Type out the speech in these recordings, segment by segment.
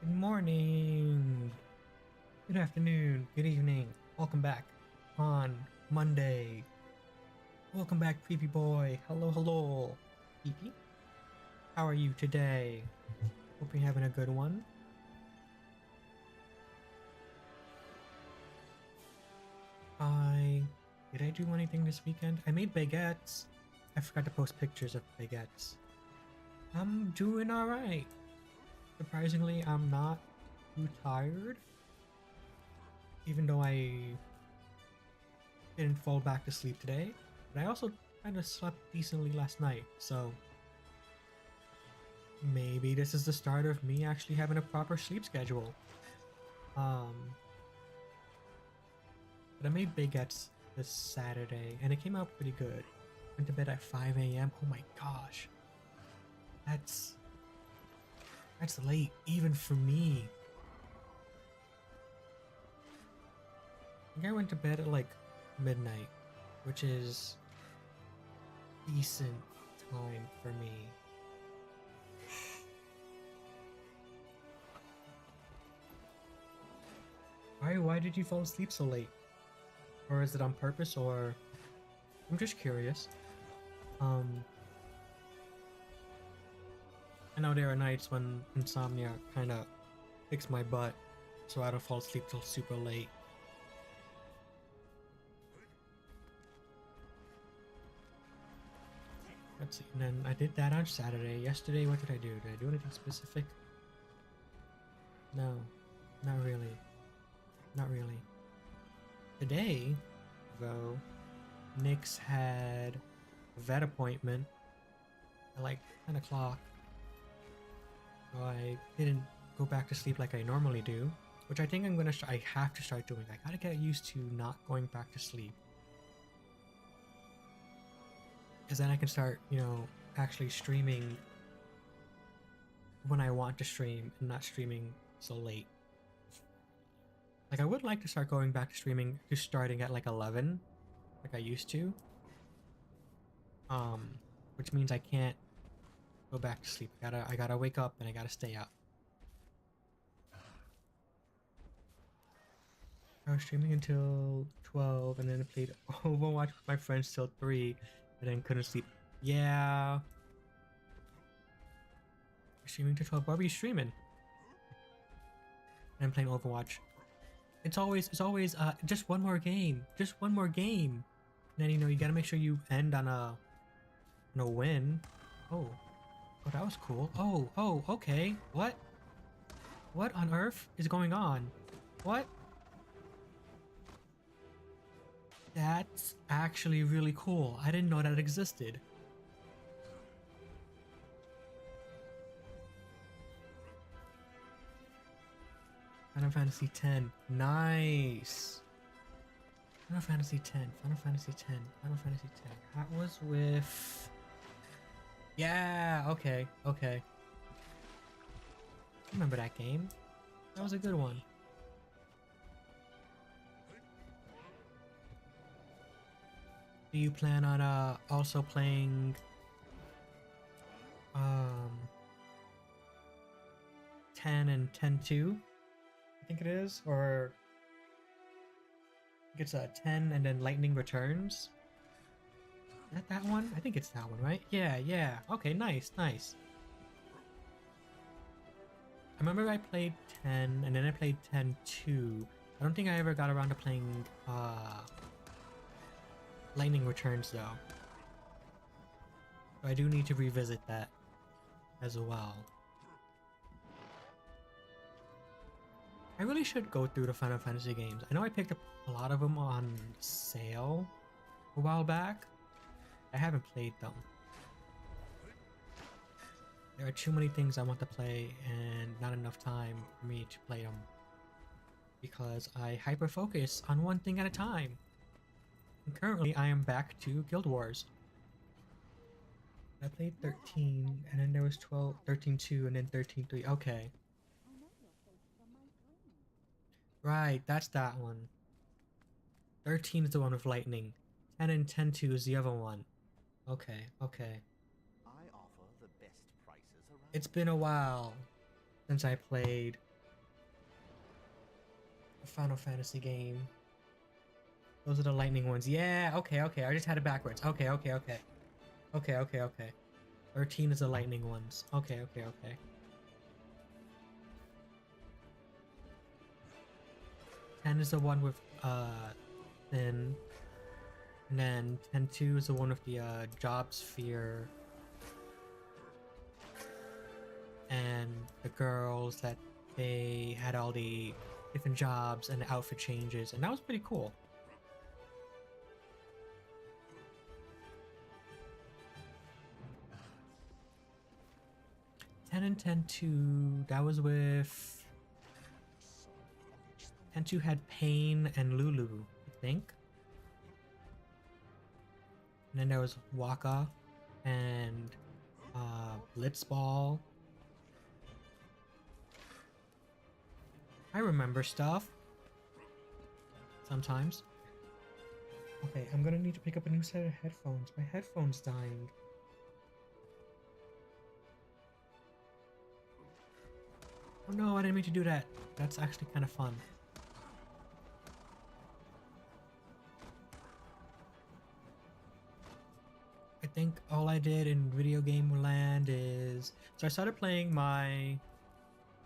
Good morning, good afternoon, good evening. Welcome back on Monday. Welcome back, Creepy Boy. Hello, hello. Creepy? How are you today? Hope you're having a good one. Did I do anything this weekend? I made baguettes. I forgot to post pictures of baguettes. I'm doing alright. Surprisingly, I'm not too tired. Even though I didn't fall back to sleep today. But I also kind of slept decently last night, so maybe this is the start of me actually having a proper sleep schedule. But I made baguettes this Saturday, and it came out pretty good. Went to bed at 5 a.m. Oh my gosh. That's late, even for me. I think I went to bed at like midnight, which is decent time for me. Why did you fall asleep so late? Or is it on purpose, or I'm just curious. I know there are nights when insomnia kind of kicks my butt, so I don't fall asleep till super late. Let's see, and then I did that on Saturday. Yesterday, what did I do? Did I do anything specific? No, not really. Not really. Today, though, Nyx had a vet appointment at like 10 o'clock. So I didn't go back to sleep like I normally do, which I think I have to start doing. I gotta get used to not going back to sleep. Because then I can start, actually streaming when I want to stream and not streaming so late. Like, I would like to start going back to streaming to starting at like 11, like I used to. Which means I can't go back to sleep. I gotta wake up and I gotta stay up. I was streaming until 12 and then I played Overwatch with my friends till 3 and then couldn't sleep. Yeah. Streaming till 12. Why were you streaming? And I'm playing Overwatch. It's always just one more game. Just one more game. And then you gotta make sure you end on a win. Oh. Oh, that was cool. Oh, okay. What? What on earth is going on? What? That's actually really cool. I didn't know that existed. Final Fantasy X. Nice. Final Fantasy X. Final Fantasy X. Final Fantasy X. That was with... Yeah, okay. I remember that game. That was a good one. Do you plan on also playing 10 and 10-2? I think it is, or I think it's 10 and then Lightning Returns. Is that one? I think it's that one, right? Yeah. Okay, nice. I remember I played 10 and then I played 10-2. I don't think I ever got around to playing Lightning Returns though. So I do need to revisit that as well. I really should go through the Final Fantasy games. I know I picked up a lot of them on sale a while back. I haven't played them. There are too many things I want to play and not enough time for me to play them. Because I hyper-focus on one thing at a time. And currently I am back to Guild Wars. I played 13 and then there was 12, 13-2 and then 13-3. Okay. Right, that's that one. 13 is the one with lightning. 10 and 10-2 is the other one. Okay. I offer the best prices around. It's been a while since I played A Final Fantasy game. Those are the lightning ones. Yeah, okay, okay. I just had it backwards. Okay, okay, okay. Okay, okay, okay. 13 is the lightning ones. Okay, okay, okay. 10 is the one with thin. And then 10-2 is the one with the job sphere. And the girls that they had all the different jobs and the outfit changes, and that was pretty cool. And 10-2, that was with 10-2 had Pain and Lulu, I think. And then there was Waka and Blitzball. I remember stuff. Sometimes. Okay, I'm gonna need to pick up a new set of headphones. My headphone's dying. Oh no, I didn't mean to do that. That's actually kind of fun. I think all I did in video game land is... So I started playing my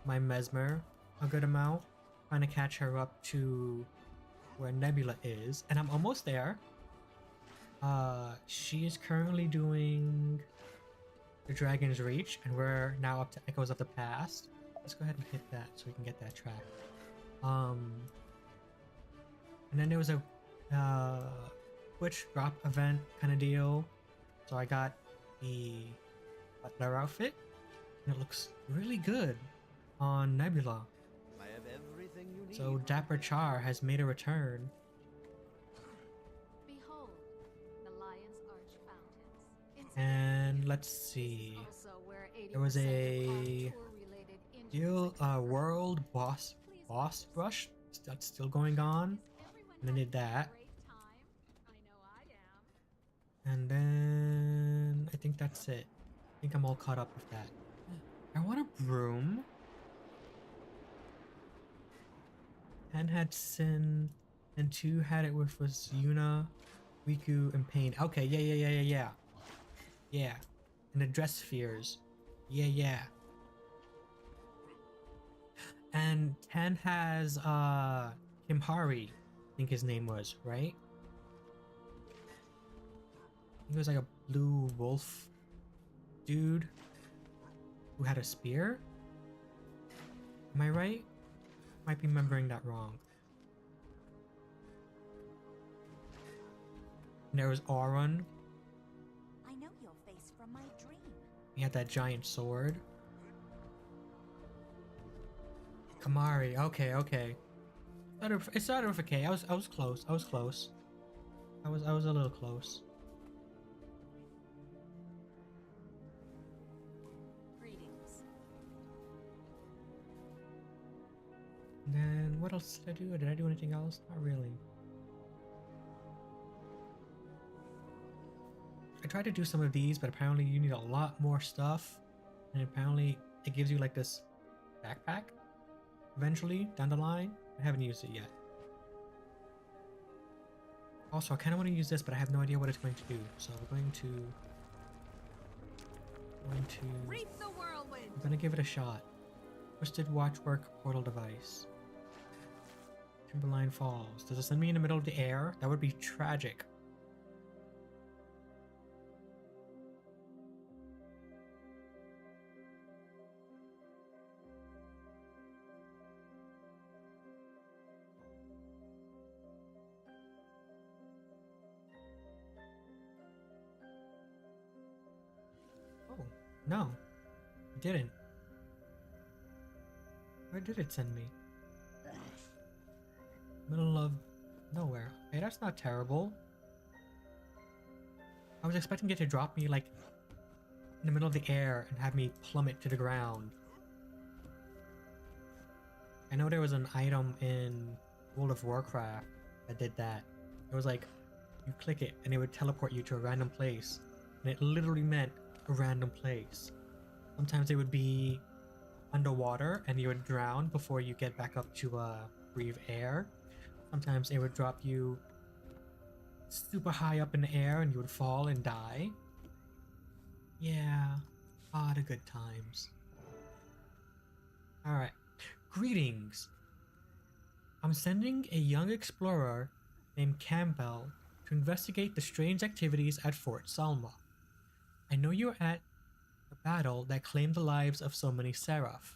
Mesmer a good amount, trying to catch her up to where Nebula is, and I'm almost there. She is currently doing the Dragon's Reach, and we're now up to Echoes of the Past. Let's go ahead and hit that so we can get that track. And then there was a Twitch drop event kind of deal. So I got the Butler outfit, and it looks really good on Nebula. I have everything you need. So Dapper Char has made a return. Behold, the Lion's Arch fountains. And let's see. There was a deal, world boss rush that's still going on, and I did that. And then I think that's it. I think I'm all caught up with that. I want a broom. 10 had Sin, and 2 had it with was Yuna, Riku, and Pain. Okay, yeah. Yeah. And the dress spheres. Yeah. And 10 has Kimhari, I think his name was, right? He was like a blue wolf dude who had a spear. Am I right? Might be remembering that wrong. And there was Auron. I know your face from my dream. He had that giant sword. Kamari. Okay. It started with a K. I was close. I was a little close. And then what else did I do? Did I do anything else? Not really. I tried to do some of these, but apparently you need a lot more stuff. And apparently it gives you like this backpack eventually down the line. I haven't used it yet. Also, I kind of want to use this, but I have no idea what it's going to do. So we're going to Reap the whirlwind. I'm gonna give it a shot. Twisted Watchwork portal device. Timberline Falls. Does it send me in the middle of the air? That would be tragic. Oh, no. It didn't. Where did it send me? Middle of nowhere. Hey, that's not terrible. I was expecting it to drop me like in the middle of the air and have me plummet to the ground. I know there was an item in World of Warcraft that did that. It was like you click it and it would teleport you to a random place, and it literally meant a random place. Sometimes it would be underwater and you would drown before you get back up to breathe air. Sometimes it would drop you super high up in the air and you would fall and die. Yeah, the good times. Alright. Greetings. I'm sending a young explorer named Campbell to investigate the strange activities at Fort Salma. I know you're at the battle that claimed the lives of so many Seraph.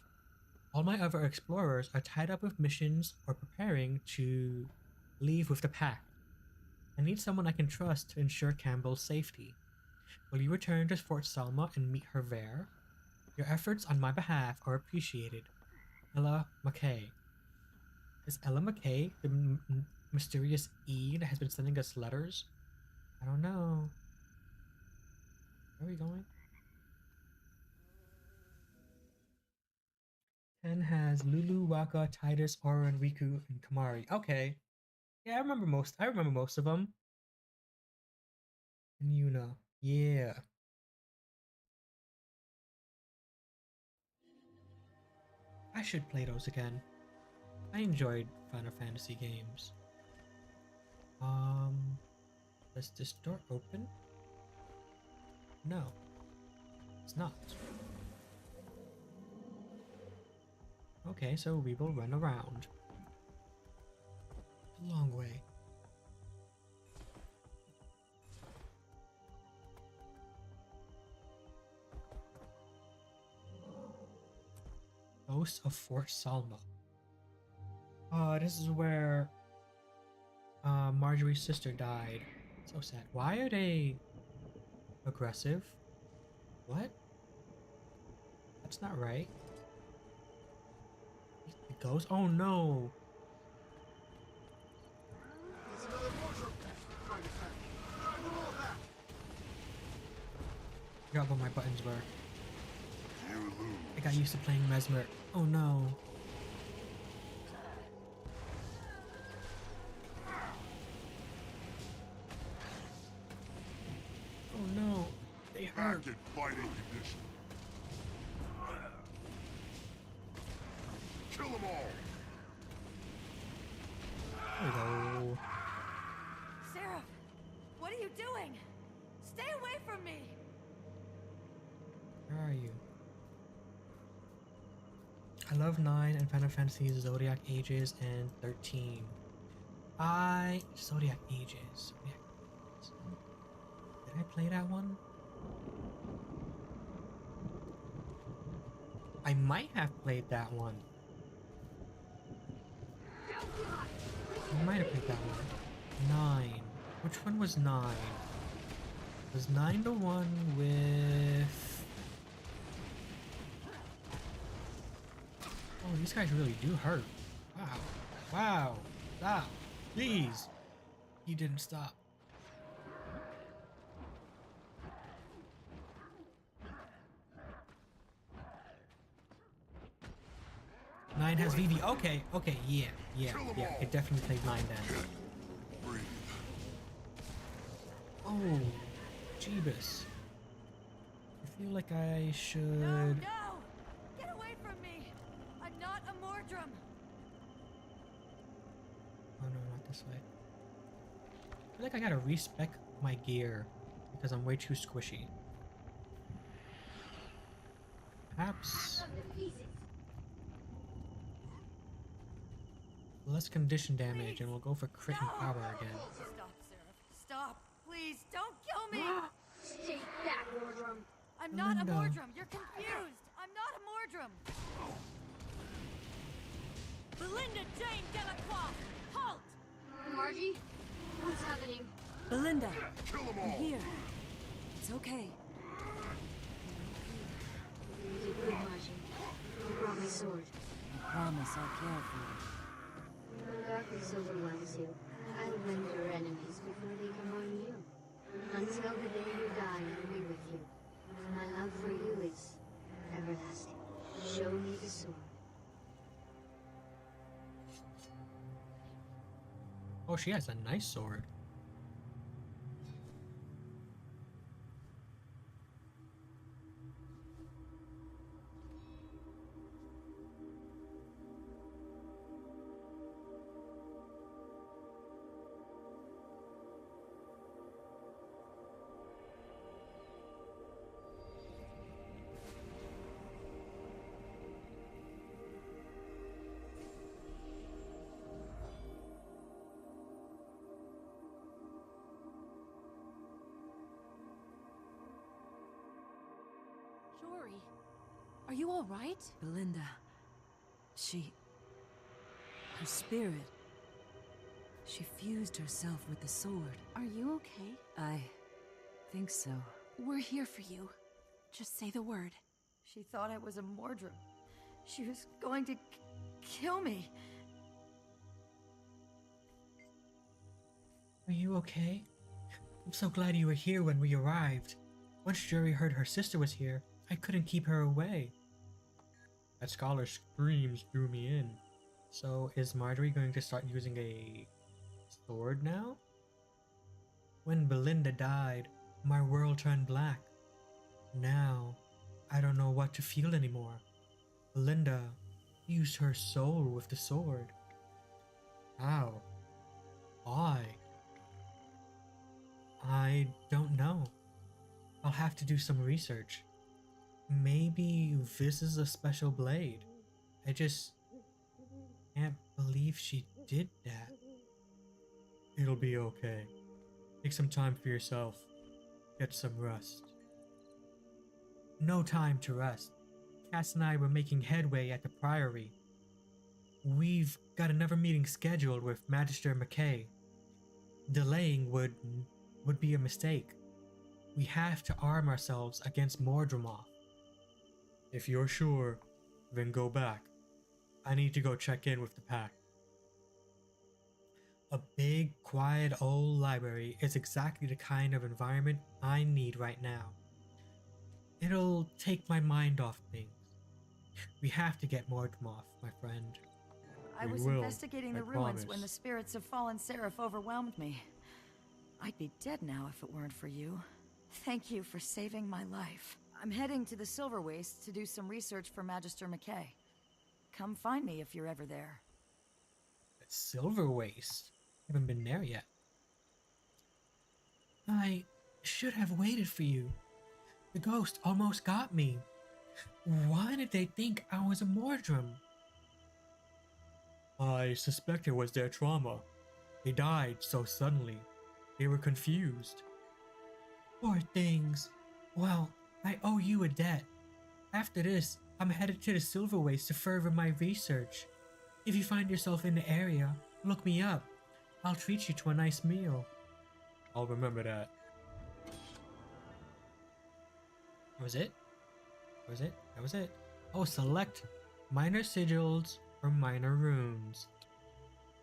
All my other explorers are tied up with missions or preparing to leave with the pack. I need someone I can trust to ensure Campbell's safety. Will you return to Fort Salma and meet her there? Your efforts on my behalf are appreciated. Ella McKay. Is Ella McKay the mysterious E that has been sending us letters? I don't know. Where are we going? 10 has Lulu, Waka, Titus, Oren, Riku, and Kamari. Okay. Yeah, I remember most of them. And Yuna. Yeah. I should play those again. I enjoyed Final Fantasy games. Does this door open? No. It's not. Okay, so we will run around. It's a long way. Ghost of Fort Salma. This is where Marjorie's sister died. So sad. Why are they aggressive? What? That's not right. It goes. Oh no! I forgot what my buttons were. I got used to playing Mesmer. Oh no. Oh no. They hurt. Back in fighting condition. Kill them all. Hello. Sarah, what are you doing? Stay away from me! Where are you? I love 9 and Final Fantasy Zodiac Ages and 13. Zodiac Ages. Did I play that one? I might have played that one. I might have played that one. 9. Which one was 9? Was 9 the one with... Oh, these guys really do hurt. Wow. Wow. Stop. Please. He didn't stop. Nine has VV. Okay, okay, yeah. It definitely played 9 then. Breathe. Oh, Jeebus. I feel like I should... No! Get away from me! I'm not a Mordrum! Oh no, not this way. I feel like I gotta respec my gear because I'm way too squishy. Perhaps less condition damage and we'll go for crit and power again. Stop, Sarah. Stop! Please, don't kill me! Take that, Mordrum. I'm not a Belinda. Mordrum! You're confused! I'm not a Mordrum! Belinda Jane Delacroix! Halt! Margie, what's happening? Belinda, Kill them I'm all. here. It's okay. You did good, Margie. You brought my sword. I promise I'll care for you. When darkness overwhelms you, I'll rend your enemies before they can harm you. Until the day you die, I'll be with you. My love for you is everlasting. Show me the sword. Oh, she has a nice sword. Jory, are you all right? Belinda. Her spirit. She fused herself with the sword. Are you okay? I think so. We're here for you. Just say the word. She thought I was a Mordrum. She was going to kill me. Are you okay? I'm so glad you were here when we arrived. Once Jury heard her sister was here, I couldn't keep her away. That scholar's screams drew me in. So is Marjorie going to start using a sword now? When Belinda died, my world turned black. Now, I don't know what to feel anymore. Belinda used her soul with the sword. How? Why? I don't know. I'll have to do some research. Maybe this is a special blade. I just can't believe she did that. It'll be okay. Take some time for yourself. Get some rest. No time to rest. Cass and I were making headway at the Priory. We've got another meeting scheduled with Magister McKay. Delaying would be a mistake. We have to arm ourselves against Mordremoth. If you're sure, then go back. I need to go check in with the pack. A big, quiet old library is exactly the kind of environment I need right now. It'll take my mind off things. We have to get Mordremoth, my friend. I was investigating the ruins when the spirits of fallen Seraph overwhelmed me. I'd be dead now if it weren't for you. Thank you for saving my life. I'm heading to the Silver Waste to do some research for Magister McKay. Come find me if you're ever there. The Silver Waste? Haven't been there yet. I should have waited for you. The ghost almost got me. Why did they think I was a Mordrum? I suspect it was their trauma. They died so suddenly. They were confused. Poor things. Well, I owe you a debt. After this, I'm headed to the Silver Waste to further my research. If you find yourself in the area, look me up. I'll treat you to a nice meal. I'll remember that. That was it? That was it? That was it. Oh, select minor sigils or minor runes.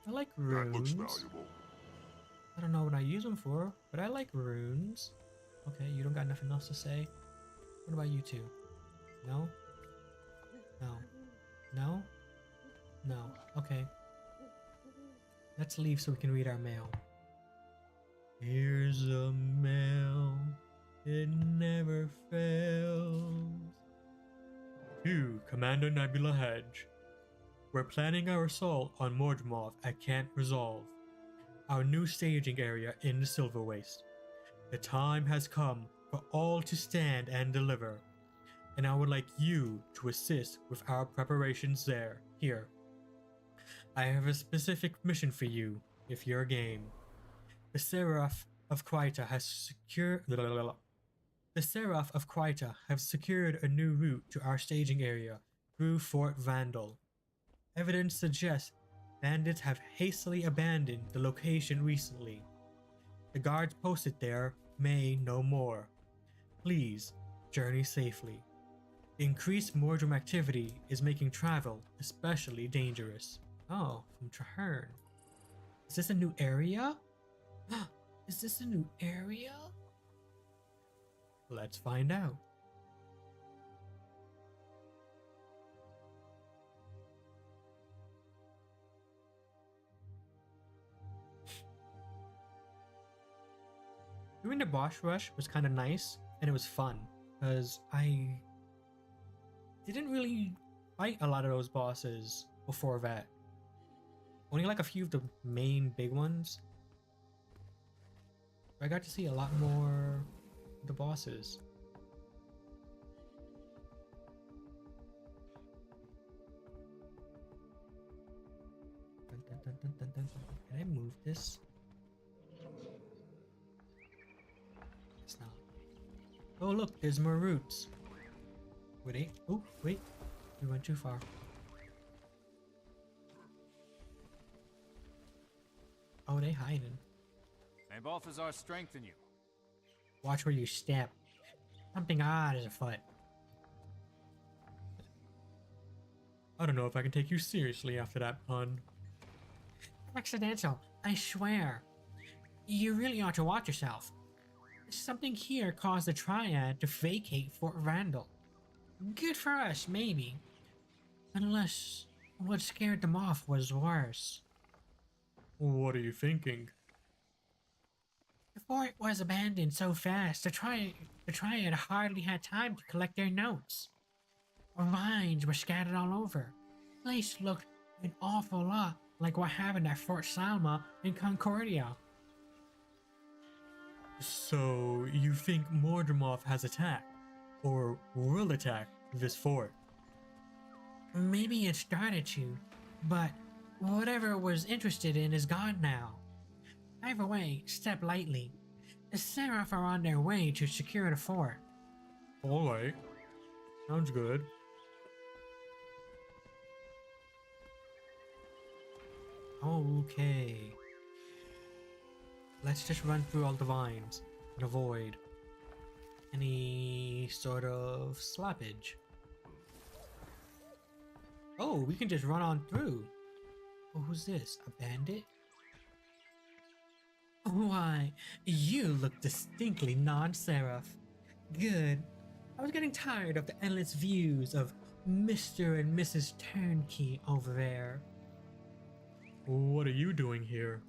I like runes. That looks valuable. I don't know what I use them for, but I like runes. Okay, you don't got nothing else to say? What about you two? No? No. No? No. Okay. Let's leave so we can read our mail. Here's a mail. It never fails. To Commander Nebula Hedge. We're planning our assault on Mordremoth at Camp Resolve, our new staging area in the Silver Waste. The time has come for all to stand and deliver, and I would like you to assist with our preparations here. I have a specific mission for you, if you're game. The Seraph of Quita have secured a new route to our staging area through Fort Vandal. Evidence suggests bandits have hastily abandoned the location recently. The guards posted there may know more. Please, journey safely. Increased Mordrum activity is making travel especially dangerous. Oh, from Traherne. Is this a new area? Is this a new area? Let's find out. Doing the boss rush was kind of nice, and it was fun, because I didn't really fight a lot of those bosses before that. Only like a few of the main big ones. I got to see a lot more of the bosses. Can I move this? It's not. Oh look, there's more roots. Wait, oh, wait. We went too far. Oh, they hiding. Maybe offers our strength in you. Watch where you step. Something odd is afoot. I don't know if I can take you seriously after that pun. Accidental, I swear. You really ought to watch yourself. Something here caused the Triad to vacate Fort Randall. Good for us, maybe. Unless what scared them off was worse. What are you thinking? The fort was abandoned so fast, the Triad hardly had time to collect their notes. Mines were scattered all over. The place looked an awful lot like what happened at Fort Salma in Concordia. So, you think Mordremoth has attacked, or will attack, this fort? Maybe it started to, but whatever it was interested in is gone now. Either way, step lightly. The Seraph are on their way to secure the fort. Alright. Sounds good. Okay. Let's just run through all the vines and avoid any sort of slappage. Oh, we can just run on through. Oh, who's this? A bandit? Why, you look distinctly non-seraph. Good. I was getting tired of the endless views of Mr. and Mrs. Turnkey over there. What are you doing here?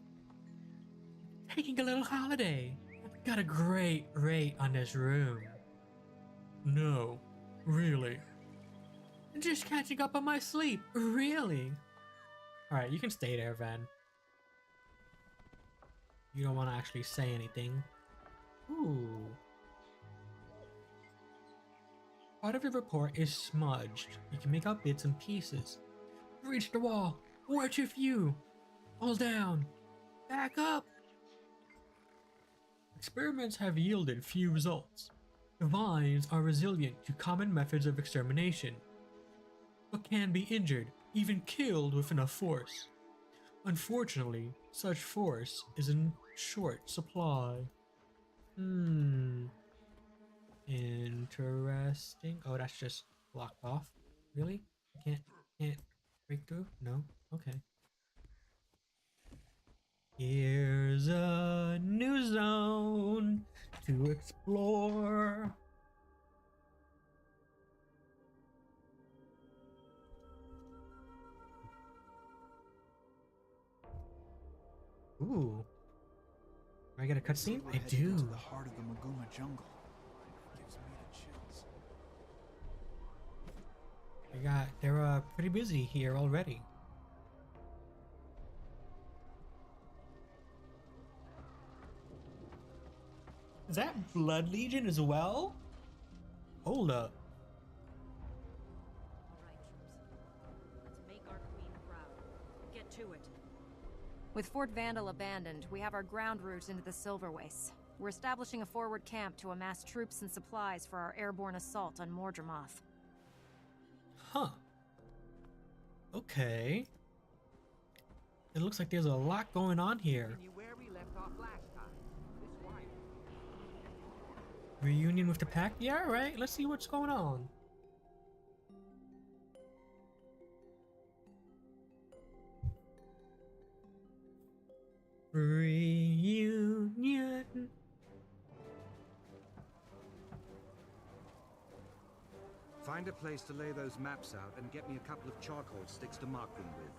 Taking a little holiday. Got a great rate on this room. No, really. Just catching up on my sleep, really. Alright, you can stay there, Van. You don't want to actually say anything. Ooh. Part of your report is smudged. You can make out bits and pieces. Reach the wall. Watch your view. All down. Back up. Experiments have yielded few results. The vines are resilient to common methods of extermination, but can be injured, even killed with enough force. Unfortunately, such force is in short supply. Interesting. Oh, that's just blocked off. Really? Can't break through? No? Okay. Here's a new zone to explore. Ooh. I get a cutscene? I do. To the heart of the Maguma jungle. Gives me the chills. They're pretty busy here already. Is that Blood Legion as well? Hold up. Let's make our queen proud. Get to it. With Fort Vandal abandoned, we have our ground route into the Silver Wastes. We're establishing a forward camp to amass troops and supplies for our airborne assault on Mordremoth. Huh. Okay. It looks like there's a lot going on here. Where we left off last time. This way. Reunion with the pack? Yeah, alright. Let's see what's going on. Reunion. Find a place to lay those maps out and get me a couple of charcoal sticks to mark them with.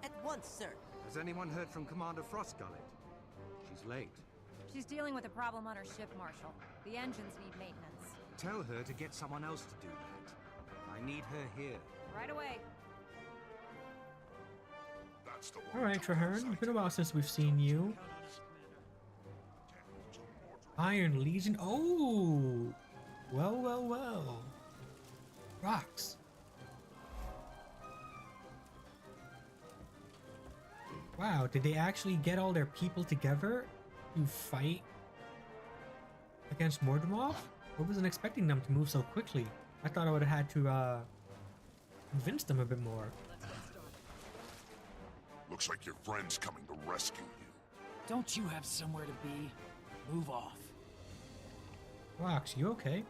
At once, sir. Has anyone heard from Commander Frostgullet? She's late. She's dealing with a problem on her ship, Marshal. The engines need maintenance. Tell her to get someone else to do that. I need her here. Right away. That's the one. Alright, Traherne. It's been a while since we've seen you. Iron Legion. Oh! Well, well, well. Rocks. Wow, did they actually get all their people together to fight against Mordremoth? I wasn't expecting them to move so quickly. I thought I would have had to convince them a bit more. Looks like your friend's coming to rescue you. Don't you have somewhere to be? Move off. Rox, you okay?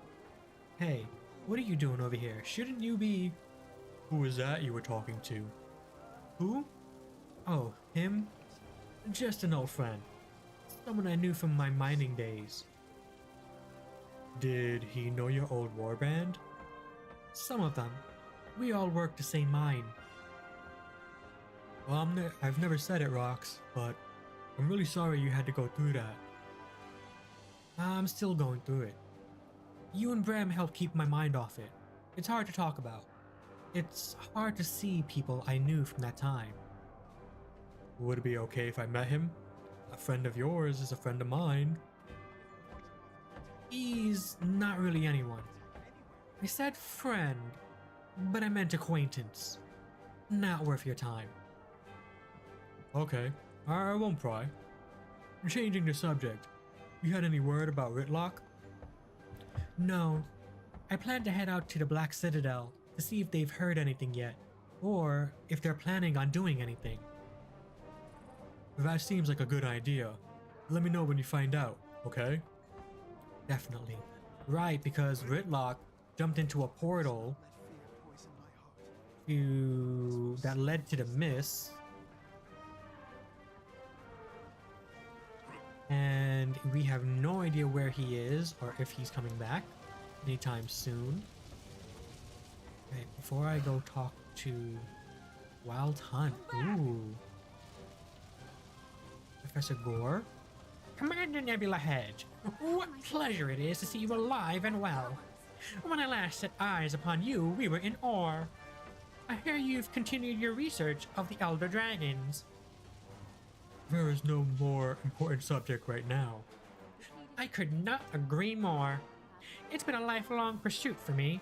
Hey, what are you doing over here? Shouldn't you be... Who was that you were talking to? Who? Oh, him? Just an old friend. Someone I knew from my mining days. Did he know your old warband? Some of them. We all worked the same mine. Well, I've never said it, Rox, but I'm really sorry you had to go through that. I'm still going through it. You and Bram helped keep my mind off it. It's hard to talk about. It's hard to see people I knew from that time. Would it be okay if I met him? A friend of yours is a friend of mine. He's not really anyone. I said friend, but I meant acquaintance. Not worth your time. Okay, I won't pry. Changing the subject. You had any word about Ritlock? No. I plan to head out to the Black Citadel to see if they've heard anything yet, or if they're planning on doing anything. That seems like a good idea. Let me know when you find out, okay? Definitely. Right, because Ritlock jumped into a portal that led to the Mist. And we have no idea where he is or if he's coming back anytime soon. Okay, before I go talk to Wild Hunt. Ooh. Professor Gore? Commander Nebula Hedge, what pleasure it is to see you alive and well. When I last set eyes upon you, we were in awe. I hear you've continued your research of the Elder Dragons. There is no more important subject right now. I could not agree more. It's been a lifelong pursuit for me.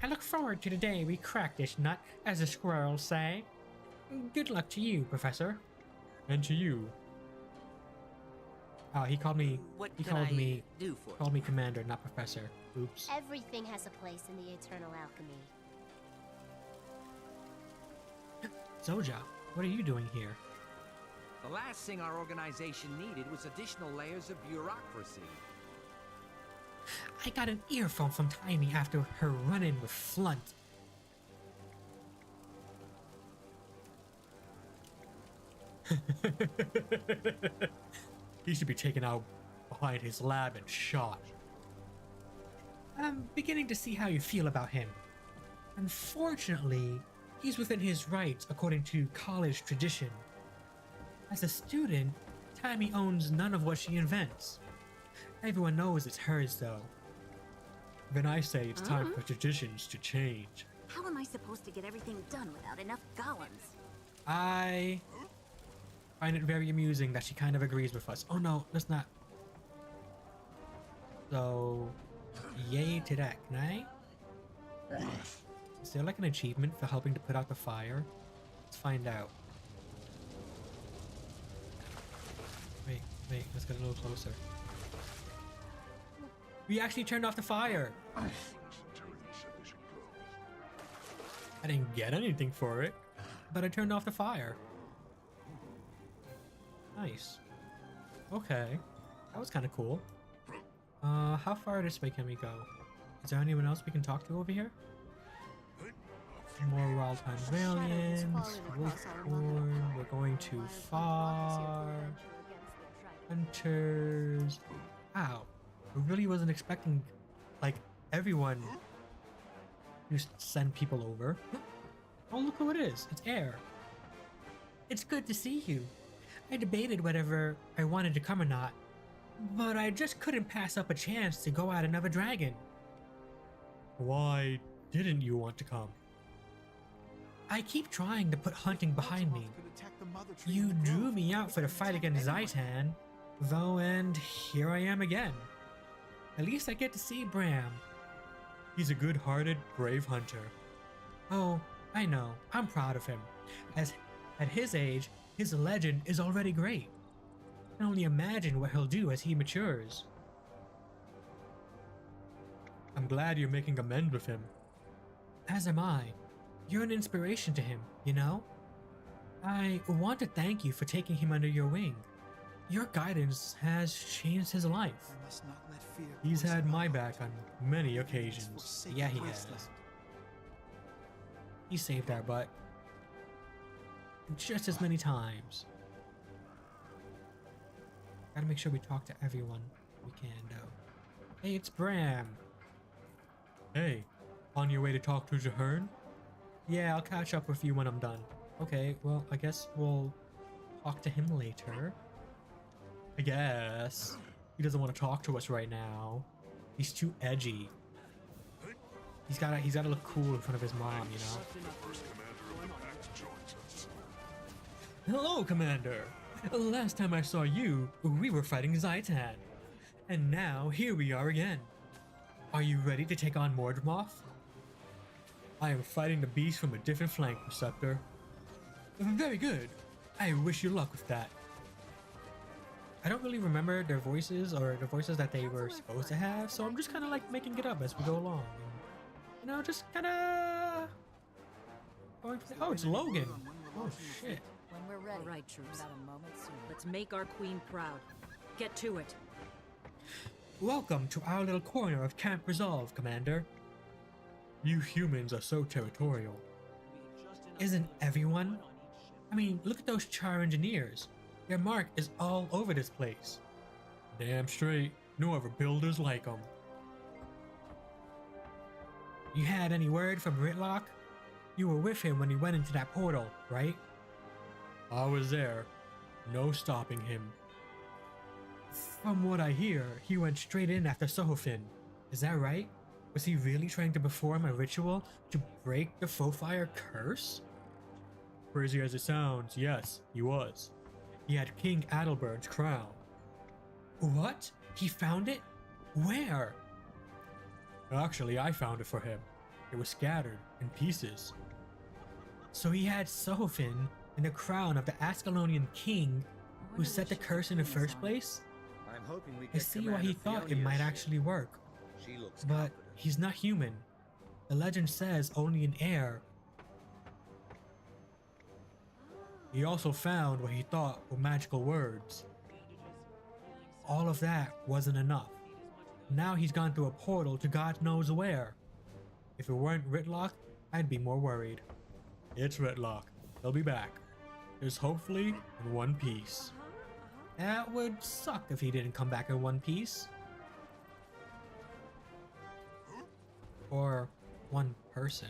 I look forward to the day we crack this nut, as the squirrels say. Good luck to you, Professor. And to you. Oh, he called me. He called me Commander, not Professor. Oops. Everything has a place in the eternal alchemy. Soja, what are you doing here? The last thing our organization needed was additional layers of bureaucracy. I got an earful from Timey after her run-in with Flunt. He should be taken out behind his lab and shot. I'm beginning to see how you feel about him. Unfortunately, he's within his rights according to college tradition. As a student, Timey owns none of what she invents. Everyone knows it's hers, though. Then I say it's time for traditions to change. How am I supposed to get everything done without enough golems? I find it very amusing that she kind of agrees with us. Oh no, let's not. So, yay to that, can I? Is there like an achievement for helping to put out the fire? Let's find out. Wait, let's get a little closer. We actually turned off the fire! I didn't get anything for it, but I turned off the fire. Nice. Okay, that was kind of cool. How far this way can we go? Is there anyone else we can talk to over here? More Wild-Time Valiants, Wolfhorn, we're going too far. Hunters. Ow. I really wasn't expecting, like, everyone to send people over. Oh, look who it is. It's Air. It's good to see you. I debated whether I wanted to come or not, but I just couldn't pass up a chance to go at another dragon. Why didn't you want to come? I keep trying to put hunting behind me. You drew me out for the fight against Zaitan, though, and here I am again. At least I get to see Bram. He's a good-hearted, brave hunter. Oh, I know. I'm proud of him. As at his age, his legend is already great. I can only imagine what he'll do as he matures. I'm glad you're making amends with him. As am I. You're an inspiration to him, you know? I want to thank you for taking him under your wing. Your guidance has changed his life. He's had my back on many occasions. Yeah, he has. He saved our butt. Just as many times. Gotta make sure we talk to everyone we can, though. Hey, it's Bram. Hey, on your way to talk to Jahern? Yeah, I'll catch up with you when I'm done. Okay, well, I guess we'll talk to him later. I guess. He doesn't want to talk to us right now. He's too edgy. He's gotta look cool in front of his mom, you know? Hello, Commander! Last time I saw you, we were fighting Zaitan. And now, here we are again. Are you ready to take on Mordremoth? I am fighting the beast from a different flank, Receptor. Very good. I wish you luck with that. I don't really remember their voices or the voices that they were supposed to have, so I'm just kind of like making it up as we go along. And, you know, just kind of going for oh, it's Logan. Oh, shit. When we're ready. All right, troops. Not a moment soon. Let's make our queen proud. Get to it. Welcome to our little corner of Camp Resolve, Commander. You humans are so territorial. Isn't everyone? I mean, look at those Char engineers. Their mark is all over this place. Damn straight, no other builders like them. You had any word from Ritlock? You were with him when he went into that portal, right? I was there. No stopping him. From what I hear, he went straight in after Sohofin. Is that right? Was he really trying to perform a ritual to break the Fofire curse? Crazy as it sounds, yes, he was. He had King Adalbern's crown. What? He found it? Where? Actually, I found it for him. It was scattered in pieces. So he had Sohofin and the crown of the Ascalonian king who set the curse in the first place? I'm hoping we I get see why he thought it Fionia's might ship. actually work. She looks But confident. he's not human. The legend says only an heir. He also found what he thought were magical words. All of that wasn't enough. Now he's gone through a portal to God knows where. If it weren't Ritlock, I'd be more worried. It's Ritlock. He'll be back. Just hopefully in one piece. That would suck if he didn't come back in one piece. Or one person.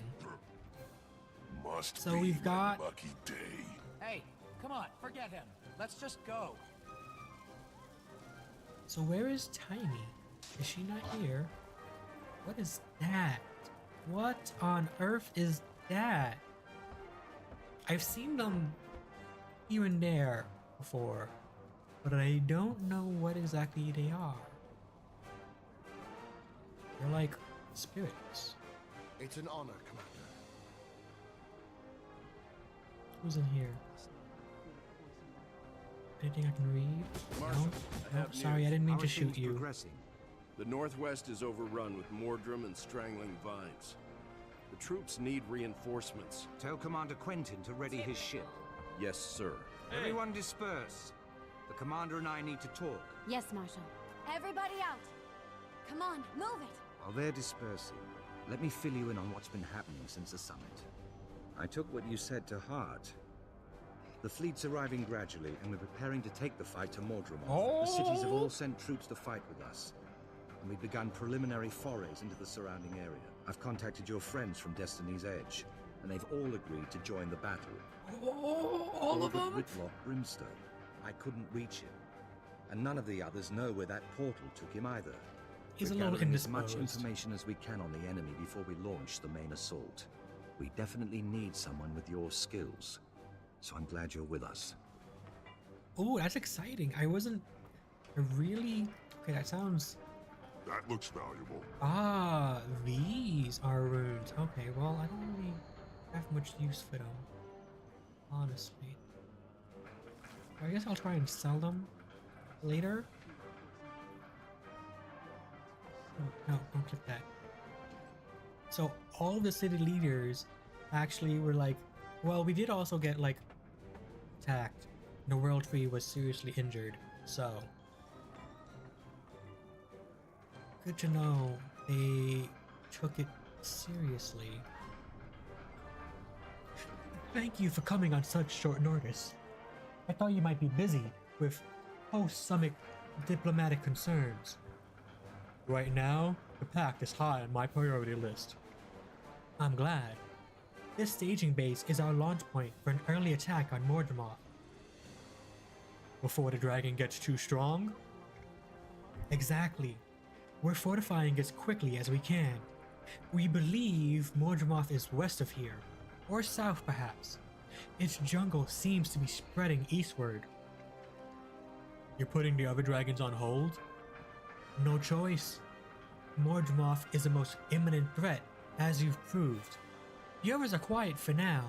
Must So be we've a got... lucky day. Hey, come on, forget him. Let's just go. So where is Tiny? Is she not here? What is that? What on earth is that? I've seen them here and there before, but I don't know what exactly they are. They're like spirits. It's an honor, Commander. Who's in here? Anything I can read? Marshal, No? I No, have sorry, news. I didn't mean How to are shoot things you. progressing? The Northwest is overrun with Mordrum and strangling vines. The troops need reinforcements. Tell Commander Quentin to ready his ship. Yes, sir. Everyone disperse. The commander and I need to talk. Yes, Marshal. Everybody out! Come on, move it! While they're dispersing, let me fill you in on what's been happening since the summit. I took what you said to heart. The fleet's arriving gradually, and we're preparing to take the fight to Mordremoth. The cities have all sent troops to fight with us, and we've begun preliminary forays into the surrounding area. I've contacted your friends from Destiny's Edge, and they've all agreed to join the battle. All of them? Ritlock Brimstone. I couldn't reach him, and none of the others know where that portal took him either. He's a We're little gathering as much indisposed. information as we can on the enemy before we launch the main assault. We definitely need someone with your skills, so I'm glad you're with us. Oh, that's exciting. I really... Okay, that sounds... That looks valuable. Ah, these are runes. Okay, well, I don't really have much use for them, honestly. I guess I'll try and sell them later. Oh, no, don't click that. So all the city leaders actually were like, well, we did also get like attacked. The World Tree was seriously injured, so good to know they took it seriously. Thank you for coming on such short notice. I thought you might be busy with post-summit diplomatic concerns. Right now, the pact is high on my priority list. I'm glad. This staging base is our launch point for an early attack on Mordremoth. Before the dragon gets too strong? Exactly. We're fortifying as quickly as we can. We believe Mordremoth is west of here, or south perhaps. Its jungle seems to be spreading eastward. You're putting the other dragons on hold? No choice. Mordremoth is the most imminent threat, as you've proved. The others are quiet for now,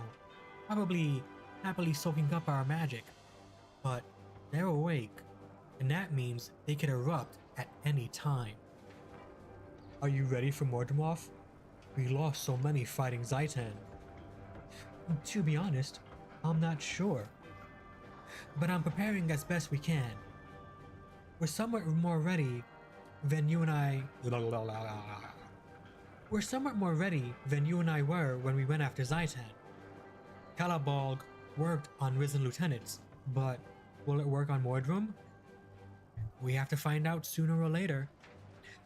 probably happily soaking up our magic. But they're awake, and that means they could erupt at any time. Are you ready for Mordremoth? We lost so many fighting Zaitan. To be honest, I'm not sure. But I'm preparing as best we can. We're somewhat more ready than you and I... We're somewhat more ready than you and I were when we went after Zaitan. Calabalg worked on Risen Lieutenants, but will it work on Mordrum? We have to find out sooner or later.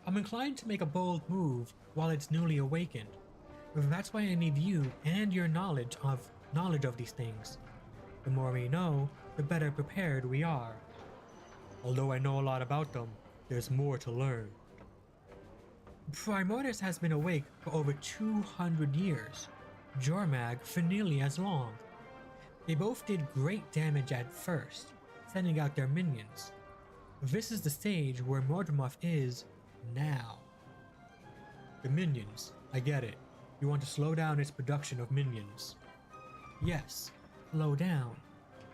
I'm inclined to make a bold move while it's newly awakened. That's why I need you and your knowledge of these things. The more we know, the better prepared we are. Although I know a lot about them, there's more to learn. Primordus has been awake for over 200 years. Jormag for nearly as long. They both did great damage at first, sending out their minions. This is the stage where Mordremoth is now. The minions, I get it. You want to slow down its production of minions. Yes, slow down.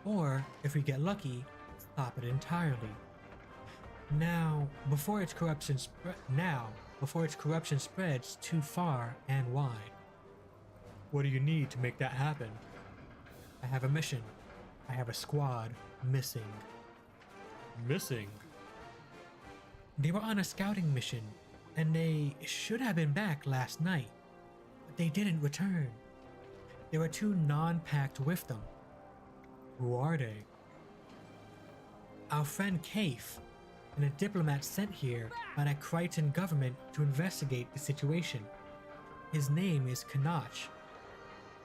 Or, if we get lucky, stop it entirely. Now, before its corruption spreads too far and wide. What do you need to make that happen? I have a mission. I have a squad missing. Missing? They were on a scouting mission, and they should have been back last night, but they didn't return. There were 2 non-packed with them. Who are they? Our friend Kaif, and a diplomat sent here by the Crichton government to investigate the situation. His name is Kanach.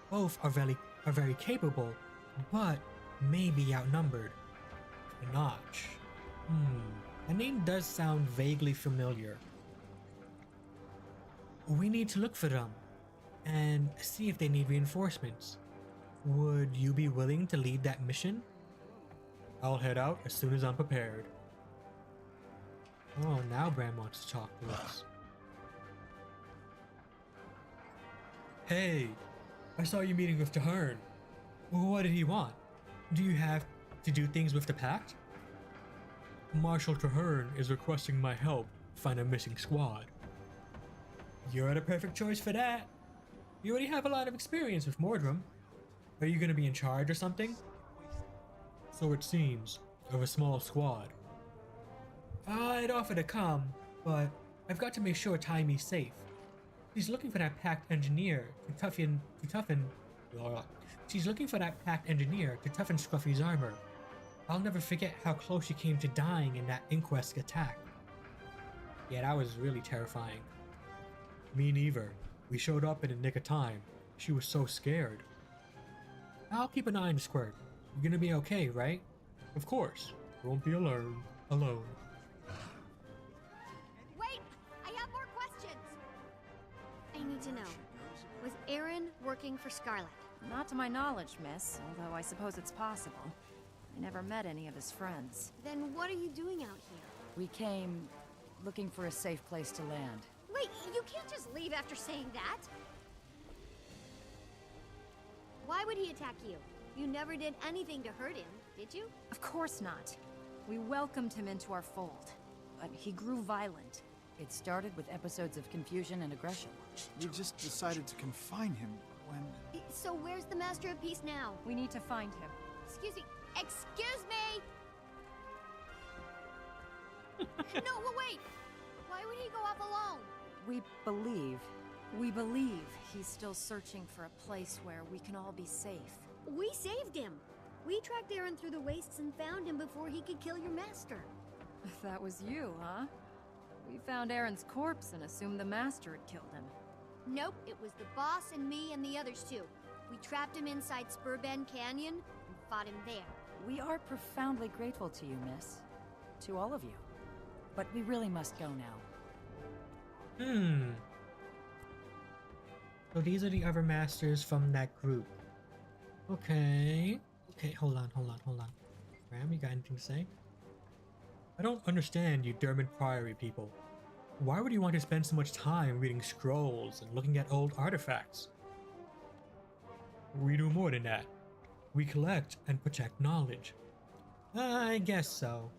Both are very capable, but may be outnumbered. Kanach. The name does sound vaguely familiar. We need to look for them and see if they need reinforcements. Would you be willing to lead that mission? I'll head out as soon as I'm prepared. Oh, now Bram wants to talk to us. Hey, I saw you meeting with Tahern. What did he want? Do you have to do things with the Pact? Marshal Tahern is requesting my help find a missing squad. You're the perfect choice for that. You already have a lot of experience with Mordrum. Are you going to be in charge or something? So it seems, of a small squad. I'd offer to come, but I've got to make sure Taimi's safe. She's looking for that Pact engineer to toughen Scruffy's armor. I'll never forget how close she came to dying in that Inquest attack. Yeah, that was really terrifying. Me neither. We showed up in the nick of time. She was so scared. I'll keep an eye on the squirt. You're gonna be okay, right? Of course. You won't be alone. Wait! I have more questions! I need to know. Was Aaron working for Scarlet? Not to my knowledge, miss, although I suppose it's possible. I never met any of his friends. Then what are you doing out here? We came looking for a safe place to land. Wait, you can't just leave after saying that! Why would he attack you? You never did anything to hurt him, did you? Of course not. We welcomed him into our fold, but he grew violent. It started with episodes of confusion and aggression. You just decided to confine him when... So where's the Master of Peace now? We need to find him. Excuse me. Excuse me! No, wait! Why would he go off alone? We believe He's still searching for a place where we can all be safe. We saved him. We tracked Aaron through the wastes and found him before he could kill your master. That was you, huh? We found Aaron's corpse and assumed the master had killed him. Nope, it was the boss and me and the others too. We trapped him inside Spurbend Canyon and fought him there. We are profoundly grateful to you, miss. To all of you. But we really must go now. So these are the other masters from that group. Okay, hold on. Ram, you got anything to say? I don't understand you Dermot Priory people. Why would you want to spend so much time reading scrolls and looking at old artifacts? We do more than that. We collect and protect knowledge. I guess so.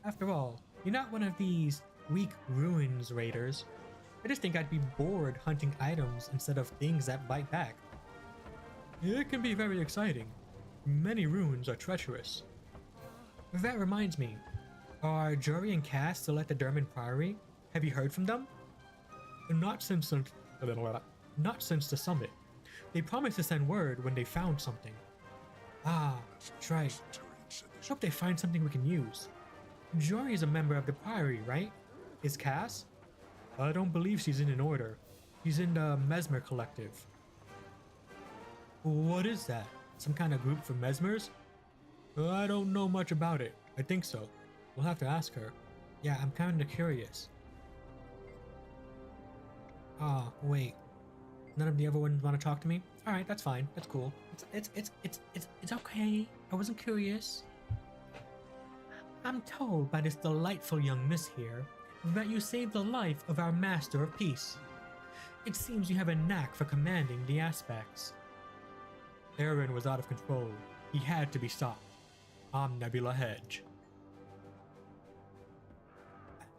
After all, you're not one of these weak ruins raiders. I just think I'd be bored hunting items instead of things that bite back. It can be very exciting. Many ruins are treacherous. That reminds me, are Jory and Cass still at the Dermot Priory? Have you heard from them? Not since the summit. They promised to send word when they found something. Ah, that's right. Hope they find something we can use. Jory is a member of the Priory, right? Is Cass? I don't believe she's in an order. She's in the Mesmer Collective. What is that? Some kind of group for Mesmers? I don't know much about it. I think so. We'll have to ask her. Yeah, I'm kinda curious. Ah, wait. None of the other ones want to talk to me? Alright, that's fine. That's cool. It's okay. I wasn't curious. I'm told by this delightful young miss here that you saved the life of our Master of Peace. It seems you have a knack for commanding the aspects. Aaron was out of control. He had to be stopped. I'm Nebula Hedge.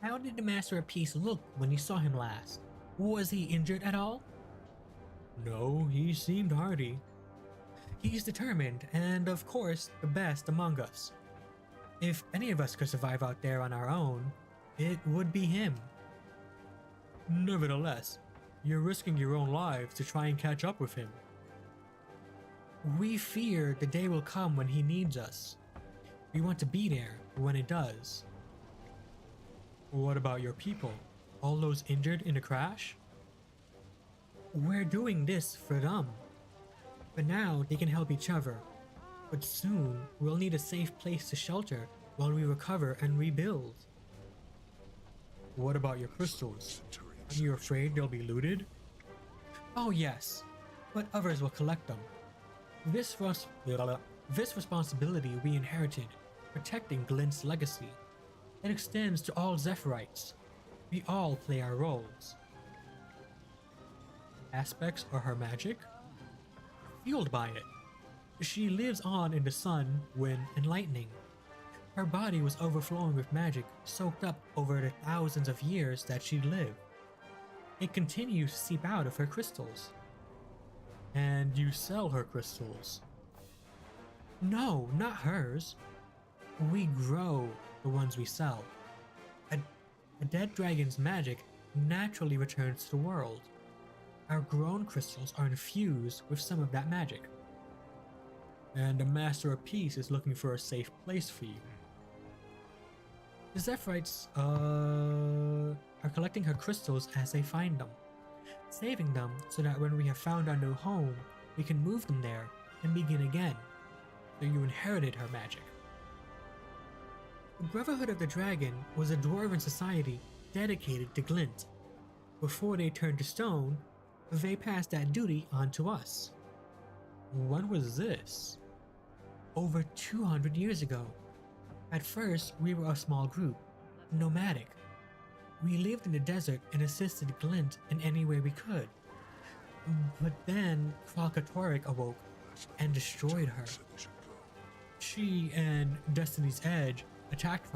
How did the Master of Peace look when you saw him last? Was he injured at all? No, he seemed hardy. He's determined, and of course, the best among us. If any of us could survive out there on our own, it would be him. Nevertheless, you're risking your own lives to try and catch up with him. We fear the day will come when he needs us. We want to be there when it does. What about your people? All those injured in the crash? We're doing this for them. For now, they can help each other. But soon, we'll need a safe place to shelter while we recover and rebuild. What about your crystals? Are you afraid they'll be looted? Oh yes, but others will collect them. This responsibility we inherited, protecting Glint's legacy. It extends to all Zephyrite. We all play our roles. Aspects are her magic? Fueled by it. She lives on in the sun, wind, and lightning. Her body was overflowing with magic soaked up over the thousands of years that she lived. It continues to seep out of her crystals. And you sell her crystals? No, not hers. We grow the ones we sell. A dead dragon's magic naturally returns to the world. Our grown crystals are infused with some of that magic. And the Master of Peace is looking for a safe place for you. The Zephyrites are collecting her crystals as they find them, saving them so that when we have found our new home, we can move them there and begin again. So you inherited her magic. The Brotherhood of the Dragon was a dwarven society dedicated to Glint. Before they turned to stone, they passed that duty on to us. When was this? Over 200 years ago. At first, we were a small group, nomadic. We lived in the desert and assisted Glint in any way we could. But then Krakatorik awoke and destroyed her. She and Destiny's Edge attacked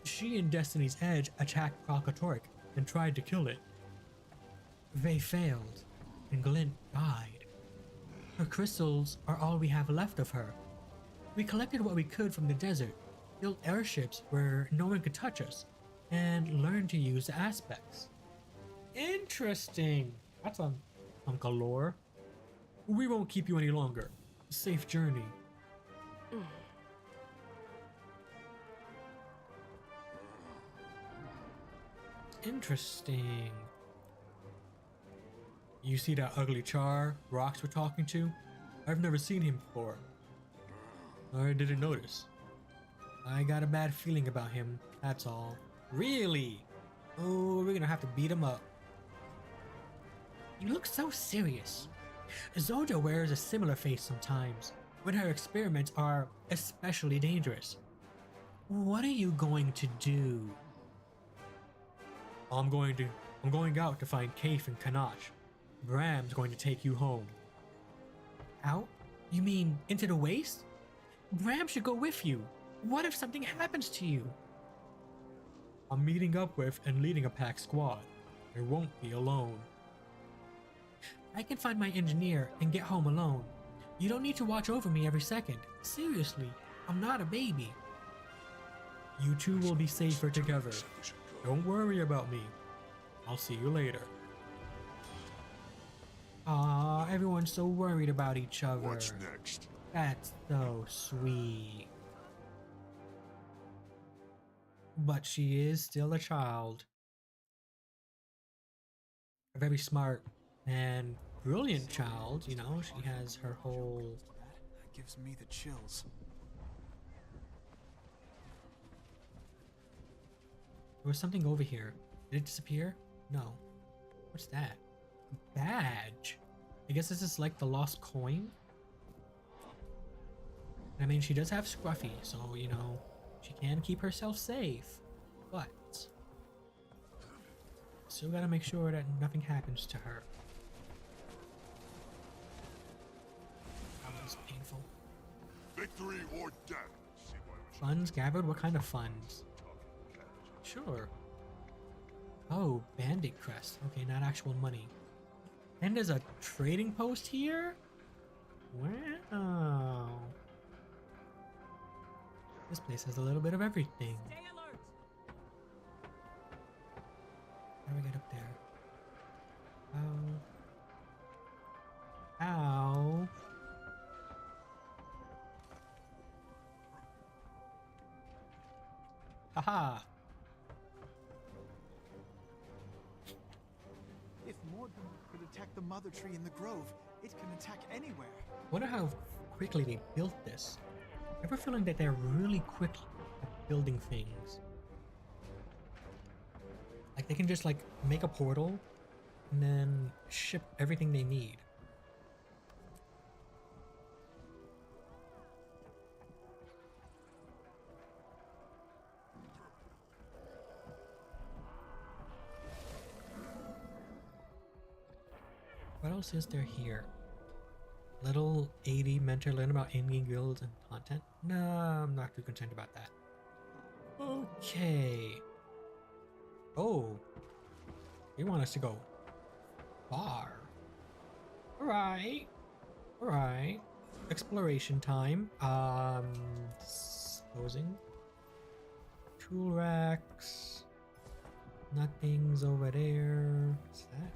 She and Destiny's Edge attacked Kralkatorrik and tried to kill it. They failed, and Glint died. Her crystals are all we have left of her. We collected what we could from the desert, built airships where no one could touch us, and learned to use the aspects. Interesting. That's Uncle lore. We won't keep you any longer. Safe journey. Interesting. You see that ugly Char Rocks were talking to? I've never seen him before. I didn't notice. I got a bad feeling about him, that's all. Really? Oh, we're gonna have to beat him up. You look so serious. Zoja wears a similar face sometimes, when her experiments are especially dangerous. What are you going to do? I'm going out to find Kaif and Kanash. Bram's going to take you home. Out? You mean into the waste? Bram should go with you. What if something happens to you? I'm meeting up with and leading a pack squad. I won't be alone. I can find my engineer and get home alone. You don't need to watch over me every second. Seriously, I'm not a baby. You two will be safer together. Don't worry about me. I'll see you later. Aw, everyone's so worried about each other. What's next? That's so sweet. But she is still a child. A very smart and brilliant child, you know, she has her whole... That gives me the chills. There was something over here. Did it disappear? No. What's that? A badge. I guess this is like the lost coin. I mean, she does have Scruffy, so, you know, she can keep herself safe. But still gotta make sure that nothing happens to her. That was painful. Victory or death. Funds gathered? What kind of funds? Sure. Oh, bandit crest. Okay, not actual money. And there's a trading post here? Wow. This place has a little bit of everything. Stay alert. How do we get up there? Ow. Ow. Haha. If Mordrum could attack the mother tree in the grove, it can attack anywhere. Wonder how quickly they built this. I have a feeling that they're really quick at building things. Like they can just like make a portal and then ship everything they need. What else is there here? Little 80 mentor, learn about in-game guilds and content? No, I'm not too concerned about that. Okay. Oh. They want us to go far. Alright. Alright. Exploration time. Disposing. Tool racks. Nothing's over there. What's that?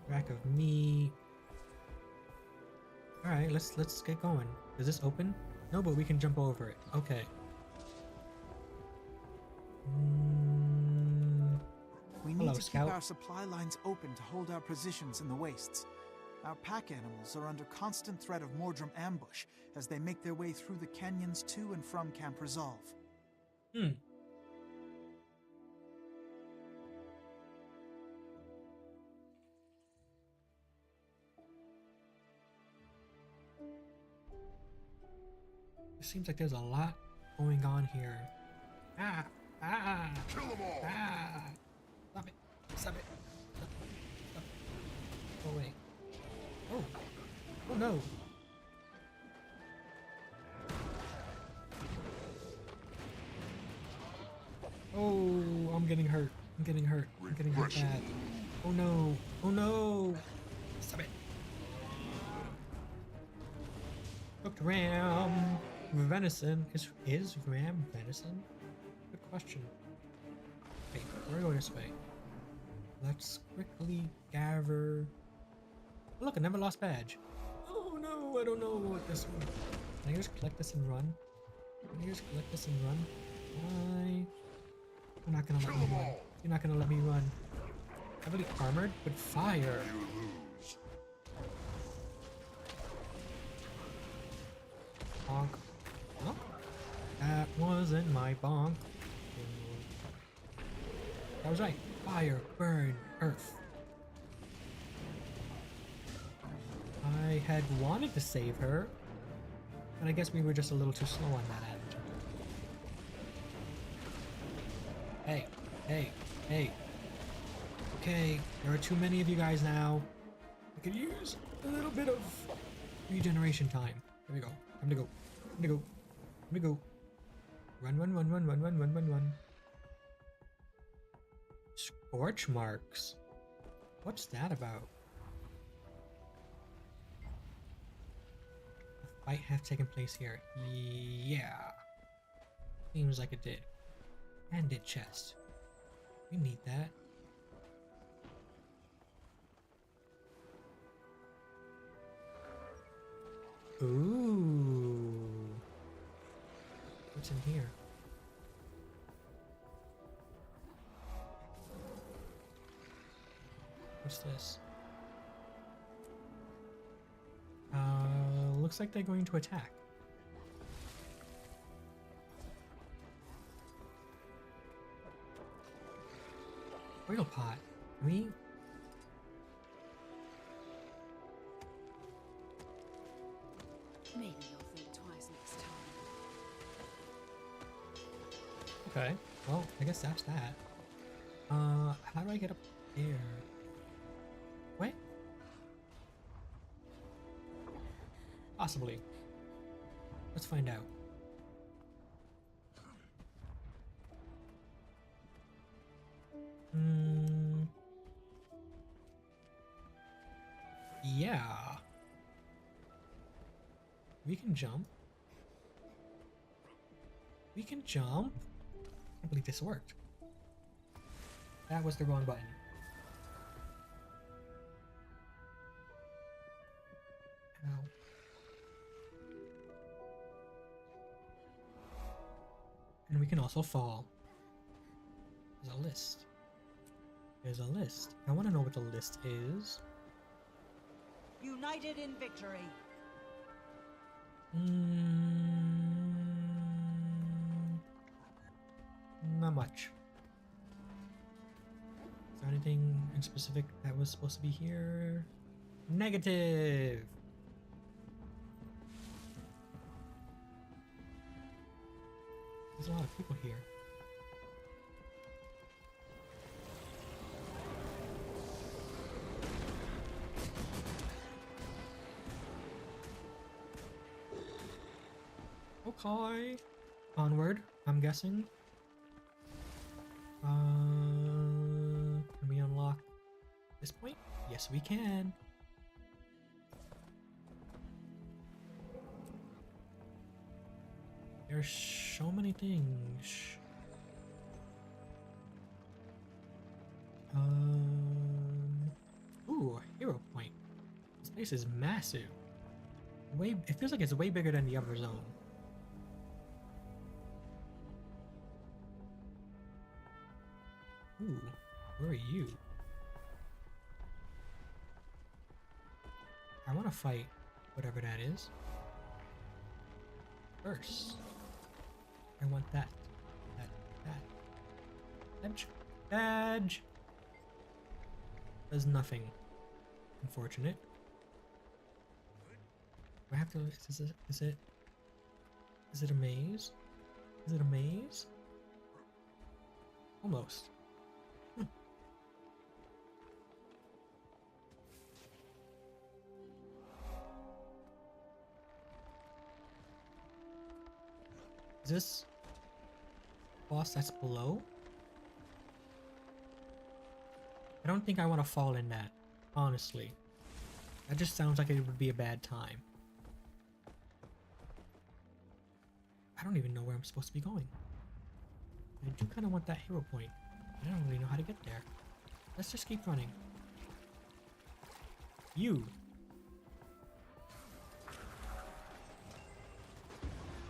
Rack of meat. Alright, let's get going. Does this open? No, but we can jump over it. Okay. We need Hello, to Scout. keep our supply lines open to hold our positions in the wastes. Our pack animals are under constant threat of Mordrum ambush as they make their way through the canyons to and from Camp Resolve. It seems like there's a lot going on here. Ah! Ah! Kill them all! Ah! Stop it! Stop it! Stop it! Stop it! Go away. Oh! Oh no! Oh, I'm getting hurt. I'm getting hurt. I'm getting hurt bad. Oh no. Oh no. Stop it. Cooked ram. Venison. Is ram venison? Good question. Okay, we're going this way. Let's quickly gather. Oh, look, I never lost badge. Oh no, I don't know what this one. Can I just collect this and run? Can I just collect this and run? Why? You're not gonna let me run. You're not gonna let me run. Heavily armored with fire. Bonk. Bonk. That wasn't my bonk. That was right. Fire, burn, earth. I had wanted to save her, but I guess we were just a little too slow on that end. Hey, hey, hey. Okay, there are too many of you guys now. I could use a little bit of regeneration time. There we go. Time to go. Time to go. Time to go. Run, run, run, run, run, run, run, run, run. Scorch marks. What's that about? A fight have taken place here. Yeah. Seems like it did. Bandit chest. We need that. Ooh. What's in here? What's this? Looks like they're going to attack. Oil pot. We Maybe you'll think twice next time. Okay. Well, I guess that's that. How do I get up there? What? Possibly. Let's find out. Yeah. We can jump. We can jump. I can't believe this worked. That was the wrong button. Ow. And we can also fall. There's a list. There's a list. I want to know what the list is. United in victory. Not much. Is there anything in specific that was supposed to be here? Negative! There's a lot of people here. Okay. Onward, I'm guessing. Can we unlock this point? Yes, we can. There's so many things. Ooh, a hero point. This place is massive. It feels like it's way bigger than the other zone. Ooh, where are you? I want to fight whatever that is. First, I want that. Badge. Badge! Does nothing. Unfortunate. Do I have to... Is it a maze? Is it a maze? Almost. Is this boss that's below? I don't think I want to fall in that, honestly. That just sounds like it would be a bad time. I don't even know where I'm supposed to be going. I do kind of want that hero point. I don't really know how to get there. Let's just keep running. You.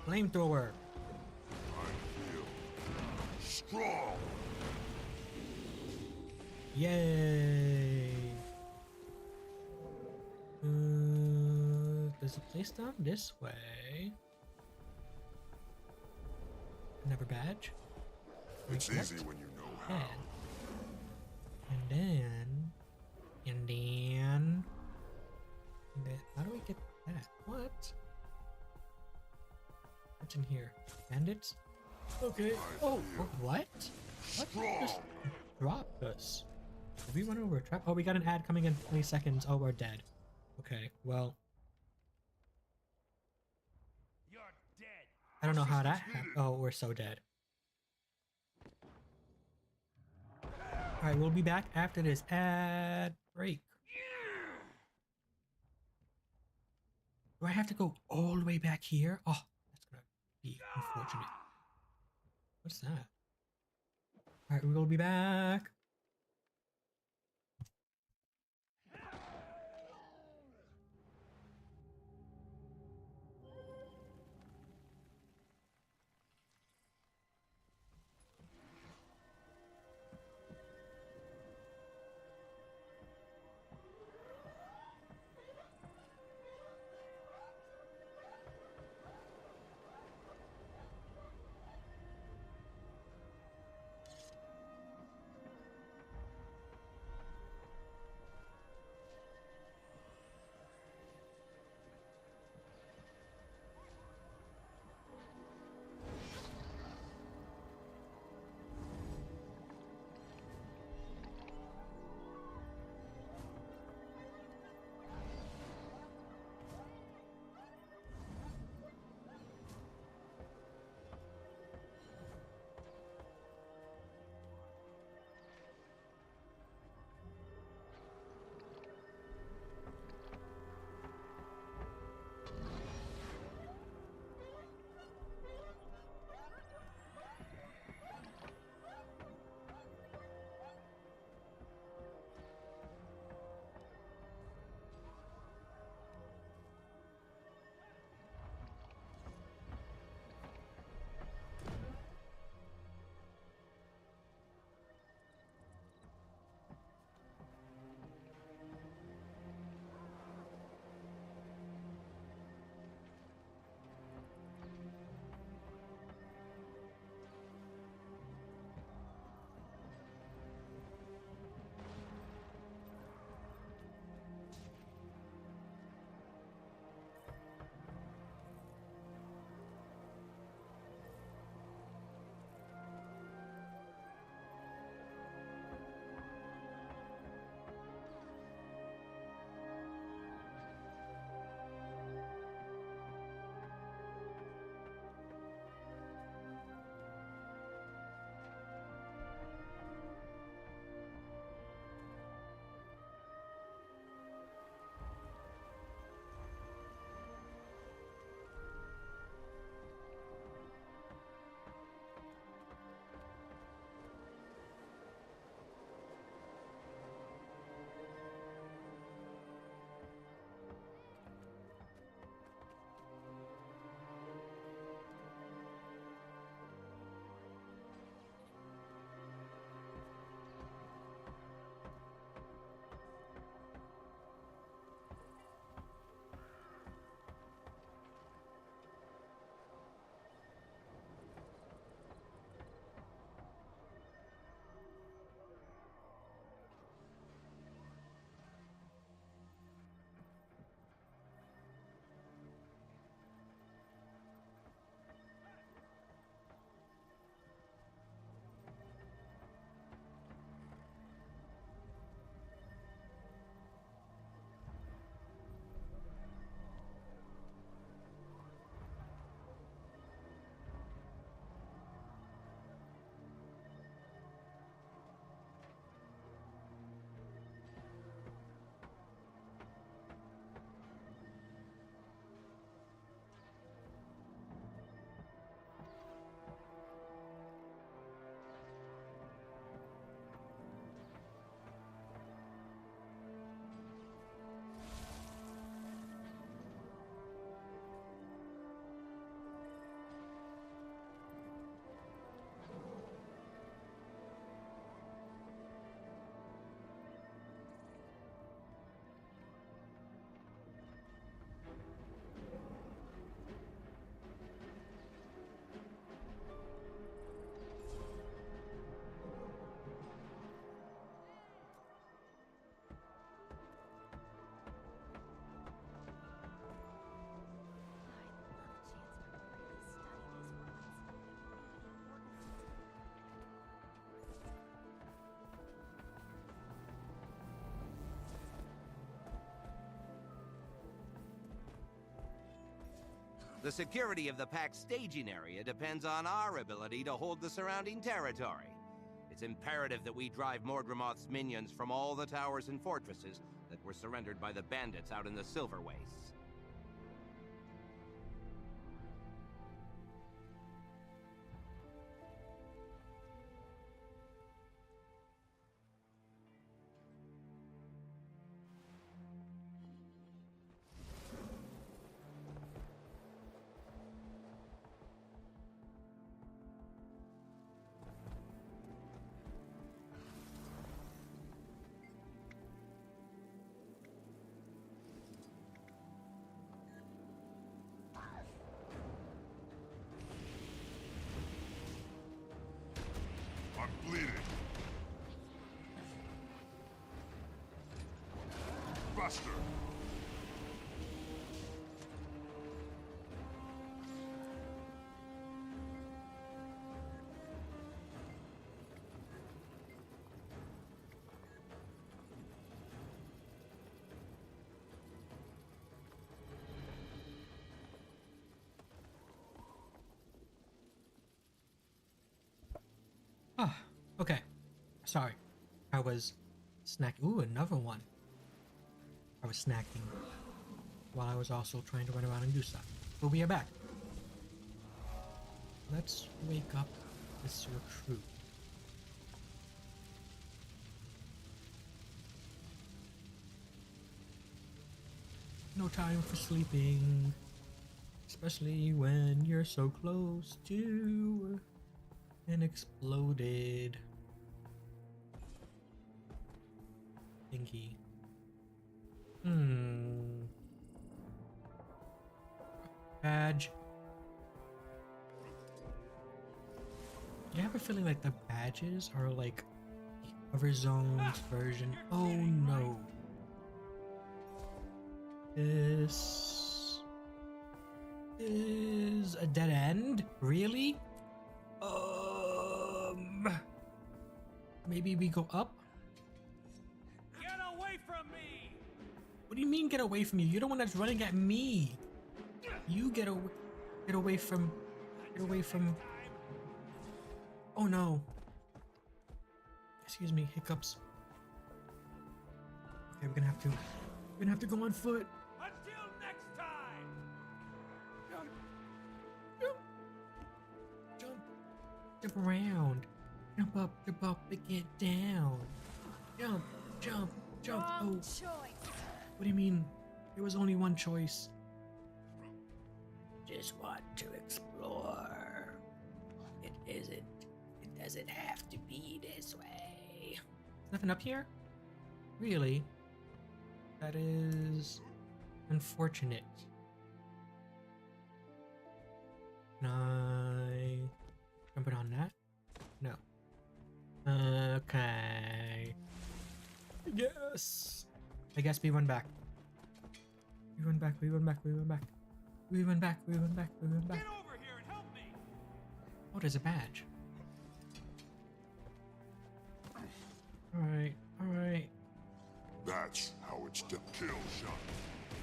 Flamethrower. I feel strong. Yay. There's a place down this way. Another badge. It's easy when you know how. And then, how do we get that? What? What's in here? Bandits? Okay. Oh, what? What just dropped us? Did we run over a trap? Oh, we got an ad coming in 20 seconds. Oh, we're dead. Okay, well. You're dead. I don't know how that happened. Oh, we're so dead. Alright, we'll be back after this ad break. Do I have to go all the way back here? Oh, that's gonna be unfortunate. What's that? Alright, we will be back. The security of the pack's staging area depends on our ability to hold the surrounding territory. It's imperative that we drive Mordremoth's minions from all the towers and fortresses that were surrendered by the bandits out in the Silver Wastes. I'm bleeding. Faster. Ah, okay. Sorry. I was snacking. Ooh, another one. I was snacking while I was also trying to run around and do stuff. But we are back. Let's wake up this recruit. No time for sleeping. Especially when you're so close to an exploded thingy. Badge. You have a feeling like the badges are like the other zone's version? Oh no. This is a dead end? Really? Maybe we go up? Get away from me! What do you mean get away from you? You're the one that's running at me. You get away from. Oh no. Excuse me, hiccups. Okay, we're gonna have to go on foot. Until next time. Jump around. Jump up, and get down. Jump. Wrong Oh, choice. what do you mean? There was only one choice. Just want to explore. It doesn't have to be this way. Nothing up here? Really? That is unfortunate. Can I jump it on that? No. Okay. Yes. I guess we went back. We went back. Get over here and help me. Oh, there's a badge. Alright. That's how it's to kill, Sean.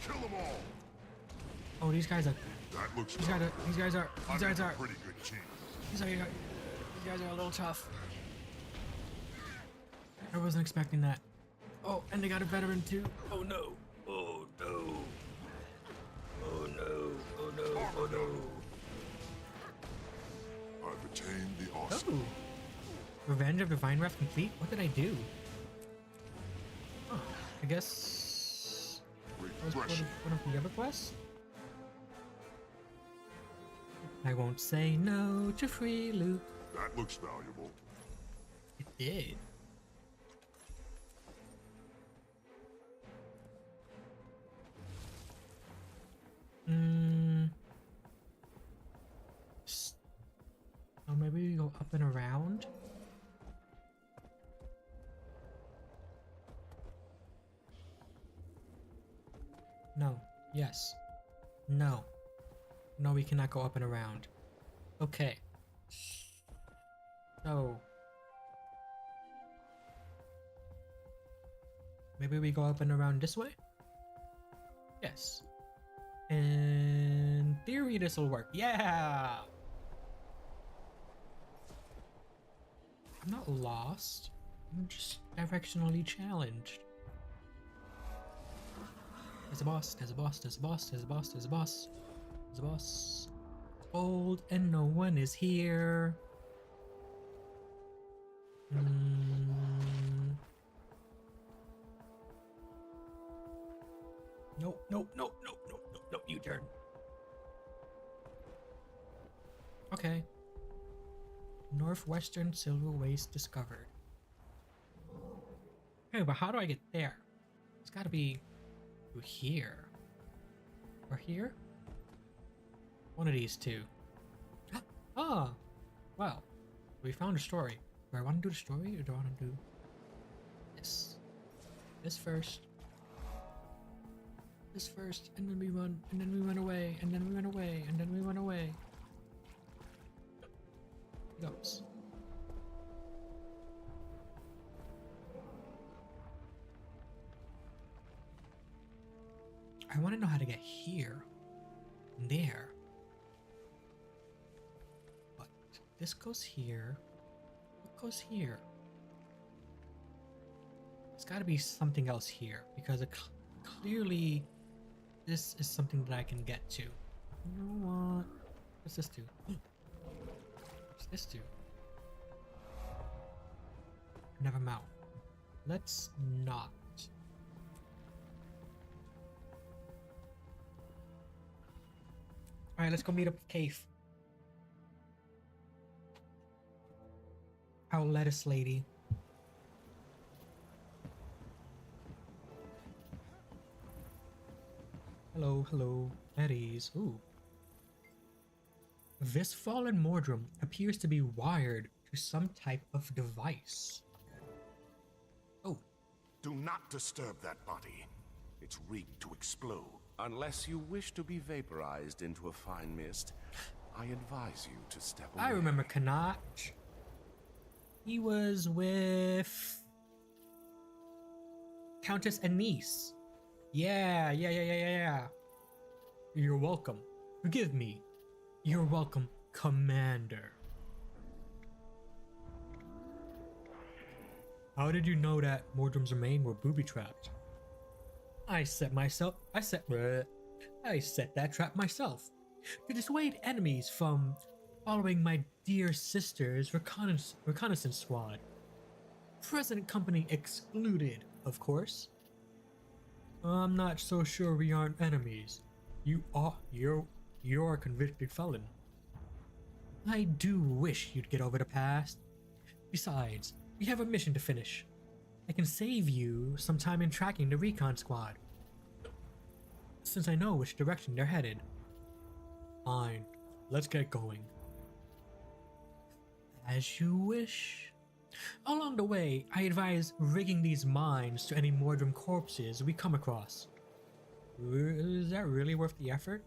Kill them all. Oh, these guys are. That looks These guys are. pretty good team. These guys are a little tough. I wasn't expecting that. Oh, and they got a veteran too. Oh no. Oh no. Oh no. Oh no. Oh no. I've attained the awesome. Oh. Revenge of Divine Wrath complete? What did I do? Oh, I guess that was one of the other quests? I won't say no to free loot. That looks valuable. It did. Oh, maybe we go up and around? No. Yes. No. No, we cannot go up and around. Okay. So. Maybe we go up and around this way? Yes. In theory, this will work. Yeah! I'm not lost. I'm just directionally challenged. There's a boss, there's a boss, there's a boss, there's a boss, there's a boss. There's a boss. Old and no one is here. Nope, nope, nope, nope, nope, nope, nope, U-turn. Okay. Northwestern Silver Waste discovered. Okay, but how do I get there? It's gotta be through here. Or here? One of these two. Ah! Well, we found a story. Do I want to do the story or do I want to do this? This first. This first, and then we run, and then we run away, and then we run away, and then we run away. He goes. I want to know how to get here and there. But this goes here. What goes here? There's got to be something else here because it clearly this is something that I can get to. You know what? What's this do? What's this do? Never mind. Let's not. Alright, let's go meet up with Cave. Our lettuce lady. Hello, hello. At ease. Ooh. This fallen Mordrum appears to be wired to some type of device. Oh. Do not disturb that body. It's rigged to explode. Unless you wish to be vaporized into a fine mist, I advise you to step away. I remember Kanach. He was with Countess Anise. Yeah. You're welcome. Forgive me. You're welcome, Commander. How did you know that Mordrum's remain were booby-trapped? I set that trap myself to dissuade enemies from following my dear sister's reconnaissance squad. Present company excluded, of course. I'm not so sure we aren't enemies. You're a convicted felon. I do wish you'd get over the past. Besides, we have a mission to finish. I can save you some time in tracking the recon squad, since I know which direction they're headed. Fine, let's get going. As you wish. Along the way, I advise rigging these mines to any Mordrum corpses we come across. Is that really worth the effort?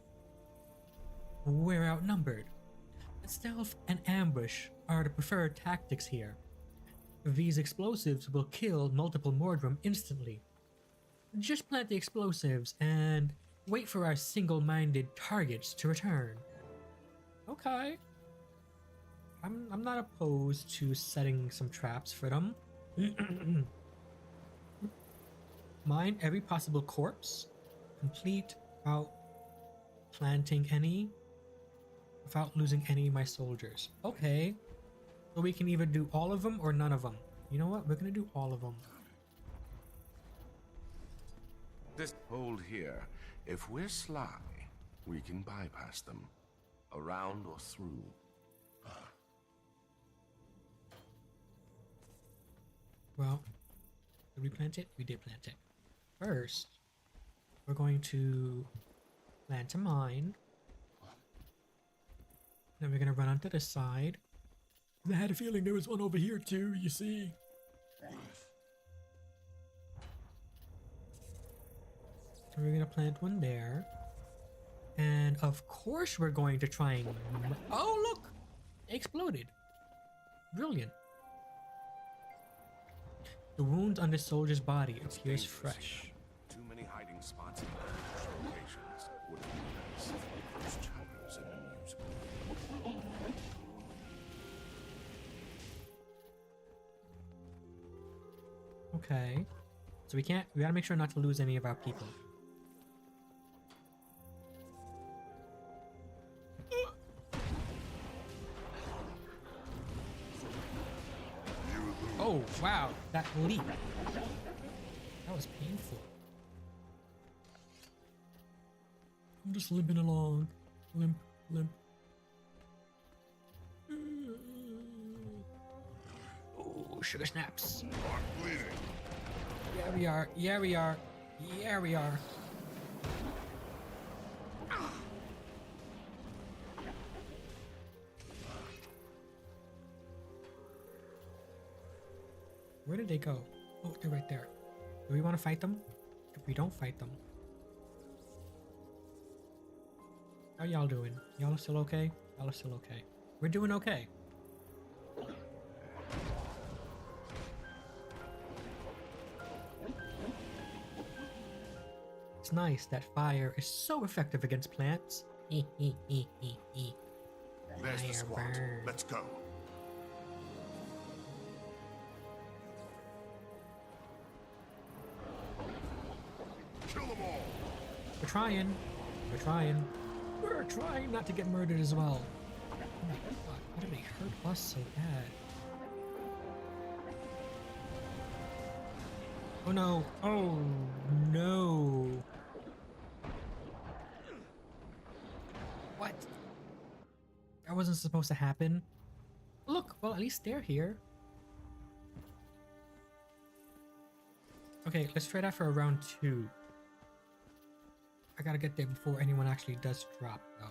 We're outnumbered. Stealth and ambush are the preferred tactics here. These explosives will kill multiple Mordrum instantly. Just plant the explosives and wait for our single-minded targets to return. Okay. I'm not opposed to setting some traps for them. Mine every possible corpse. Complete without planting any. Without losing any of my soldiers. Okay. So we can either do all of them or none of them. You know what? We're gonna do all of them. This hold here. If we're sly, we can bypass them. Around or through. Well, did we plant it? We did plant it. First, we're going to plant a mine. Then we're gonna run onto the side. I had a feeling there was one over here too, you see. So we're gonna plant one there. And of course we're going to try and... Oh, look! It exploded. Brilliant. The wound on the soldier's body appears fresh. Too many hiding spots in locations would be Okay. So we gotta make sure not to lose any of our people. Oh, wow. That leap. That was painful. I'm just limping along. Limp, limp. Oh, sugar snaps. I'm bleeding. Yeah, we are. Yeah, we are. Yeah, we are. Where did they go? Oh, they're right there. Do we want to fight them? If we don't fight them. How y'all doing? Y'all are still okay? Y'all are still okay. We're doing okay. It's nice that fire is so effective against plants. There's the squad. Let's go. Kill them all. We're trying. We're trying. We're trying not to get murdered as well. Oh my god, why did they hurt us so bad? Oh no. Oh no. What? That wasn't supposed to happen. Look, well, at least they're here. Okay, let's try that for round 2. I gotta get there before anyone actually does drop, though.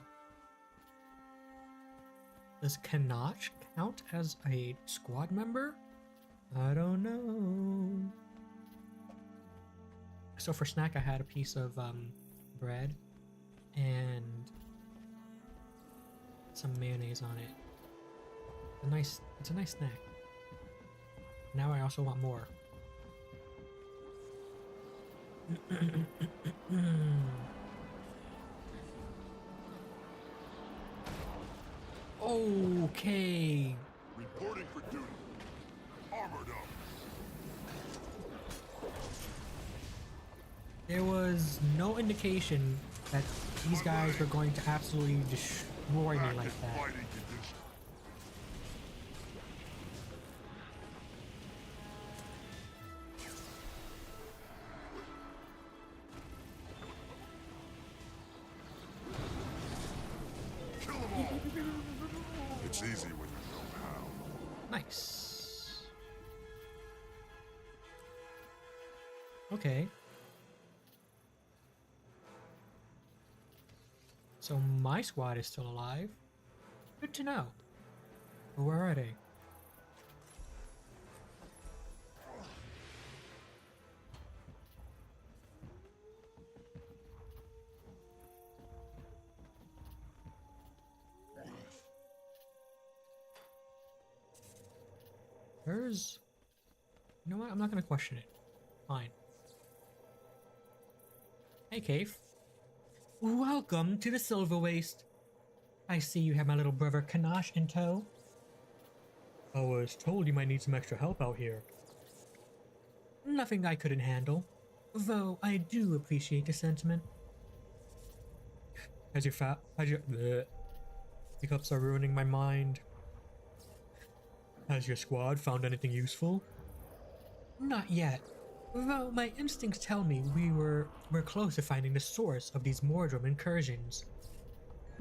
Does Kanach count as a squad member? I don't know. So for snack, I had a piece of bread and some mayonnaise on it. It's a nice snack. Now I also want more. Okay. Reporting for duty. Armored up. There was no indication that these guys were going to absolutely destroy me like that. Kill them all. It's easy when you know how. Nice. Okay. So my squad is still alive. Good to know. But where are they? Where's... You know what? I'm not gonna question it. Fine. Hey, Cave. Welcome to the Silver Waste. I see you have my little brother Kanash in tow. I was told you might need some extra help out here. Nothing I couldn't handle, though I do appreciate the sentiment. As your hiccups are ruining my mind. Has your squad found anything useful? Not yet. Though my instincts tell me we're close to finding the source of these Mordrum incursions.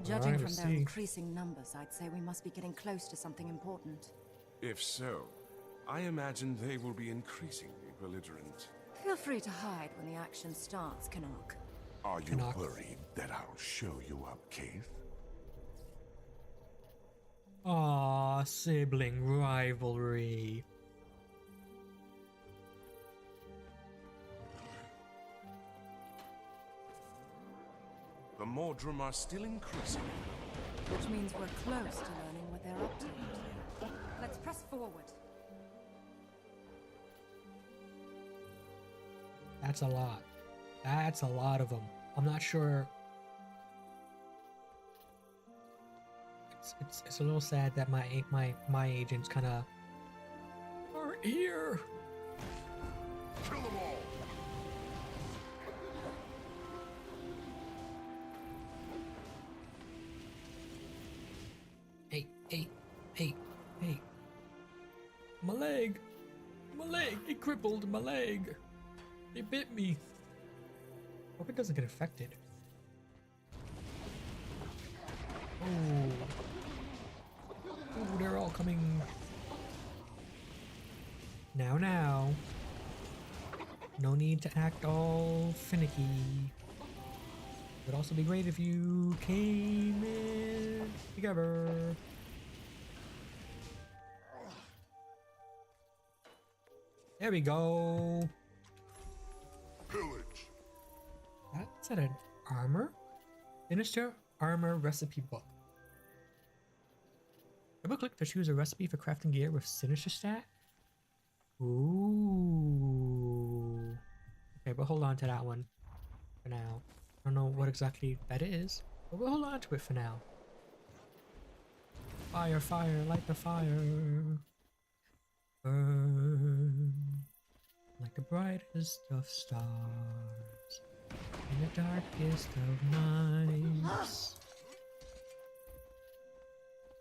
Judging from their increasing numbers, I'd say we must be getting close to something important. If so, I imagine they will be increasingly belligerent. Feel free to hide when the action starts, Canuck. Are you worried that I'll show you up, Cave? Aw, sibling rivalry. The Mordrum are still increasing. Which means we're close to learning what they're up to. Let's press forward. That's a lot. That's a lot of them. I'm not sure. It's a little sad that my agents kind of aren't here. Hey, hey, hey. My leg! My leg! It crippled my leg! It bit me! Hope it doesn't get affected. Oh. Oh, they're all coming. Now. No need to act all finicky. Would also be great if you came in together. There we go. Pillage. That's an armor? Sinister Armor Recipe Book. Double click to choose a recipe for crafting gear with Sinister stat. Ooh. Okay, but hold on to that one for now. I don't know what exactly that is, but we'll hold on to it for now. Fire, fire, light the fire. Burn like the brightest of stars in the darkest of nights.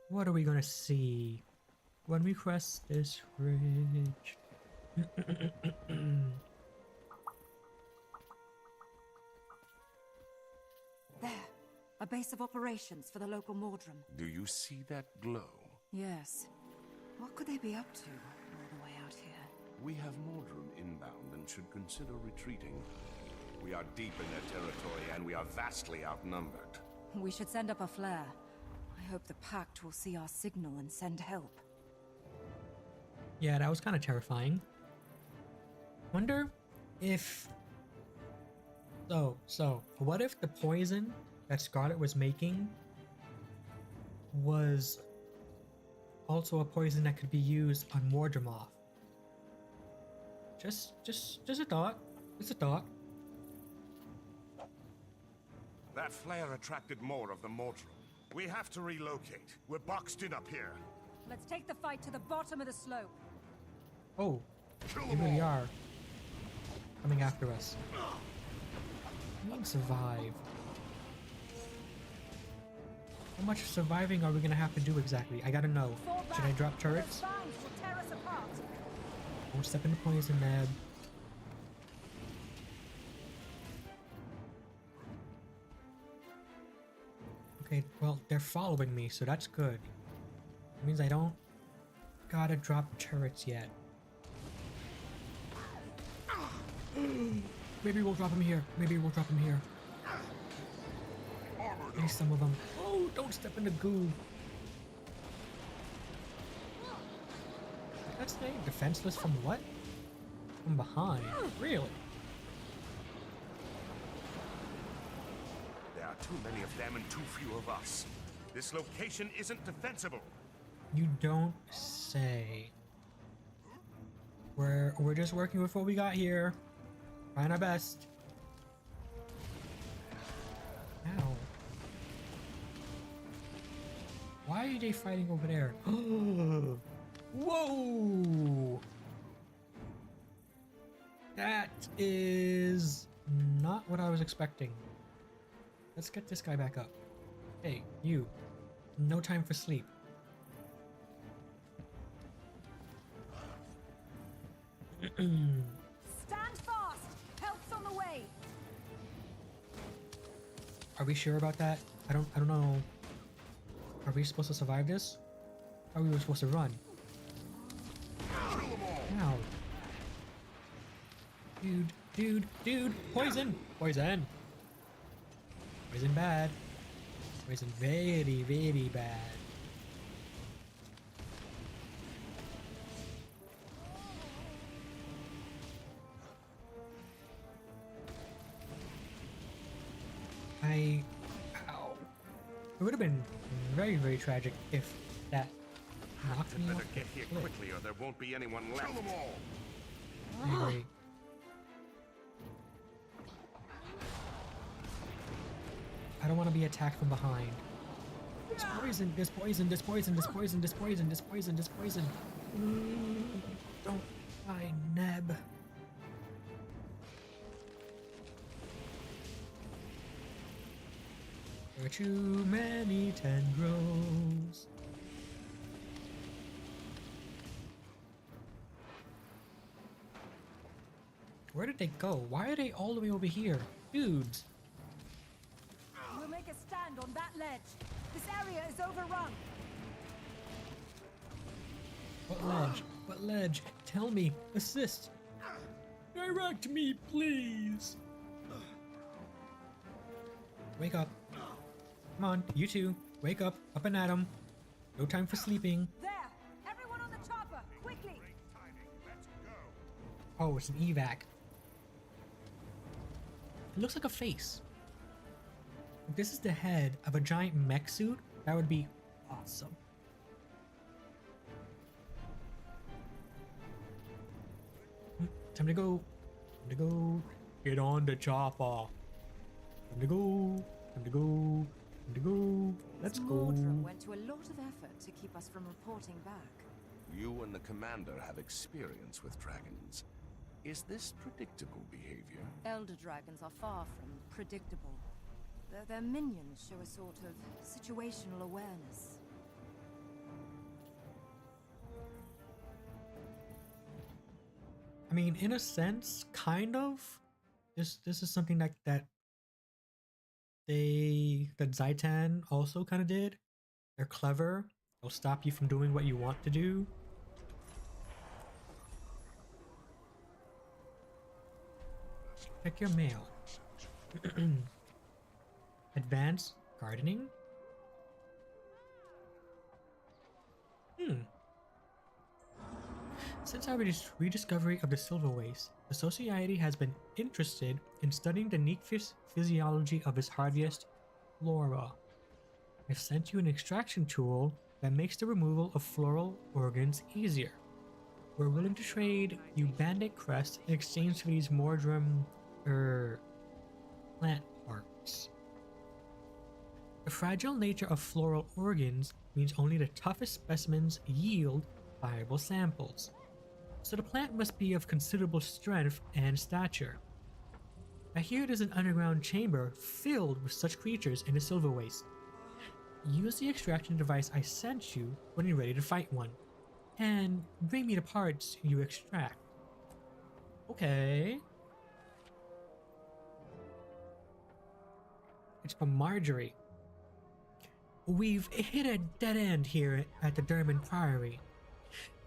What are we gonna see when we cross this bridge? There, a base of operations for the local Mordrum. Do you see that glow? Yes. What could they be up to all the way out here? We have Mordrum inbound and should consider retreating. We are deep in their territory and we are vastly outnumbered. We should send up a flare. I hope the Pact will see our signal and send help. Yeah, that was kind of terrifying. Wonder if... So, what if the poison that Scarlet was making was also a poison that could be used on Mordremoth? Just a thought. Just a thought. That flare attracted more of the Mordrum. We have to relocate. We're boxed in up here. Let's take the fight to the bottom of the slope. Oh, they really are coming after us. We need to survive. How much surviving are we gonna have to do exactly? I gotta know. Should I drop turrets? Don't step into poison, Neb. Okay, well, they're following me, so that's good. It means I don't gotta drop turrets yet. Maybe we'll drop them here. Maybe we'll drop them here. Maybe some of them. Oh, don't step in the goo. That's the defenseless from what? From behind. Really? There are too many of them and too few of us. This location isn't defensible. You don't say. We're just working with what we got here. Trying our best. Ow. Why are they fighting over there? Whoa! That is not what I was expecting. Let's get this guy back up. Hey, you. No time for sleep. Stand fast! Help's on the way! Are we sure about that? I don't know. Are we supposed to survive this? Or are we supposed to run? Ow. Dude! Poison! Poison! Poison bad. Poison very, very bad. Ow. It would have been very, very tragic if that knocked me off. Better get here quickly or there won't be anyone left. Kill them all. I agree. I don't want to be attacked from behind. There's poison, there's poison, there's poison, there's poison, there's poison, there's poison, there's poison. Don't die, Neb. There are too many tendrils. Where did they go? Why are they all the way over here? Dudes. We'll make a stand on that ledge. This area is overrun. What ledge? What ledge? Tell me. Assist. Direct me, please. Wake up. Come on, you two. Wake up. Up and at 'em. No time for sleeping. There! Everyone on the chopper! Quickly! Oh, it's an evac. It looks like a face. If this is the head of a giant mech suit, that would be awesome. Time to go. Time to go. Get on the chopper. Time to go. Time to go. Time to go. Let's go. Mordrum went to a lot of effort to keep us from reporting back. You and the commander have experience with dragons. Is this predictable behavior? Elder dragons are far from predictable. Their minions show a sort of situational awareness. I mean, in a sense, kind of. This is something like that Zaitan also kind of did. They're clever. They'll stop you from doing what you want to do. Check your mail. Advanced gardening? Since our rediscovery of the Silver Waste, the Society has been interested in studying the unique physiology of its hardiest flora. I've sent you an extraction tool that makes the removal of floral organs easier. We're willing to trade you bandit crest in exchange for these Mordrum plant parts. The fragile nature of floral organs means only the toughest specimens yield viable samples, so the plant must be of considerable strength and stature. I hear there's an underground chamber filled with such creatures in the Silver Waste. Use the extraction device I sent you when you're ready to fight one, and bring me the parts you extract. Okay. It's from Marjorie. We've hit a dead end here at the Derman Priory.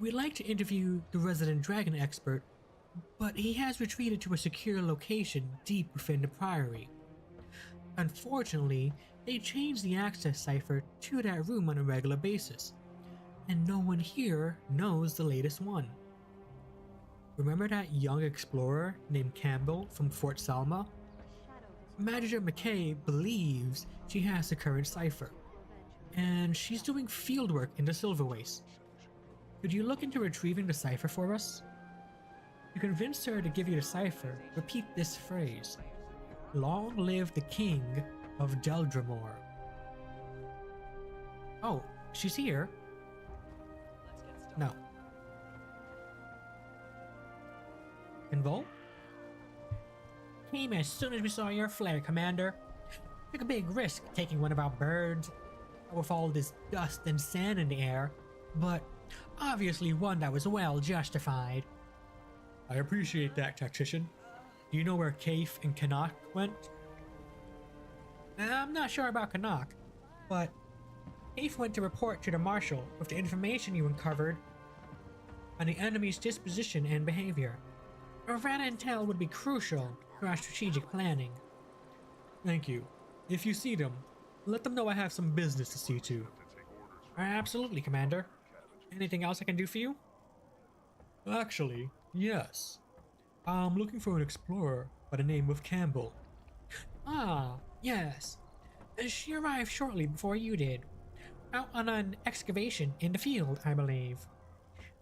We'd like to interview the resident dragon expert, but he has retreated to a secure location deep within the Priory. Unfortunately, they change the access cipher to that room on a regular basis, and no one here knows the latest one. Remember that young explorer named Campbell from Fort Salma? Manager McKay believes she has the current cipher, and she's doing fieldwork in the Silver Waste. Could you look into retrieving the cipher for us? To convince her to give you the cipher, repeat this phrase: "Long live the King of Deldramore." Oh, she's here. No. Invol? Came as soon as we saw your flare, Commander. Took a big risk taking one of our birds with all this dust and sand in the air, but obviously one that was well justified. I appreciate that, tactician. Do you know where Kaif and Canuck went? I'm not sure about Canuck, but Kaif went to report to the Marshal with the information you uncovered on the enemy's disposition and behavior. That intel would be crucial for our strategic planning. Thank you. If you see them, let them know I have some business to see to. Absolutely, Commander. Anything else I can do for you? Actually, yes. I'm looking for an explorer by the name of Campbell. Ah, yes. She arrived shortly before you did. Out on an excavation in the field, I believe.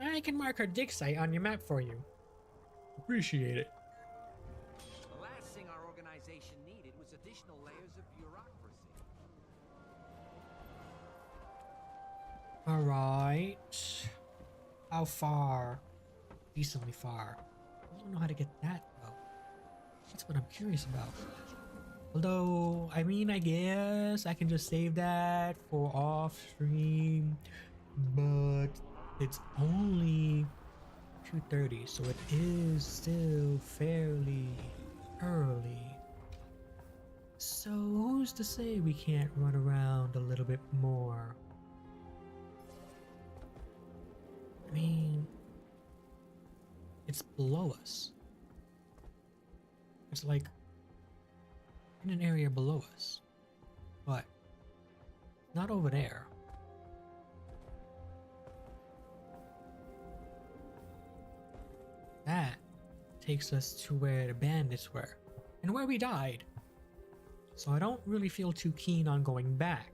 I can mark her dig site on your map for you. Appreciate it. The last thing our organization needed was additional layers of bureaucracy. Alright. How far? Decently far. I don't know how to get that though. That's what I'm curious about. Although, I mean, I guess I can just save that for off stream, but it's only 2:30, so it is still fairly early. So who's to say we can't run around a little bit more? I mean, it's below us. It's like in an area below us, but not over there. That takes us to where the bandits were and where we died. So I don't really feel too keen on going back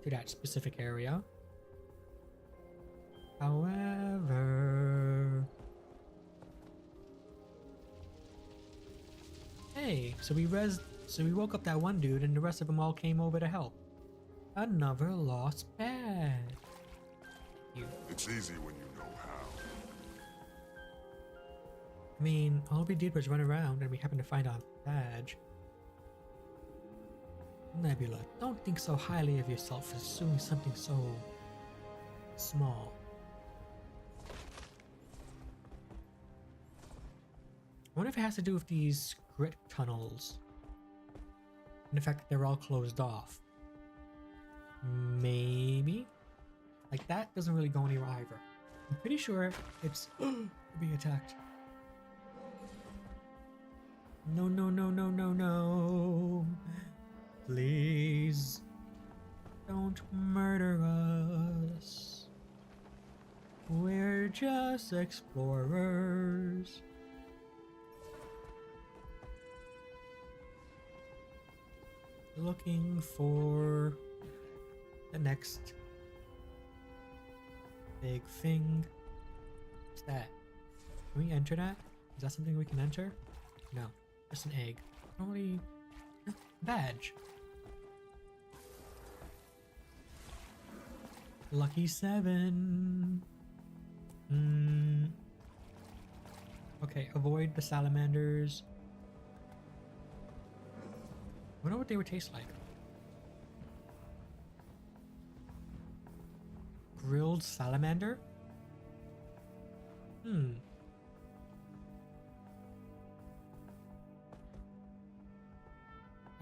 to that specific area. However, hey, so we woke up that one dude and the rest of them all came over to help. Another lost bag. It's easy when you know how. I mean, all we did was run around and we happened to find a badge. Nebula, don't think so highly of yourself for assuming something so small. I wonder if it has to do with these grit tunnels and the fact that they're all closed off. Maybe? Like, that doesn't really go anywhere either. I'm pretty sure it's being attacked. No, no, no, no, no, no. Please don't murder us. We're just explorers. Looking for the next big thing. What's that? Can we enter that? Is that something we can enter? No, just an egg. Only badge. Lucky 7. Okay, avoid the salamanders. I wonder what they would taste like. Grilled salamander? Why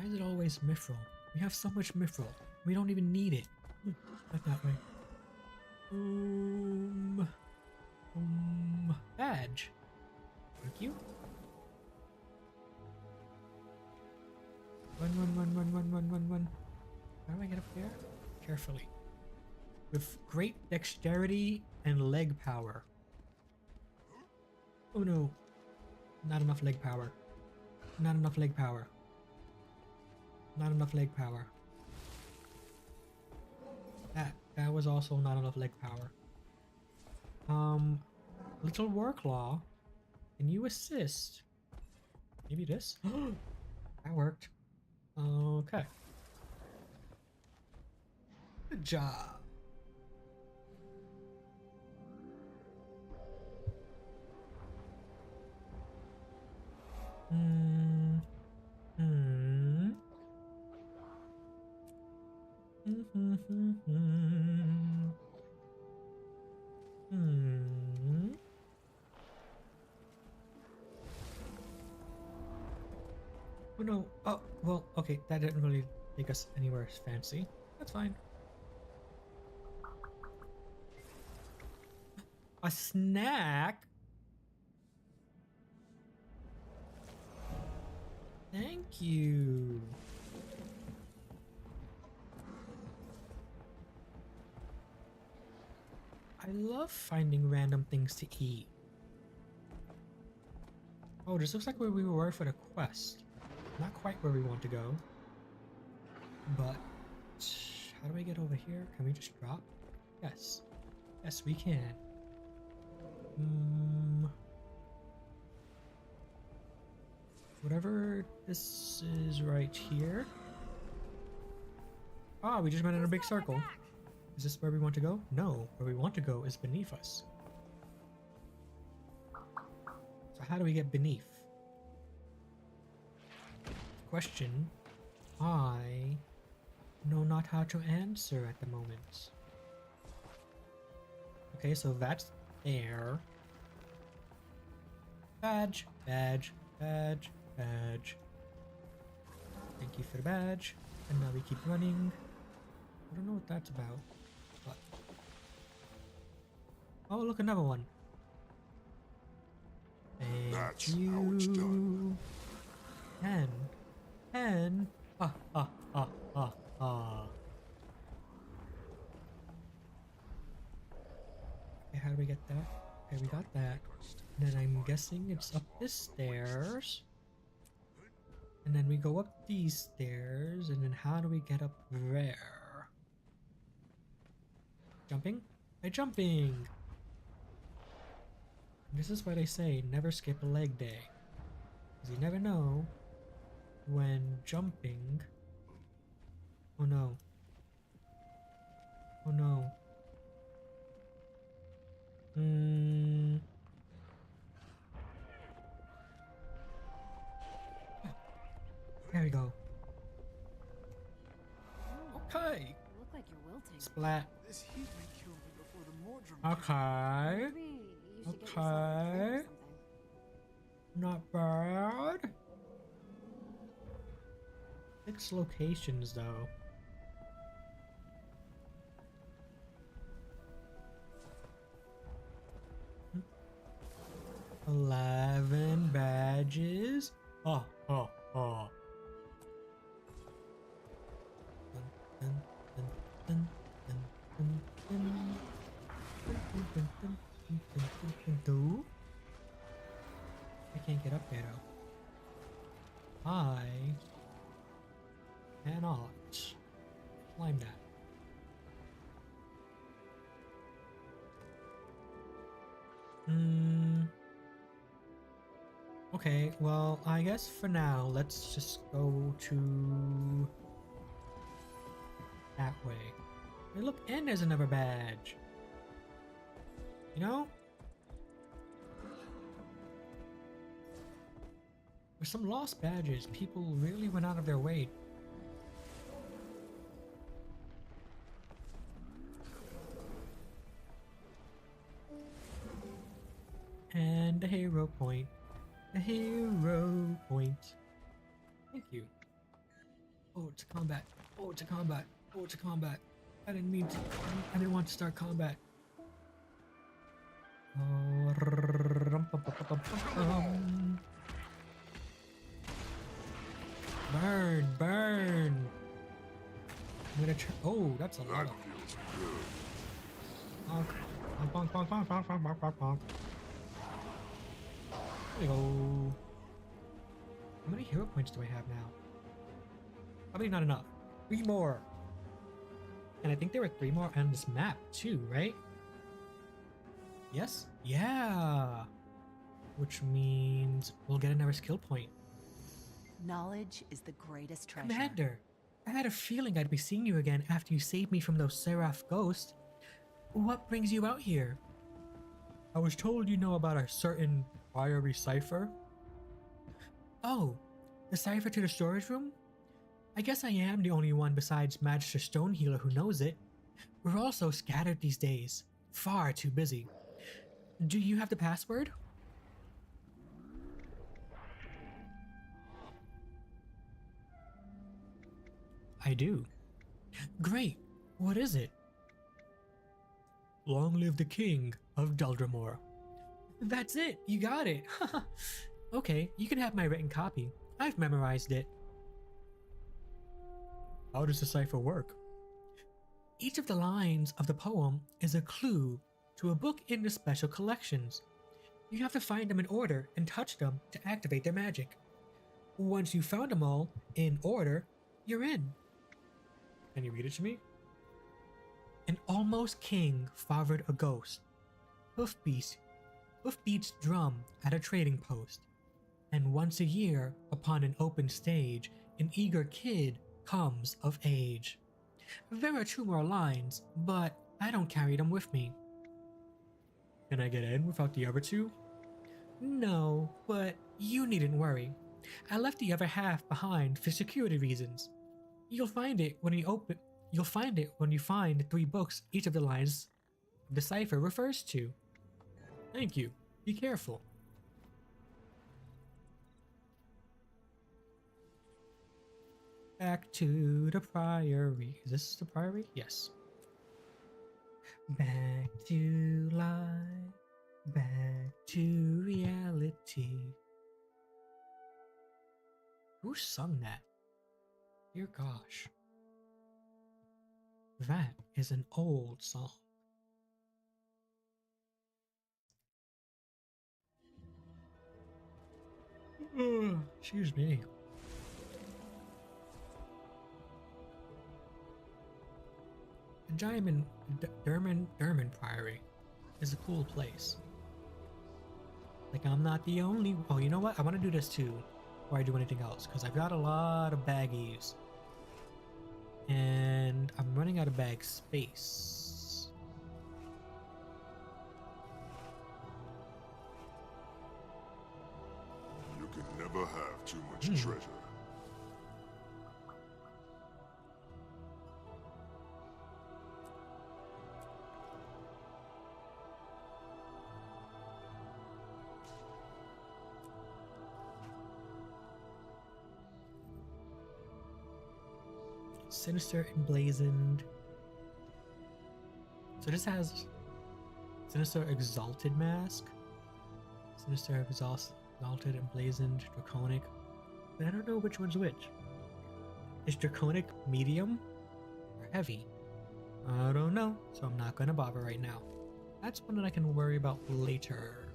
is it always mithril? We have so much mithril. We don't even need it. Not that way. Badge. Thank you. Run. How do I get up there? Carefully. With great dexterity and leg power. Oh no. Not enough leg power. Not enough leg power. Not enough leg power. That was also not enough leg power. Little Worklaw, can you assist? Maybe this? That worked. Okay. Good job. Oh no. Oh, well, okay, that didn't really take us anywhere fancy. That's fine. A snack? Thank you. I love finding random things to eat. Oh, this looks like where we were for the quest. Not quite where we want to go. But how do I get over here? Can we just drop? Yes. Yes, we can. Whatever this is right here. Ah, we just went in a big circle. Is this where we want to go? No, where we want to go is beneath us. So how do we get beneath? Question I know not how to answer at the moment. Okay, so that's there. Badge, badge, badge, badge. Thank you for the badge. And now we keep running. I don't know what that's about. But... oh, look, another one. Thank That's you. how it's done. 10. Ha ha ha ha ha. Okay, how do we get that? Okay, we got that. And then I'm guessing it's up this stairs. And then we go up these stairs. And then how do we get up there? Jumping? By jumping! This is why they say never skip a leg day. Because you never know when jumping... oh no. Oh no. There we go. Okay. You look like you're wilting. Splat. This heat may kill me before the Mordrum. Okay. Maybe you should get yourself a drink or Okay. something. Not bad. 6 locations though. Hmm. 11 badges. Oh, oh, oh. Dun, dun, dun, dun, dun, dun, dun. Dun, dun, dun, dun, dun, dun, dun, dun, dun. I can't get up there though. I cannot climb that. Okay, well, I guess for now, let's just go to that way. Hey, look, and there's another badge. You know? With some lost badges, people really went out of their way. And a hero point. A hero point. Thank you. Oh, it's a combat. Oh, it's a combat. Oh, it's a combat. I didn't mean to. I didn't want to start combat. Oh, burn, burn. I'm gonna try. Oh, that's a lot of. Feels good. Bonk, bonk, bonk, bonk, bonk, bonk, bonk, bonk, bonk. There we go. How many hero points do I have now? Probably not enough. 3 more. And I think there were 3 more on this map too, right? Yes? Yeah. Which means we'll get another skill point. Knowledge is the greatest treasure. Commander, I had a feeling I'd be seeing you again after you saved me from those Seraph ghosts. What brings you out here? I was told you know about a certain fiery cipher. Oh, the cipher to the storage room? I guess I am the only one besides Magister Stonehealer who knows it. We're all so scattered these days. Far too busy. Do you have the password? I do. Great. What is it? Long live the king of Duldramore. That's it. You got it. Okay, you can have my written copy. I've memorized it. How does the cipher work? Each of the lines of the poem is a clue to a book in the special collections. You have to find them in order and touch them to activate their magic. Once you've found them all in order, you're in. Can you read it to me? An almost king fathered a ghost. Hoofbeats drum at a trading post. And once a year, upon an open stage, an eager kid comes of age. There are 2 more lines, but I don't carry them with me. Can I get in without the other 2? No, but you needn't worry. I left the other half behind for security reasons. You'll find it when you find 3 books each of the lines the cipher refers to. Thank you. Be careful. Back to the Priory. Is this the Priory? Yes. Back to life. Back to reality. Who sung that? Dear gosh. That is an old song. Excuse me. The Diamond Derman Priory is a cool place. Like, I'm not the only. Oh, you know what? I want to do this too before I do anything else, because I've got a lot of baggies and I'm running out of bag space. You can never have too much treasure. Sinister Emblazoned. So this has Sinister Exalted Mask, Sinister Exalted Emblazoned Draconic, but I don't know which one's which. Is Draconic medium or heavy? I don't know, so I'm not gonna bother right now. That's one that I can worry about later,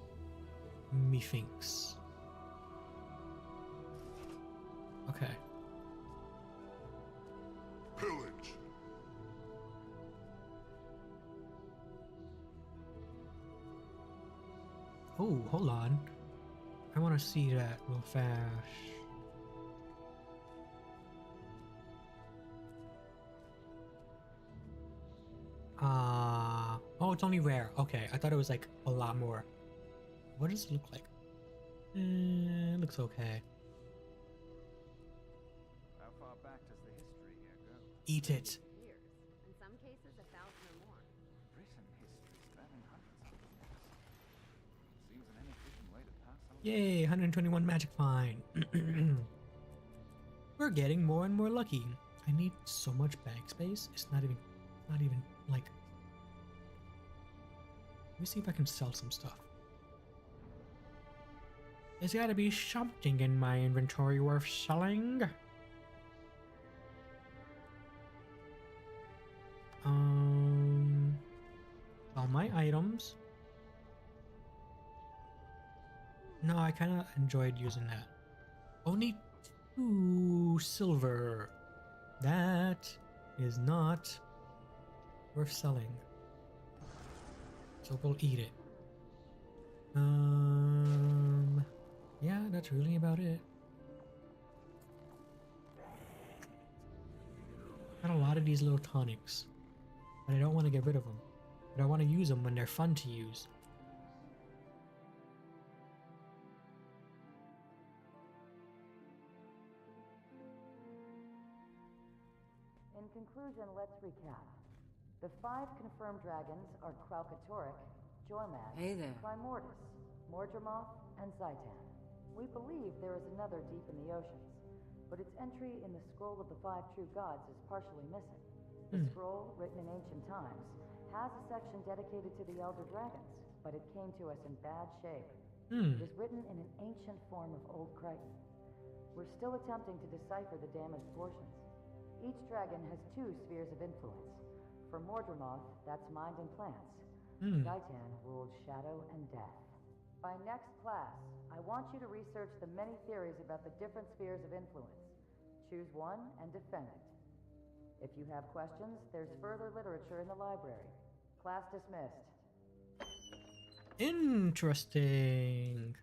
methinks. Okay. Pillage. Oh, hold on. I want to see that real fast. Oh, it's only rare. Okay, I thought it was like a lot more. What does it look like? It looks okay. How far back does the history here go? Eat it. Years. In some cases, 1,000 or more. Written history spanning hundreds of years. Seems an inefficient way to pass on. Yay, 121 magic fine. We're getting more and more lucky. I need so much bag space. It's not even like. Let me see if I can sell some stuff. There's gotta be something in my inventory worth selling. All my items. No, I kind of enjoyed using that. Only 2 silver. That is not worth selling. So we'll eat it. Yeah, that's really about it. Got a lot of these little tonics, but I don't want to get rid of them. But I want to use them when they're fun to use. In conclusion, let's recap. The 5 confirmed dragons are Kralkatoric, Jormag, Hey there. Primordus, Mordremoth, and Zaitan. We believe there is another deep in the oceans, but its entry in the Scroll of the 5 True Gods is partially missing. The scroll, written in ancient times, has a section dedicated to the Elder Dragons, but it came to us in bad shape. It is written in an ancient form of Old Crichton. We're still attempting to decipher the damaged portions. Each dragon has 2 spheres of influence. For Mordremoth, that's mind and plants. Zaitan ruled shadow and death. By next class, I want you to research the many theories about the different spheres of influence. Choose one and defend it. If you have questions, there's further literature in the library. Class dismissed. Interesting.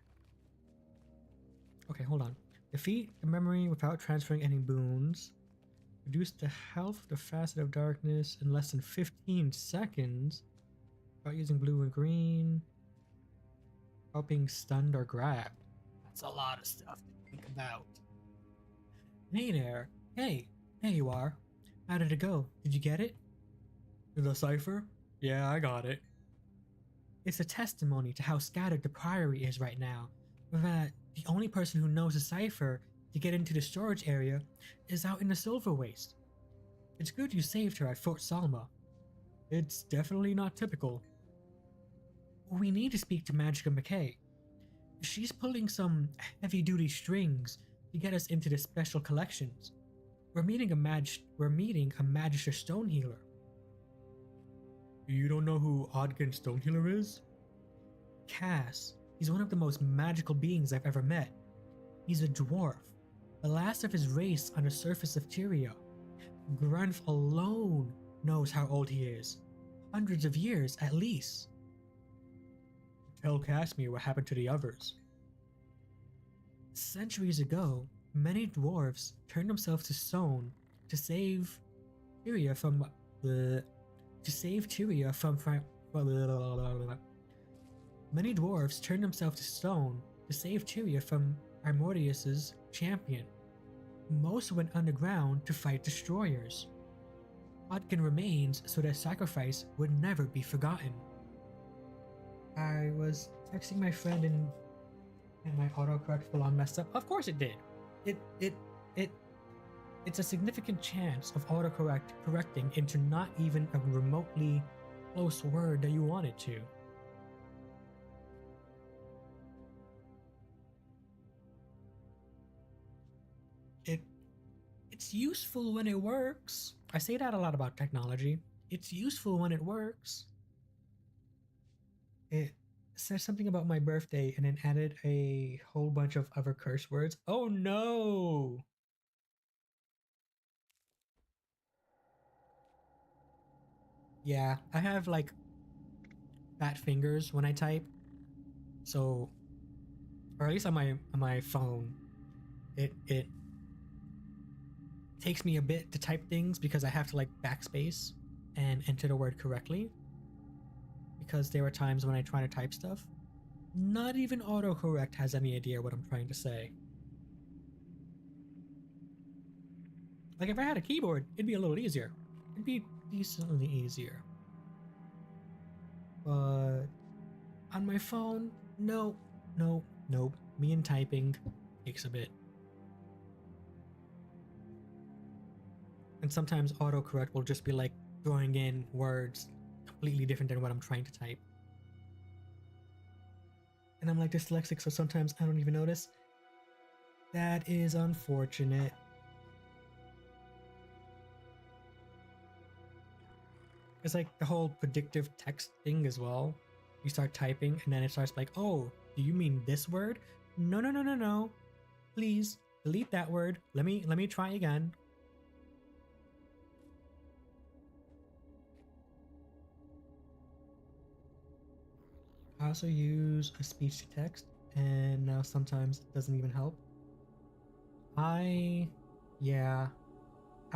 Okay, hold on. Defeat the memory without transferring any boons. Reduce the health of the facet of darkness in less than 15 seconds without using blue and green. Without being stunned or grabbed. That's a lot of stuff to think about. Hey there. Hey, there you are. How did it go? Did you get it? The cipher? Yeah, I got it. It's a testimony to how scattered the Priory is right now. That the only person who knows the cipher to get into the storage area is out in the Silver Waste. It's good you saved her at Fort Salma. It's definitely not typical. We need to speak to Magica McKay. She's pulling some heavy-duty strings to get us into the special collections. We're meeting a Magister Stonehealer. You don't know who Ogden Stonehealer is? Cass. He's one of the most magical beings I've ever met. He's a dwarf, the last of his race on the surface of Tyria. Grunf alone knows how old he is. Hundreds of years, at least. Tell Casimir what happened to the others. Centuries ago, many dwarves turned themselves to stone to save Tyria from Many dwarves turned themselves to stone to save Tyria from Primordius's champion. Most went underground to fight destroyers. Hodkin remains so their sacrifice would never be forgotten. I was texting my friend and my autocorrect full on messed up. Of course it did. It's a significant chance of autocorrect correcting into not even a remotely close word that you want it to. It's useful when it works. I say that a lot about technology. It's useful when it works. It says something about my birthday and then added a whole bunch of other curse words. Oh no! Yeah, I have like fat fingers when I type. So, or at least on my phone, it takes me a bit to type things because I have to like backspace and enter the word correctly. Because there are times when I try to type stuff, not even autocorrect has any idea what I'm trying to say. Like if I had a keyboard, it'd be a little easier. It'd be decently easier. But on my phone, no. Me and typing takes a bit. And sometimes autocorrect will just be like throwing in words completely different than what I'm trying to type. And I'm like dyslexic, so sometimes I don't even notice. That is unfortunate. It's like the whole predictive text thing as well. You start typing and then it starts like, oh, do you mean this word? No. Please delete that word. Let me try again. I also use a speech to text, and now sometimes it doesn't even help. I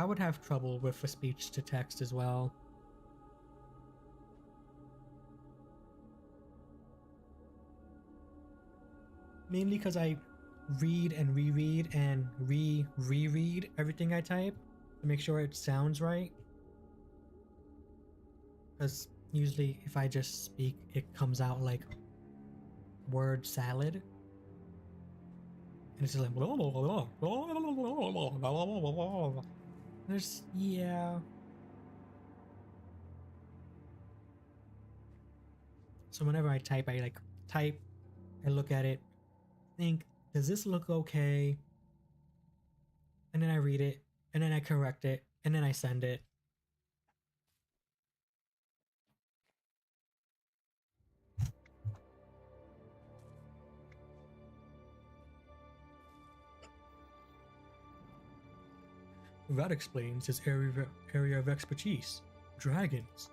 would have trouble with a speech to text as well. Mainly because I read and reread and reread everything I type to make sure it sounds right. Because usually if I just speak, it comes out like word salad. And it's just like there's yeah. So whenever I type, I look at it, think, does this look okay? And then I read it, and then I correct it, and then I send it. That explains his area of expertise. Dragons.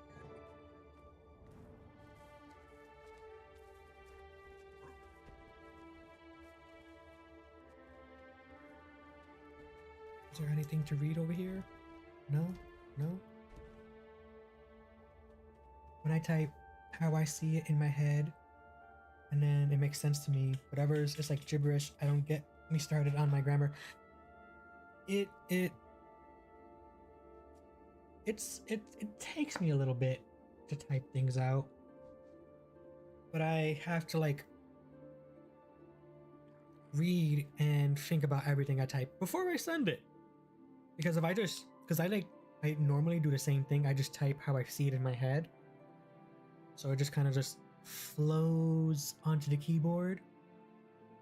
Is there anything to read over here? No? When I type how I see it in my head, and then it makes sense to me, whatever's just like gibberish, I don't get me started on my grammar. It takes me a little bit to type things out, but I have to like read and think about everything I type before I send it. Because if I just, because I normally do the same thing, I just type how I see it in my head. So it just kind of just flows onto the keyboard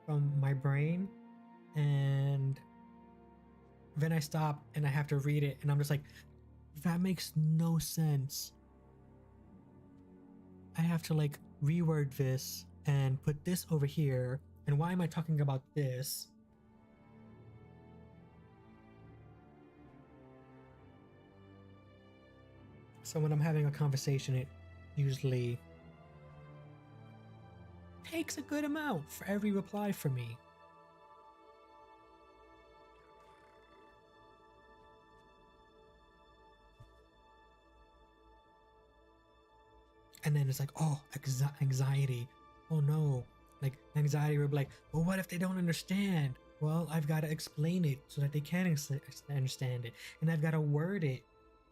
from my brain, and then I stop and I have to read it and I'm just like, that makes no sense. I have to like reword this and put this over here, and why am I talking about this? So when I'm having a conversation, it usually takes a good amount for every reply for me. And then it's like, oh, anxiety. Oh no. Like, anxiety would be like, well, what if they don't understand? Well, I've got to explain it so that they can understand it. And I've got to word it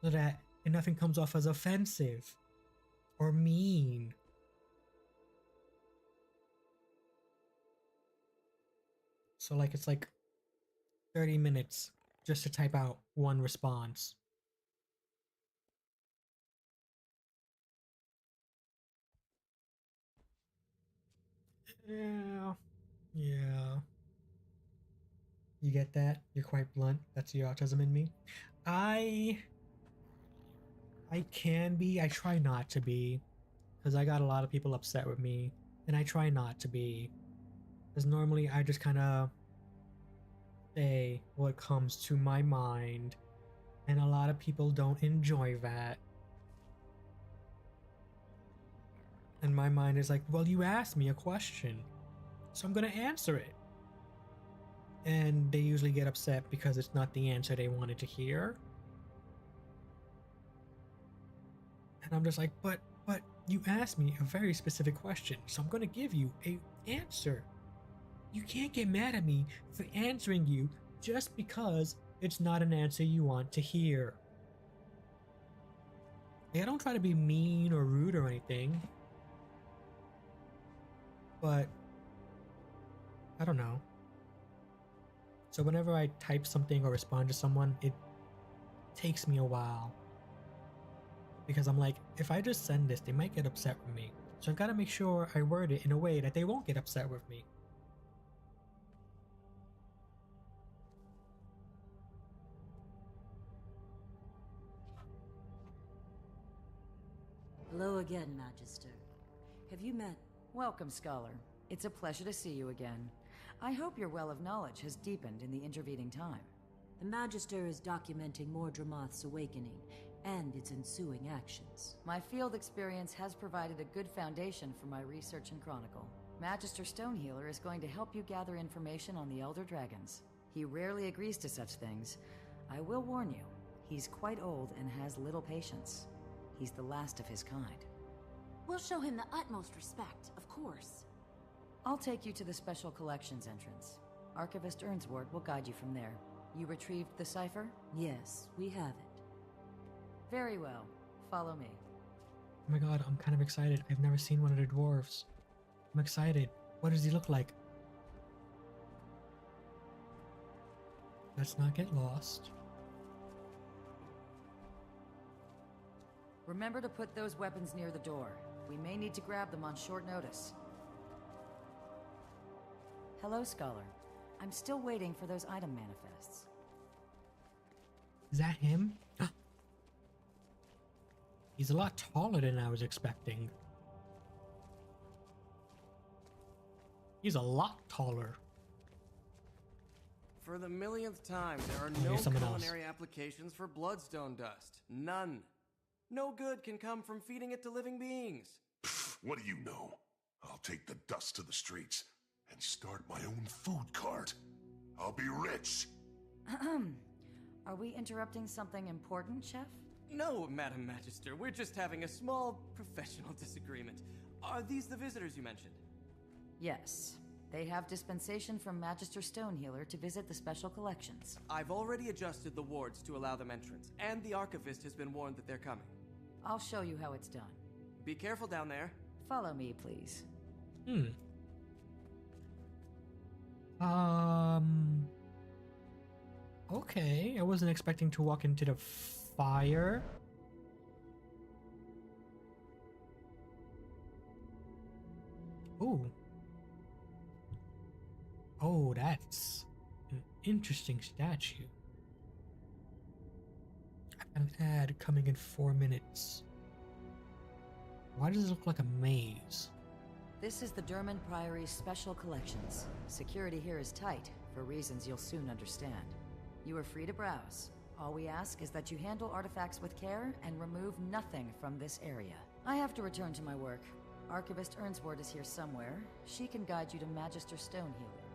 so that nothing comes off as offensive or mean. So like, it's like 30 minutes just to type out one response. Yeah. Yeah. You get that? You're quite blunt. That's the autism in me. I can be. I try not to be. Because I got a lot of people upset with me. And I try not to be. Because normally I just kind of say what comes to my mind. And a lot of people don't enjoy that. And my mind is like, well, you asked me a question, so I'm going to answer it. And they usually get upset because it's not the answer they wanted to hear. And I'm just like, but you asked me a very specific question, so I'm going to give you an answer. You can't get mad at me for answering you just because it's not an answer you want to hear. Like, I don't try to be mean or rude or anything. But I don't know. So whenever I type something or respond to someone, it takes me a while. Because I'm like, if I just send this, they might get upset with me. So I've got to make sure I word it in a way that they won't get upset with me. Hello again, Magister. Have you met? Welcome, Scholar. It's a pleasure to see you again. I hope your well of knowledge has deepened in the intervening time. The Magister is documenting Mordramoth's awakening and its ensuing actions. My field experience has provided a good foundation for my research and chronicle. Magister Stonehealer is going to help you gather information on the Elder Dragons. He rarely agrees to such things. I will warn you, he's quite old and has little patience. He's the last of his kind. We'll show him the utmost respect, of course. I'll take you to the Special Collections entrance. Archivist Earnswort will guide you from there. You retrieved the cipher? Yes, we have it. Very well. Follow me. Oh my god, I'm kind of excited. I've never seen one of the dwarves. I'm excited. What does he look like? Let's not get lost. Remember to put those weapons near the door. We may need to grab them on short notice. Hello, Scholar. I'm still waiting for those item manifests. Is that him? He's a lot taller than I was expecting. He's a lot taller. For the millionth time, there are no culinary applications for bloodstone dust. None. No good can come from feeding it to living beings. What do you know? I'll take the dust to the streets and start my own food cart. I'll be rich. Are we interrupting something important, Chef? No, Madam Magister. We're just having a small professional disagreement. Are these the visitors you mentioned? Yes. They have dispensation from Magister Stonehealer to visit the Special Collections. I've already adjusted the wards to allow them entrance, and the Archivist has been warned that they're coming. I'll show you how it's done. Be careful down there. Follow me, please. Okay, I wasn't expecting to walk into the fire. Ooh. Oh, that's an interesting statue. An ad coming in 4 minutes. Why does it look like a maze? This is the Derman Priory's special collections. Security here is tight, for reasons you'll soon understand. You are free to browse. All we ask is that you handle artifacts with care and remove nothing from this area. I have to return to my work. Archivist Ernsward is here somewhere. She can guide you to Magister Stonehealer.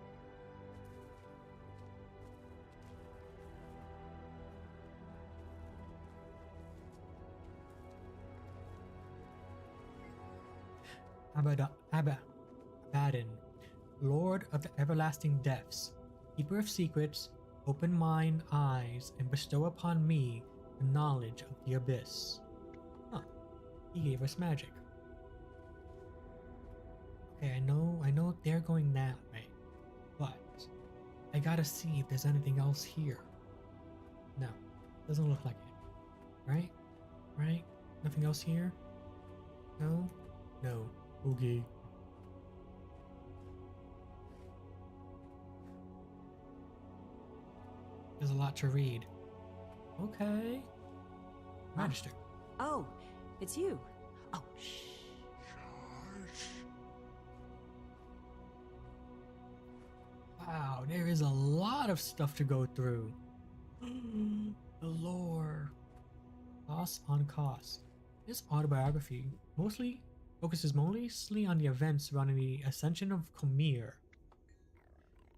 Abaddon, Lord of the Everlasting Depths, Keeper of Secrets, open mine eyes and bestow upon me the knowledge of the Abyss. Huh. He gave us magic. Okay, I know they're going that way, but I gotta see if there's anything else here. No, doesn't look like it. Right? Right? Nothing else here? No? No. Fugi. There's a lot to read. Okay. Magister. Oh, it's you. Oh, shh. Wow, there is a lot of stuff to go through. The lore. Cost on cost. This autobiography focuses mostly on the events surrounding the ascension of Khmer.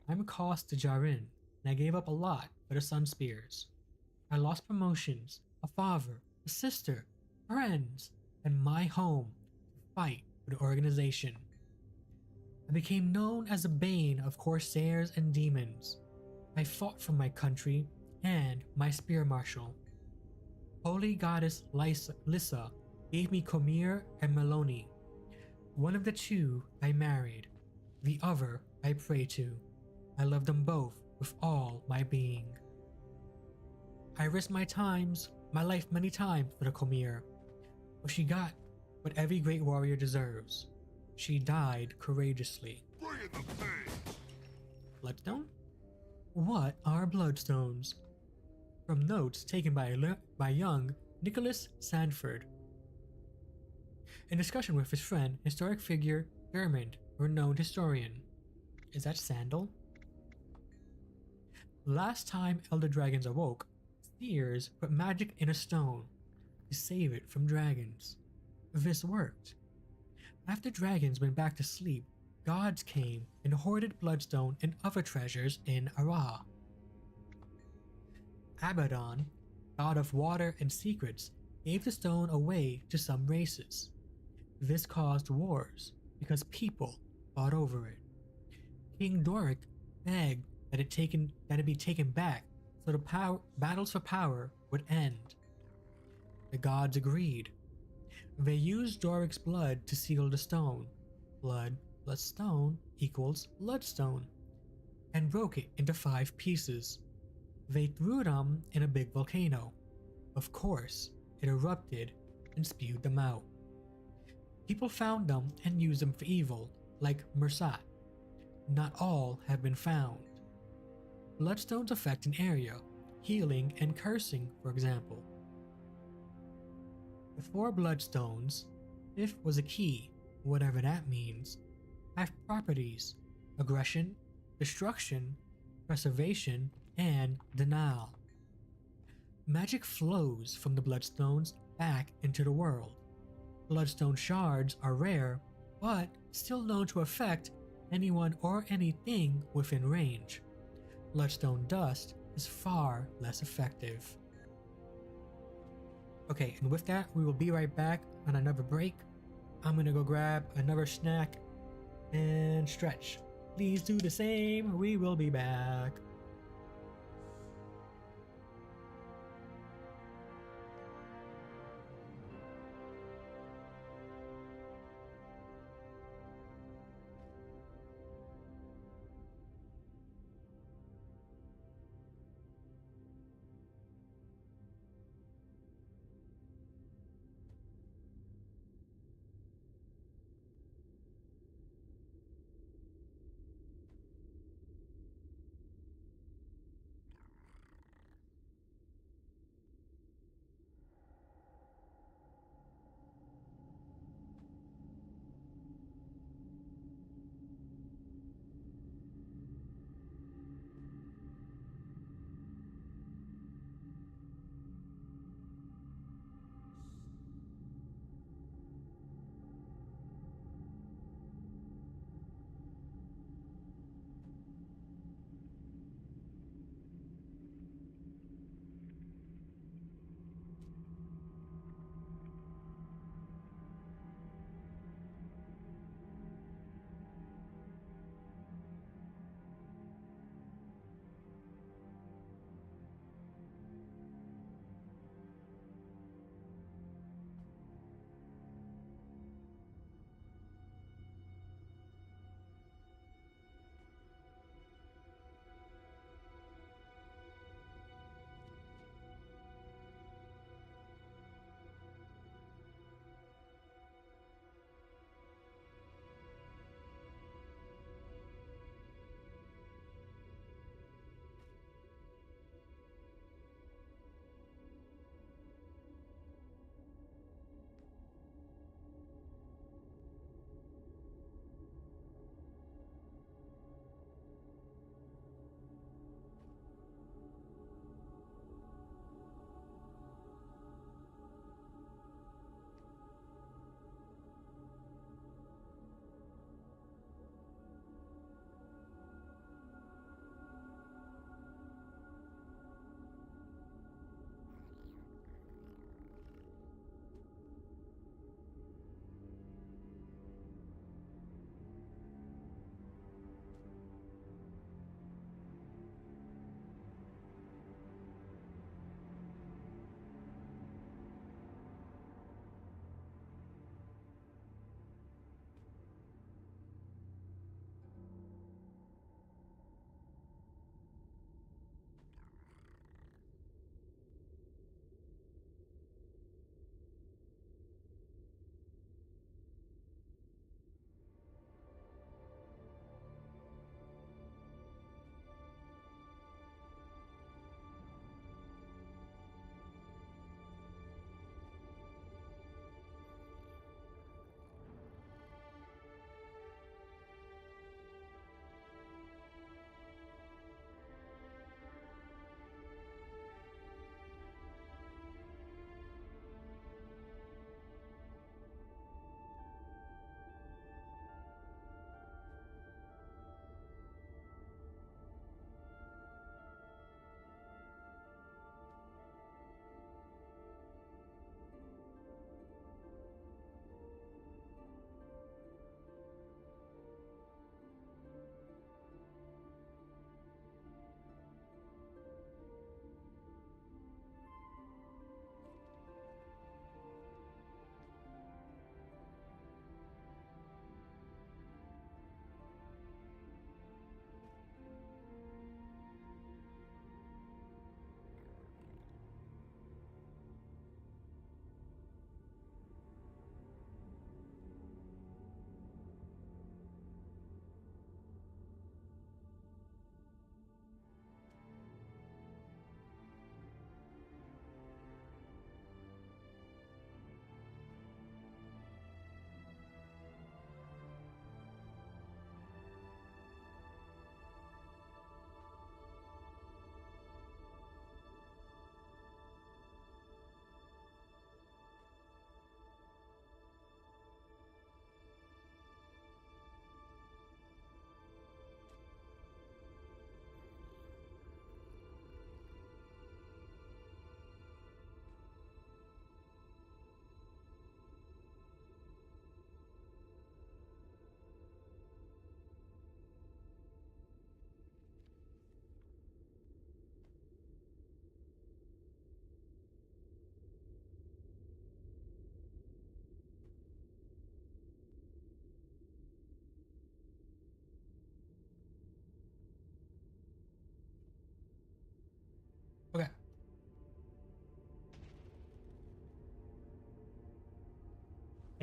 I'm a cost to Jarin, and I gave up a lot for the Sun Spears. I lost promotions, a father, a sister, friends, and my home to fight for the organization. I became known as the bane of corsairs and demons. I fought for my country and my spear marshal. Holy Goddess Lissa gave me Khmer and Meloni. One of the two I married, the other I pray to. I love them both with all my being. I risked my life many times for the Khmer, but she got what every great warrior deserves. She died courageously. Bloodstone? What are bloodstones? From notes taken by young Nicholas Sanford. In discussion with his friend, historic figure Dermond, renowned historian. Is that Sandal? Last time Elder Dragons awoke, seers put magic in a stone to save it from dragons. This worked. After dragons went back to sleep, gods came and hoarded bloodstone and other treasures in Ara. Abaddon, god of water and secrets, gave the stone away to some races. This caused wars because people fought over it. King Doric begged that it be taken back so the battles for power would end. The gods agreed. They used Doric's blood to seal the stone. Blood plus stone equals bloodstone, and broke it into 5 pieces. They threw them in a big volcano. Of course, it erupted and spewed them out. People found them and used them for evil, like Mersat. Not all have been found. Bloodstones affect an area, healing and cursing, for example. The 4 bloodstones, 5th was a key, whatever that means, have properties: aggression, destruction, preservation, and denial. Magic flows from the bloodstones back into the world. Bloodstone shards are rare, but still known to affect anyone or anything within range. Bloodstone dust is far less effective. Okay, and with that, we will be right back on another break. I'm gonna go grab another snack and stretch. Please do the same. We will be back.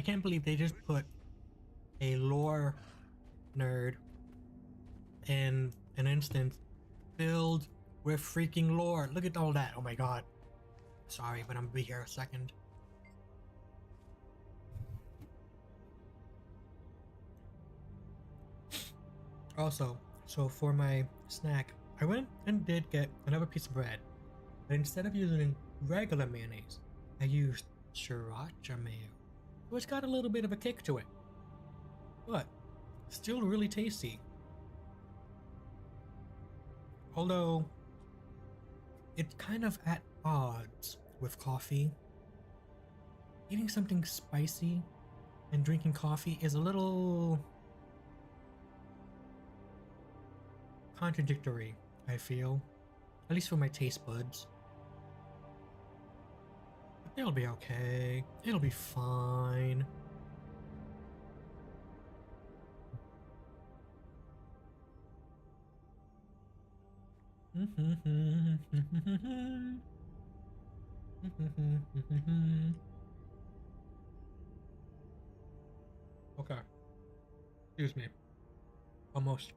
can't believe they just put a lore nerd in an instance filled with freaking lore. Look at all that. Oh my god. Sorry, but I'm gonna be here a second. Also, so for my snack, I went and did get another piece of bread, but instead of using regular mayonnaise, I used sriracha mayo. So it's got a little bit of a kick to it, but still really tasty. Although, it's kind of at odds with coffee. Eating something spicy and drinking coffee is a little contradictory, I feel. At least for my taste buds. But it'll be okay. It'll be fine. Okay. Excuse me. Almost.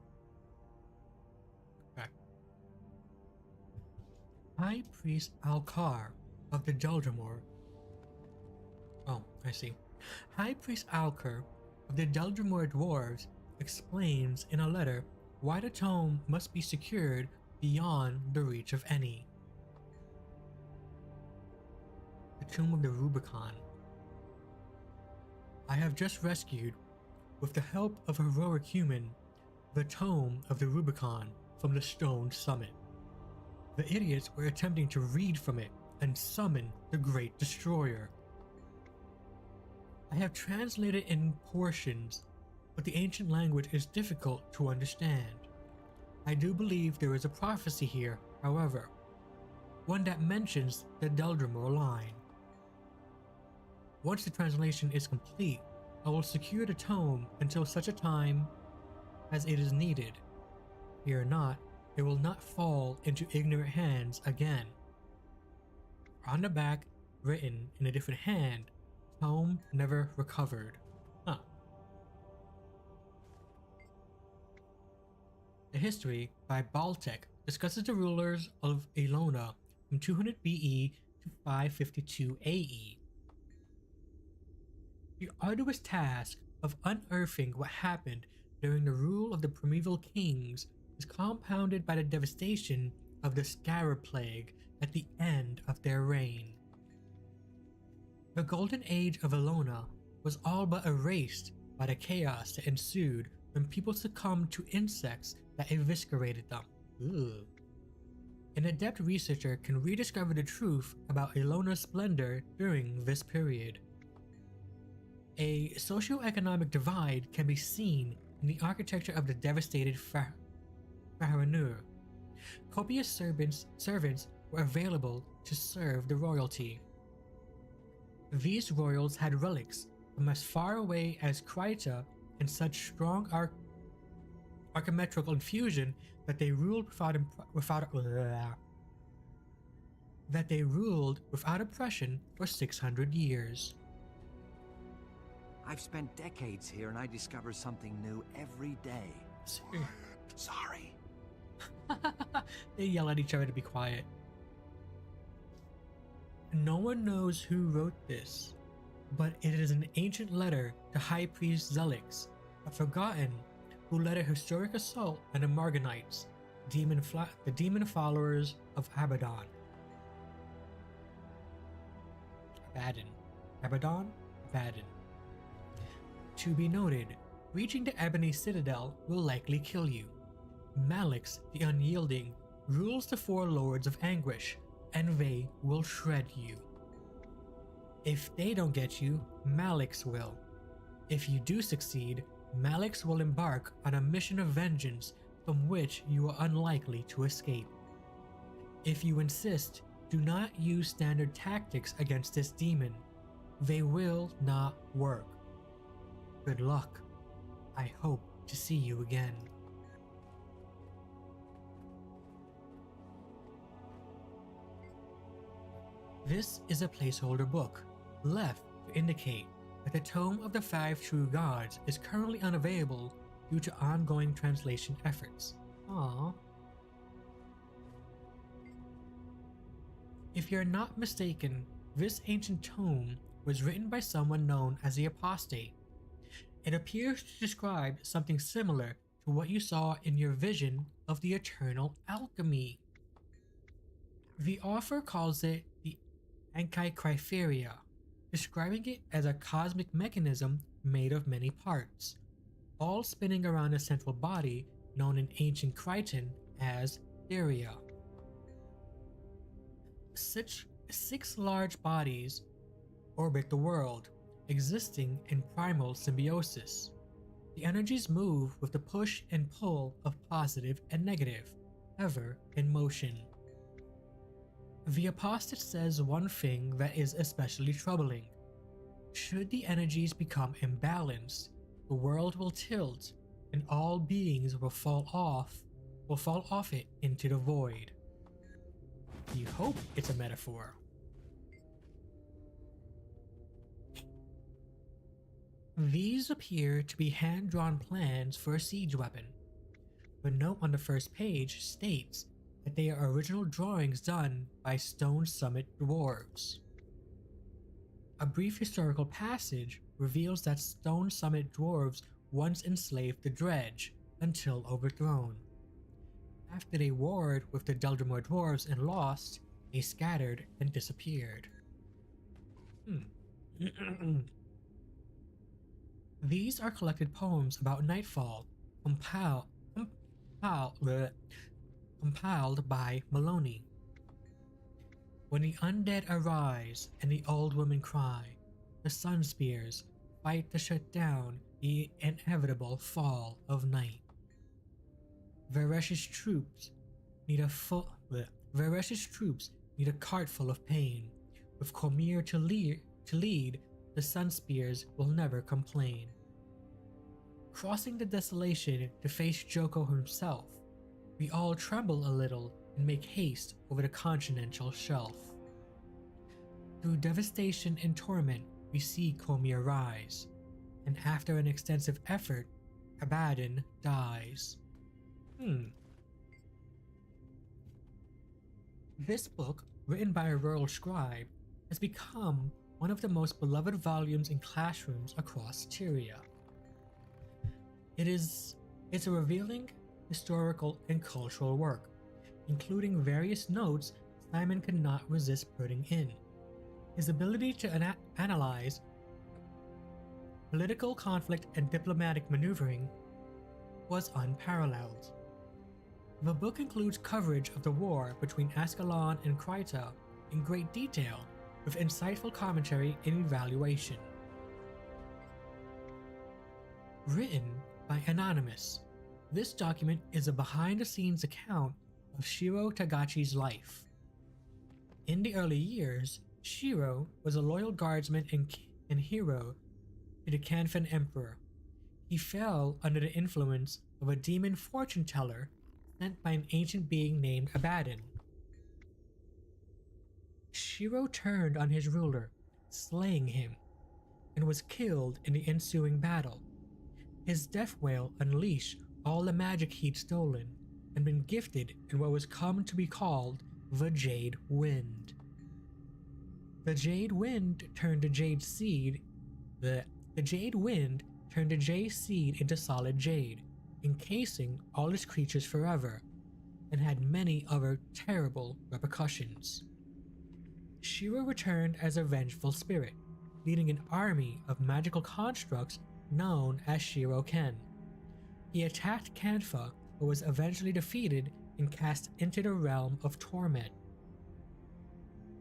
Okay. High Priest Alcar of the Deldrimor. Oh, I see. High Priest Alcar of the Deldrimor Dwarves explains in a letter why the tome must be secured beyond the reach of any. The Tomb of the Rubicon. I have just rescued, with the help of a heroic human, the Tome of the Rubicon from the stone summit. The idiots were attempting to read from it and summon the Great Destroyer. I have translated in portions, but the ancient language is difficult to understand. I do believe there is a prophecy here, however, one that mentions the Deldrimor line. Once the translation is complete, I will secure the tome until such a time as it is needed. Fear not, it will not fall into ignorant hands again. On the back, written in a different hand, tome never recovered. Huh. The history by Baltic discusses the rulers of Elona from 200 BE to 552 AE. The arduous task of unearthing what happened during the rule of the primeval kings is compounded by the devastation of the Scarab Plague at the end of their reign. The golden age of Elona was all but erased by the chaos that ensued when people succumbed to insects that eviscerated them. Ugh. An adept researcher can rediscover the truth about Elona's splendor during this period. A socio-economic divide can be seen in the architecture of the devastated Faranur. Copious servants were available to serve the royalty. These royals had relics from as far away as Krita and such strong archimetrical infusion that they ruled without oppression for 600 years. I've spent decades here and I discover something new every day. Sorry. They yell at each other to be quiet. No one knows who wrote this, but it is an ancient letter to High Priest Zelix, a forgotten, who led a historic assault on the Marganites, the demon followers of Abaddon. Abaddon? To be noted, reaching the Ebony Citadel will likely kill you. Malix, the Unyielding, rules the four Lords of Anguish, and they will shred you. If they don't get you, Malix will. If you do succeed, Malix will embark on a mission of vengeance from which you are unlikely to escape. If you insist, do not use standard tactics against this demon. They will not work. Good luck. I hope to see you again. This is a placeholder book, left to indicate but the Tome of the Five True Gods is currently unavailable due to ongoing translation efforts. Aww. If you're not mistaken, this ancient tome was written by someone known as the Apostate. It appears to describe something similar to what you saw in your vision of the eternal alchemy. The author calls it the Antikypheria, describing it as a cosmic mechanism made of many parts, all spinning around a central body known in ancient Crichton as Theria. Six large bodies orbit the world, existing in primal symbiosis. The energies move with the push and pull of positive and negative, ever in motion. The Apostate says one thing that is especially troubling. Should the energies become imbalanced, the world will tilt and all beings will fall off it into the void. You hope it's a metaphor. These appear to be hand-drawn plans for a siege weapon. The note on the first page states that they are original drawings done by Stone Summit dwarves. A brief historical passage reveals that Stone Summit dwarves once enslaved the Dredge until overthrown. After they warred with the Deldrimor dwarves and lost, they scattered and disappeared. These are collected poems about Nightfall, compiled by Maloney. When the undead arise and the old women cry, the sun spears fight to shut down the inevitable fall of night. Varesh's troops need a cart full of pain. With Cormyr to lead, the sun spears will never complain. Crossing the desolation to face Joko himself, we all tremble a little and make haste over the continental shelf. Through devastation and torment, we see Cormyr rise, and after an extensive effort, Abaddon dies. This book, written by a rural scribe, has become one of the most beloved volumes in classrooms across Tyria. It's a revealing historical and cultural work, including various notes Simon could not resist putting in. His ability to analyze political conflict and diplomatic maneuvering was unparalleled. The book includes coverage of the war between Ascalon and Kryta in great detail, with insightful commentary and evaluation. Written by Anonymous, this document is a behind-the-scenes account of Shiro Tagachi's life. In the early years, Shiro was a loyal guardsman and hero to the Canfin Emperor. He fell under the influence of a demon fortune teller sent by an ancient being named Abaddon. Shiro turned on his ruler, slaying him, and was killed in the ensuing battle. His death wail unleashed all the magic he'd stolen and been gifted in what was come to be called the Jade Wind. The Jade Wind turned the Jade Seed into solid jade, encasing all its creatures forever, and had many other terrible repercussions. Shiro returned as a vengeful spirit, leading an army of magical constructs known as Shiro-Ken. He attacked Kanfa, but was eventually defeated and cast into the realm of torment.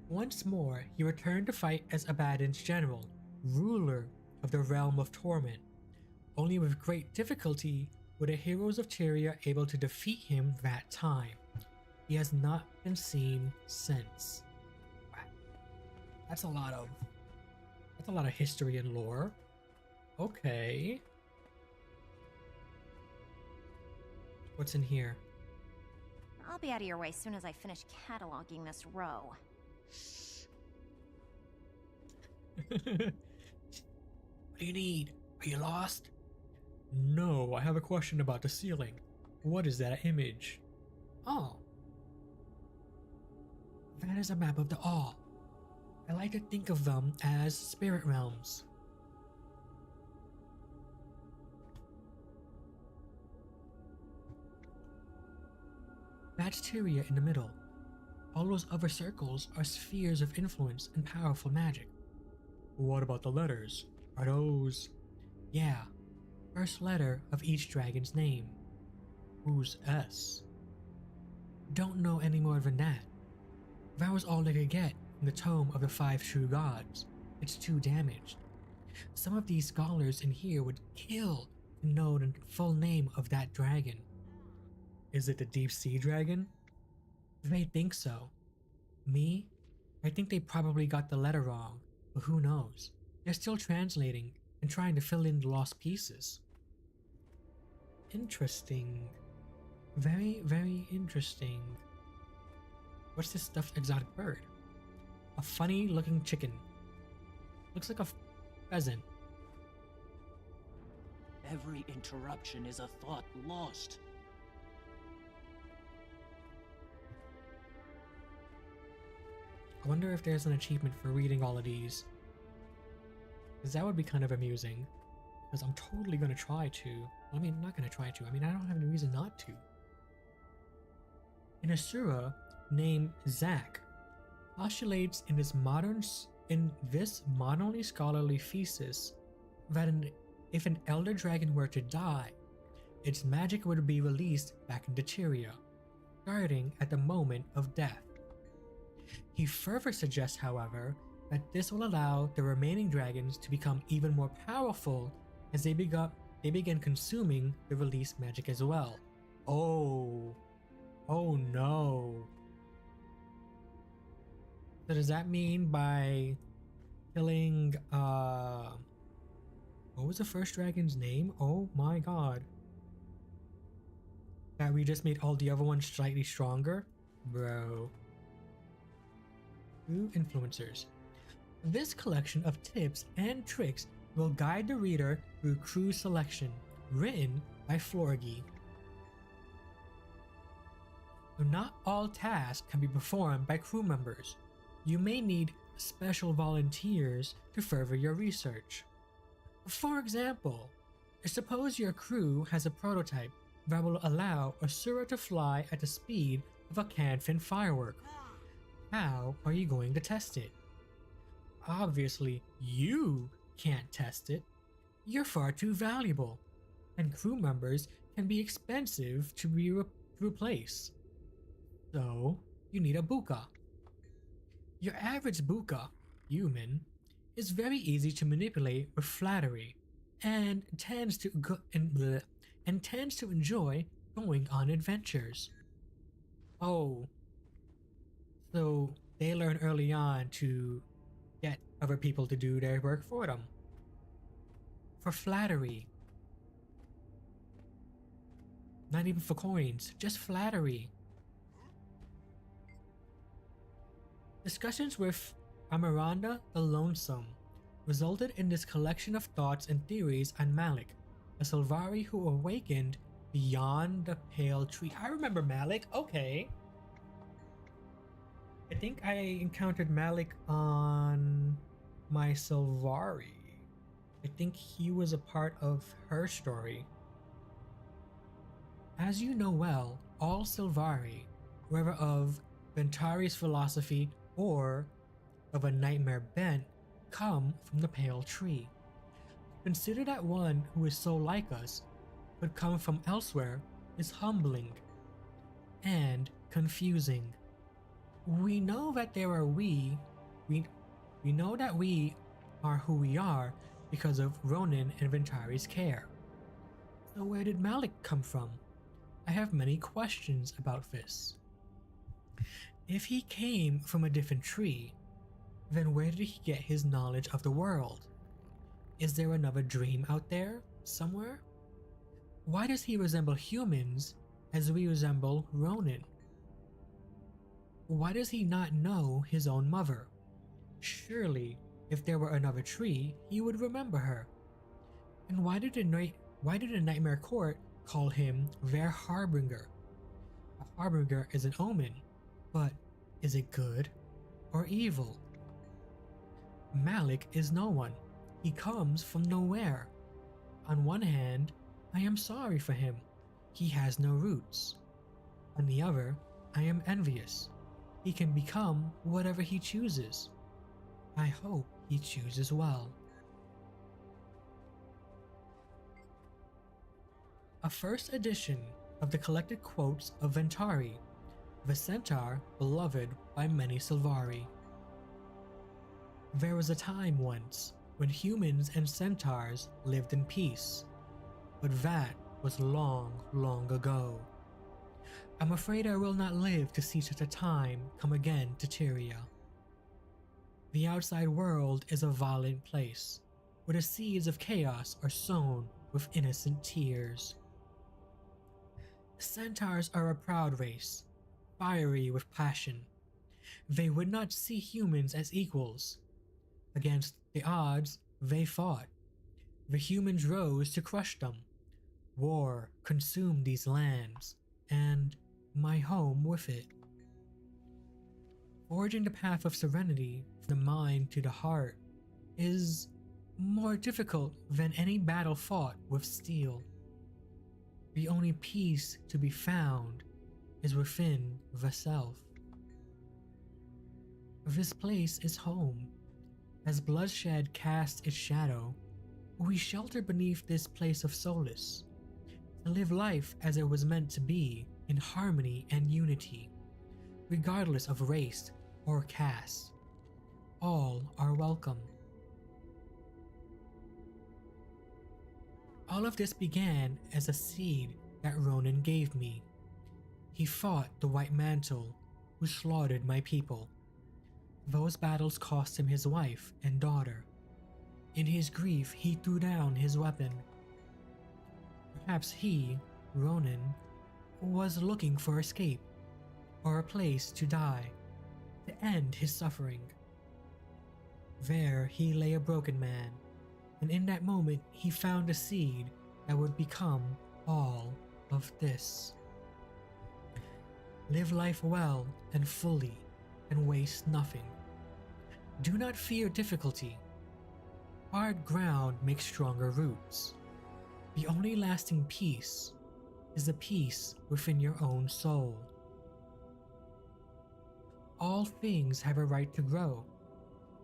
Once more, he returned to fight as Abaddon's general, ruler of the realm of torment. Only with great difficulty were the heroes of Tyria able to defeat him that time. He has not been seen since. That's a lot of history and lore. Okay. What's in here? I'll be out of your way as soon as I finish cataloging this row. What do you need? Are you lost? No, I have a question about the ceiling. What is that image? Oh. That is a map of the All. I like to think of them as spirit realms. Bacteria in the middle. All those other circles are spheres of influence and powerful magic. What about the letters? Are those... Yeah, first letter of each dragon's name. Who's S? Don't know any more than that. That was all they could get from the Tome of the Five True Gods. It's too damaged. Some of these scholars in here would kill to know the full name of that dragon. Is it the Deep Sea Dragon? They think so. Me? I think they probably got the letter wrong, but who knows? They're still translating and trying to fill in the lost pieces. Interesting. Very, very interesting. What's this stuffed exotic bird? A funny looking chicken. Looks like a pheasant. Every interruption is a thought lost. I wonder if there's an achievement for reading all of these. Because that would be kind of amusing. Because I'm totally going to try to. I mean, not going to try to. I mean, I don't have any reason not to. An Asura named Zack postulates in this modernly scholarly thesis that if an elder dragon were to die, its magic would be released back into Tyria, starting at the moment of death. He further suggests, however, that this will allow the remaining dragons to become even more powerful as they begin consuming the released magic as well. Oh no. So does that mean by killing, what was the first dragon's name? Oh my god. That we just made all the other ones slightly stronger? Bro. True influencers. This collection of tips and tricks will guide the reader through crew selection, written by Florgy. Not all tasks can be performed by crew members. You may need special volunteers to further your research. For example, suppose your crew has a prototype that will allow Asura to fly at the speed of a canfin firework. How are you going to test it? Obviously, you can't test it. You're far too valuable, and crew members can be expensive to replace. So, you need a buka. Your average buka, human, is very easy to manipulate with flattery, and tends to enjoy going on adventures. Oh, so they learn early on to get other people to do their work for them. For flattery. Not even for coins, just flattery. Discussions with Amaranda the Lonesome resulted in this collection of thoughts and theories on Malik, a Sylvari who awakened beyond the pale tree. I remember Malik, okay. I think I encountered Malik on my Sylvari. I think he was a part of her story. As you know well, all Sylvari, whether of Ventari's philosophy or of a nightmare bent, come from the pale tree. Consider that one who is so like us, but come from elsewhere, is humbling and confusing. We know that we know that we are who we are because of Ronin and Ventari's care. So where did Malik come from? I have many questions about this. If he came from a different tree, then where did he get his knowledge of the world? Is there another dream out there, somewhere? Why does he resemble humans as we resemble Ronin? Why does he not know his own mother? Surely, if there were another tree, he would remember her. And why did the Nightmare Court call him their Harbinger? A Harbinger is an omen, but is it good or evil? Malik is no one. He comes from nowhere. On one hand, I am sorry for him. He has no roots. On the other, I am envious. He can become whatever he chooses. I hope he chooses well. A first edition of the collected quotes of Ventari, the centaur beloved by many Sylvari. There was a time once when humans and centaurs lived in peace, but that was long, long ago. I'm afraid I will not live to see such a time come again to Tyria. The outside world is a violent place, where the seeds of chaos are sown with innocent tears. Centaurs are a proud race, fiery with passion. They would not see humans as equals. Against the odds, they fought. The humans rose to crush them. War consumed these lands, and my home with it. Forging the path of serenity from the mind to the heart is more difficult than any battle fought with steel. The only peace to be found is within the self. This place is home. As bloodshed casts its shadow, we shelter beneath this place of solace, to live life as it was meant to be, in harmony and unity, regardless of race or caste. All are welcome. All of this began as a seed that Ronan gave me. He fought the White Mantle, who slaughtered my people. Those battles cost him his wife and daughter. In his grief, he threw down his weapon. Perhaps he, Ronan, was looking for escape, or a place to die, to end his suffering. There he lay a broken man, and in that moment he found a seed that would become all of this. Live life well and fully, and waste nothing. Do not fear difficulty. Hard ground makes stronger roots. The only lasting peace is the peace within your own soul. All things have a right to grow.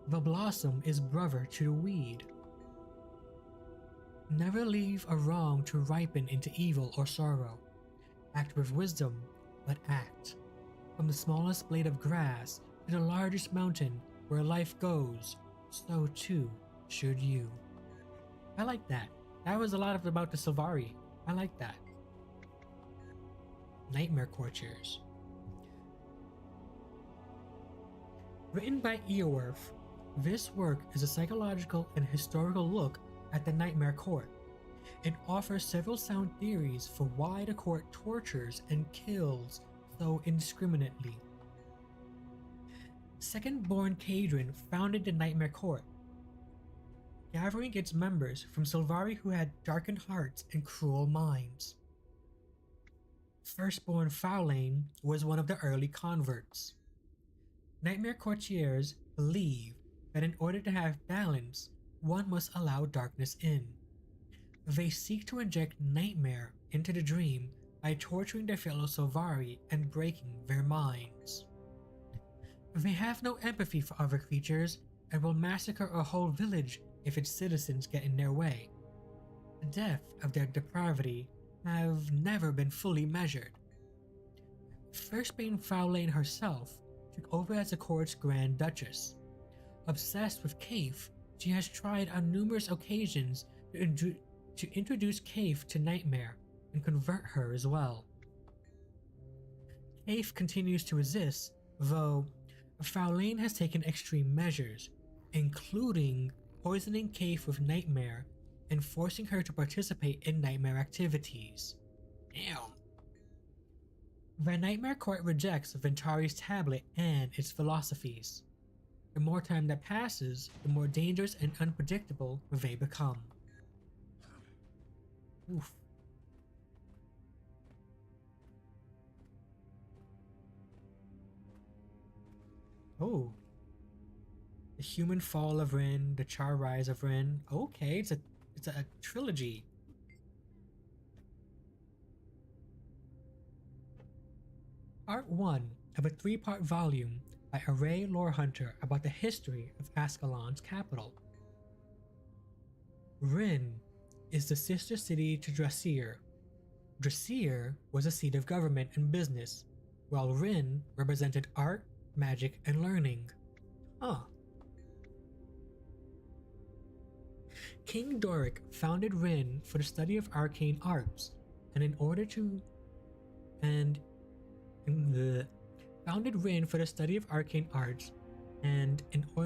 The blossom is brother to the weed. Never leave a wrong to ripen into evil or sorrow. Act with wisdom, but act. From the smallest blade of grass to the largest mountain where life goes, so too should you. I like that. That was a lot about the Sylvari. I like that. Nightmare Courtiers. Written by Eoworth, this work is a psychological and historical look at the Nightmare Court. It offers several sound theories for why the court tortures and kills so indiscriminately. Second-born Cadron founded the Nightmare Court, gathering its members from Sylvari who had darkened hearts and cruel minds. Firstborn Faolain was one of the early converts. Nightmare Courtiers believe that in order to have balance, one must allow darkness in. They seek to inject nightmare into the dream by torturing their fellow Sylvari and breaking their minds. They have no empathy for other creatures and will massacre a whole village if its citizens get in their way. The depth of their depravity have never been fully measured. Firstborn Faolain herself took over as the court's Grand Duchess. Obsessed with Kaif, she has tried on numerous occasions to introduce Kaif to Nightmare and convert her as well. Kaif continues to resist, though Faolain has taken extreme measures, including poisoning Kaif with Nightmare and forcing her to participate in Nightmare activities. Damn. The Nightmare Court rejects Ventari's tablet and its philosophies. The more time that passes, the more dangerous and unpredictable they become. Oof. Oh. The Human Fall of Rin, the Char Rise of Rin. Okay, it's a trilogy. Part 1 of a 3-part volume by Array Lorehunter about the history of Ascalon's capital. Rin is the sister city to Drasir. Drasir was a seat of government and business, while Rin represented art, magic, and learning. King Doric founded Rin for the study of arcane arts, and in order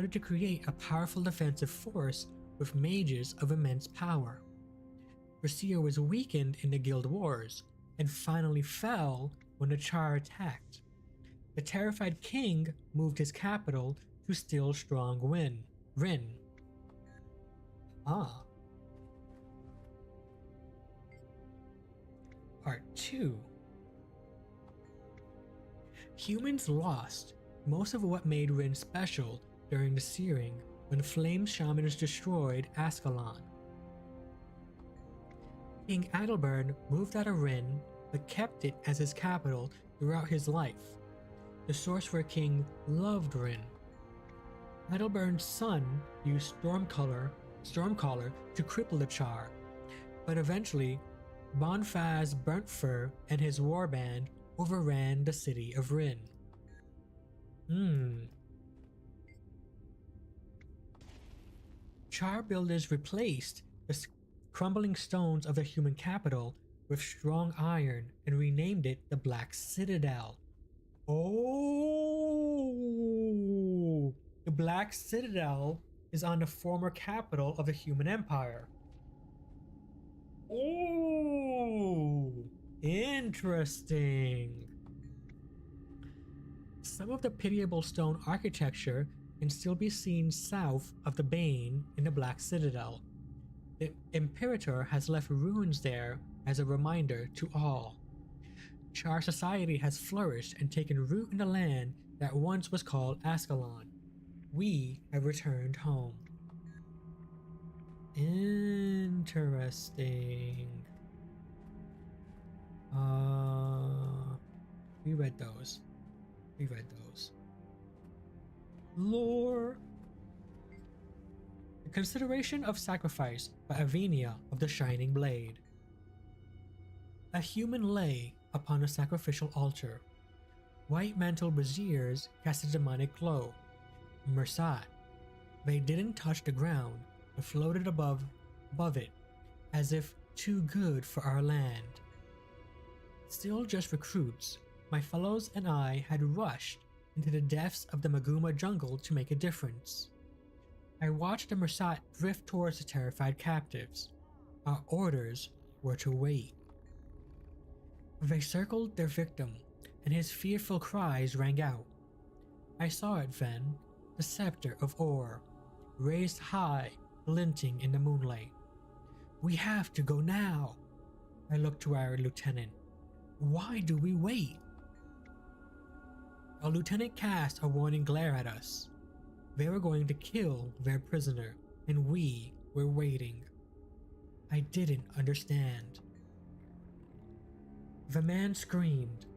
to create a powerful defensive force with mages of immense power. Drasir was weakened in the guild wars, and finally fell when the Char attacked. The terrified king moved his capital to still strong Rin. Part 2. Humans lost most of what made Rin special during the Searing when Flame Shamans destroyed Ascalon. King Adalbert moved out of Rin but kept it as his capital throughout his life. The Sorcerer King loved Rin. Adalbert's son used Stormcaller to cripple the Char, but eventually Bonfaz Burntfur and his warband overran the city of Rin. Char builders replaced the crumbling stones of the human capital with strong iron and renamed it the Black Citadel. Oh! The Black Citadel is on the former capital of the human empire. Oh! Interesting. Some of the pitiable stone architecture can still be seen south of the Bane in the Black Citadel. The Imperator has left ruins there as a reminder to all. Char society has flourished and taken root in the land that once was called Ascalon. We have returned home. Interesting. We read those. Lore. The Consideration of Sacrifice by Avenia of the Shining Blade. A human lay upon a sacrificial altar. White-mantled braziers cast a demonic glow. Mersat. They didn't touch the ground, but floated above it, as if too good for our land. Still just recruits, my fellows and I had rushed into the depths of the Maguma jungle to make a difference. I watched the Mersat drift towards the terrified captives. Our orders were to wait. They circled their victim, and his fearful cries rang out. I saw it then, the scepter of Or, raised high, glinting in the moonlight. We have to go now. I looked to our lieutenant. Why do we wait? Our lieutenant cast a warning glare at us. They were going to kill their prisoner, and we were waiting. I didn't understand. The man screamed,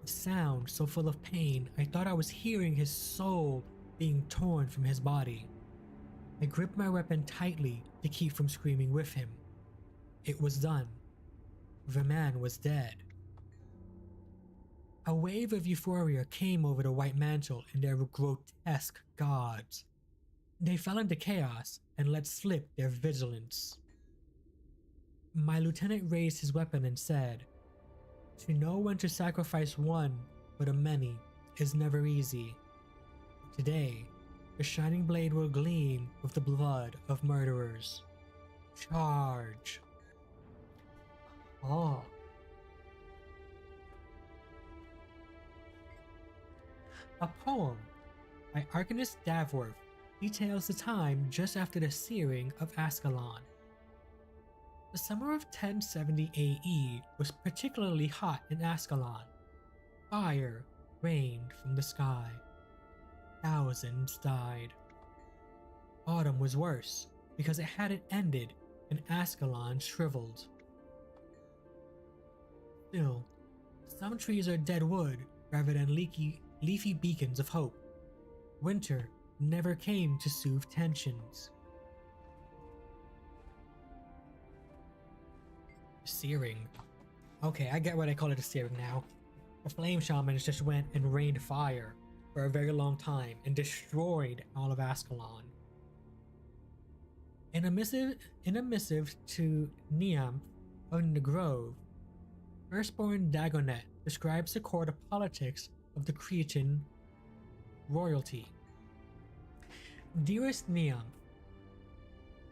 a sound so full of pain I thought I was hearing his soul being torn from his body. I gripped my weapon tightly to keep from screaming with him. It was done. The man was dead. A wave of euphoria came over the White Mantle and their grotesque gods. They fell into chaos and let slip their vigilance. My lieutenant raised his weapon and said, "To know when to sacrifice one for the many is never easy. Today, the shining blade will gleam with the blood of murderers. Charge." A poem by Arcanist Davworth details the time just after the searing of Ascalon. The summer of 1070 AE was particularly hot in Ascalon. Fire rained from the sky. Thousands died. Autumn was worse because it hadn't ended and Ascalon shriveled. Still, some trees are dead wood rather than leafy beacons of hope. Winter never came to soothe tensions. Searing. Okay, I get why they call it a searing now. The flame shamans just went and rained fire for a very long time and destroyed all of Ascalon. In a missive to Niamh of the Grove, Firstborn Dagonet describes the court of politics of the Cretan royalty. Dearest Niamh,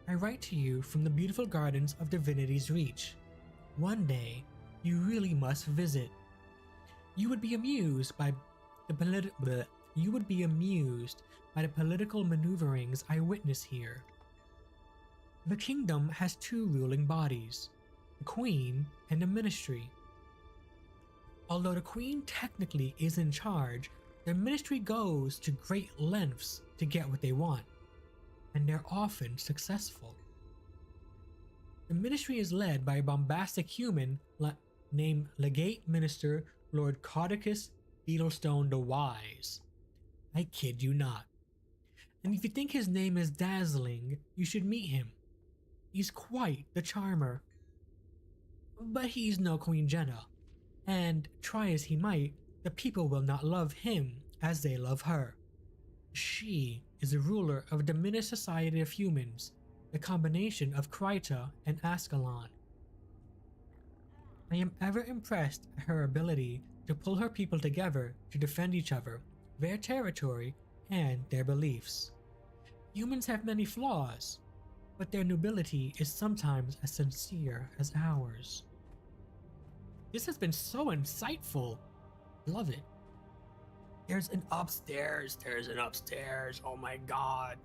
I write to you from the beautiful gardens of Divinity's Reach. One day, you really must visit. You would be amused by the political maneuverings I witness here. The kingdom has two ruling bodies, the Queen and the Ministry. Although the Queen technically is in charge, the Ministry goes to great lengths to get what they want, and they're often successful. The Ministry is led by a bombastic human named Legate Minister Lord Caudicus Beetlestone the Wise. I kid you not. And if you think his name is dazzling, you should meet him. He's quite the charmer. But he's no Queen Jenna, and try as he might, the people will not love him as they love her. She is the ruler of a diminished society of humans, the combination of Kryta and Ascalon. I am ever impressed at her ability to pull her people together to defend each other, their territory, and their beliefs. Humans have many flaws, but their nobility is sometimes as sincere as ours. This has been so insightful. Love it. There's an upstairs. Oh my god.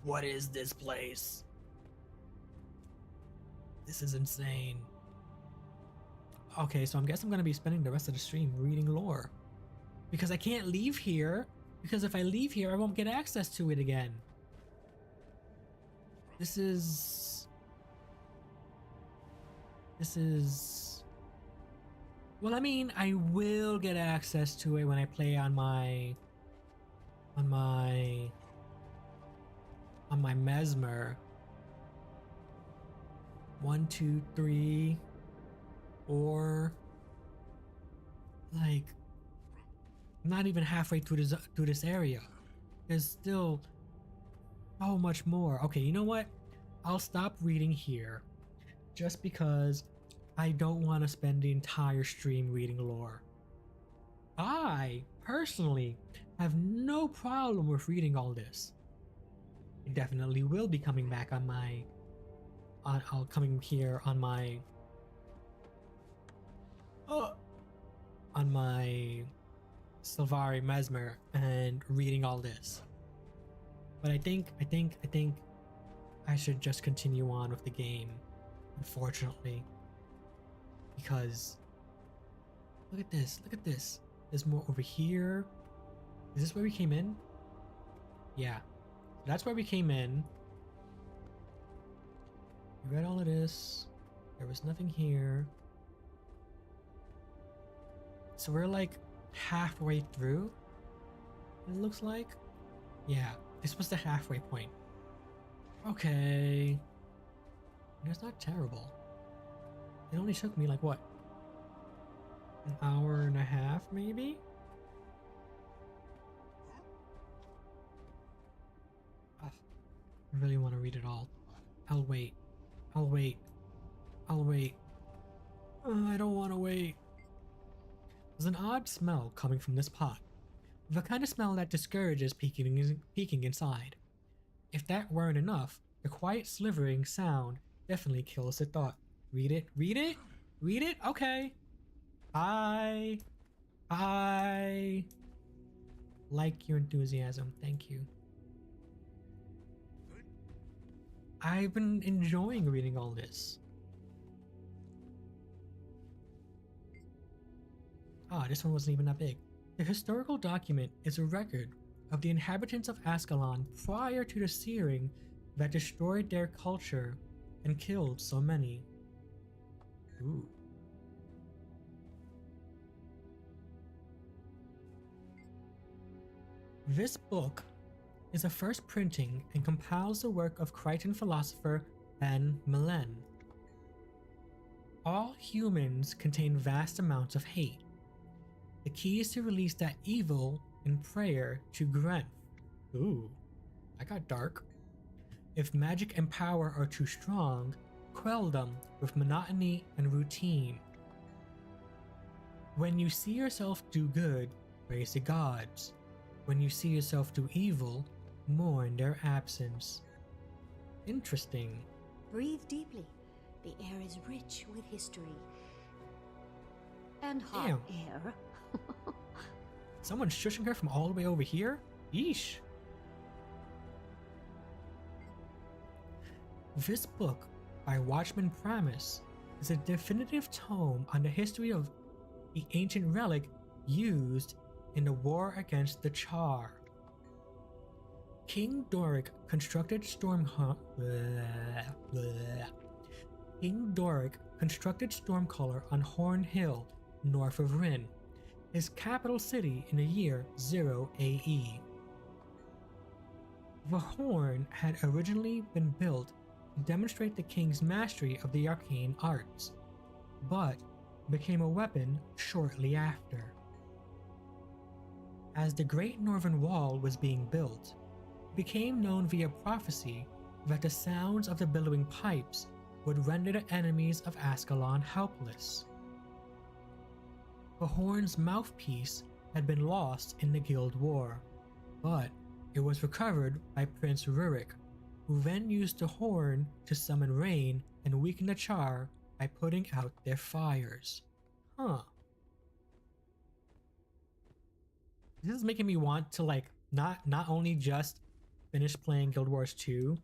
What is this place? This is insane. Okay, so I guess I'm gonna be spending the rest of the stream reading lore. Because I can't leave here. Because if I leave here, I won't get access to it again. This is... Well, I mean, I will get access to it when I play on my Mesmer. 1, 2, 3, 4. Like, I'm not even halfway through this area. There's still so much more. Okay, you know what? I'll stop reading here just because I don't want to spend the entire stream reading lore. I, personally, have no problem with reading all this. I definitely will be coming back on my... I'll coming here on my... on my Sylvari Mesmer and reading all this. But I think I should just continue on with the game, unfortunately. Because look at this. There's more over here. Is this where we came in? Yeah. That's where we came in. We read all of this. There was nothing here. So we're like halfway through, it looks like. Yeah, this was the halfway point. Okay. That's not terrible. It only took me like what? An hour and a half, maybe? I really want to read it all. I'll wait. I don't want to wait. There's an odd smell coming from this pot. The kind of smell that discourages peeking inside. If that weren't enough, the quiet slivering sound definitely kills the thought. Read it? Okay. I like your enthusiasm. Thank you. I've been enjoying reading all this. Ah, this one wasn't even that big. The historical document is a record of the inhabitants of Ascalon prior to the searing that destroyed their culture and killed so many. Ooh. This book is a first printing and compiles the work of Crichton philosopher Ben Melen. All humans contain vast amounts of hate. The key is to release that evil in prayer to Grenth. Ooh, I got dark. If magic and power are too strong, quell them with monotony and routine. When you see yourself do good, praise the gods. When you see yourself do evil, mourn their absence. Interesting. Breathe deeply. The air is rich with history. And hot air. Someone's shushing her from all the way over here? Yeesh. This book, by Watchman Pramis, is a definitive tome on the history of the ancient relic used in the war against the Char. King Doric constructed Stormcaller on Horn Hill, north of Rin, his capital city in the year 0 AE. The horn had originally been built to demonstrate the king's mastery of the arcane arts, but became a weapon shortly after. As the Great Northern Wall was being built, it became known via prophecy that the sounds of the billowing pipes would render the enemies of Ascalon helpless. The horn's mouthpiece had been lost in the Guild War, but it was recovered by Prince Rurik, who then used the horn to summon rain and weaken the Char by putting out their fires. Huh. This is making me want to not only just finish playing Guild Wars 2,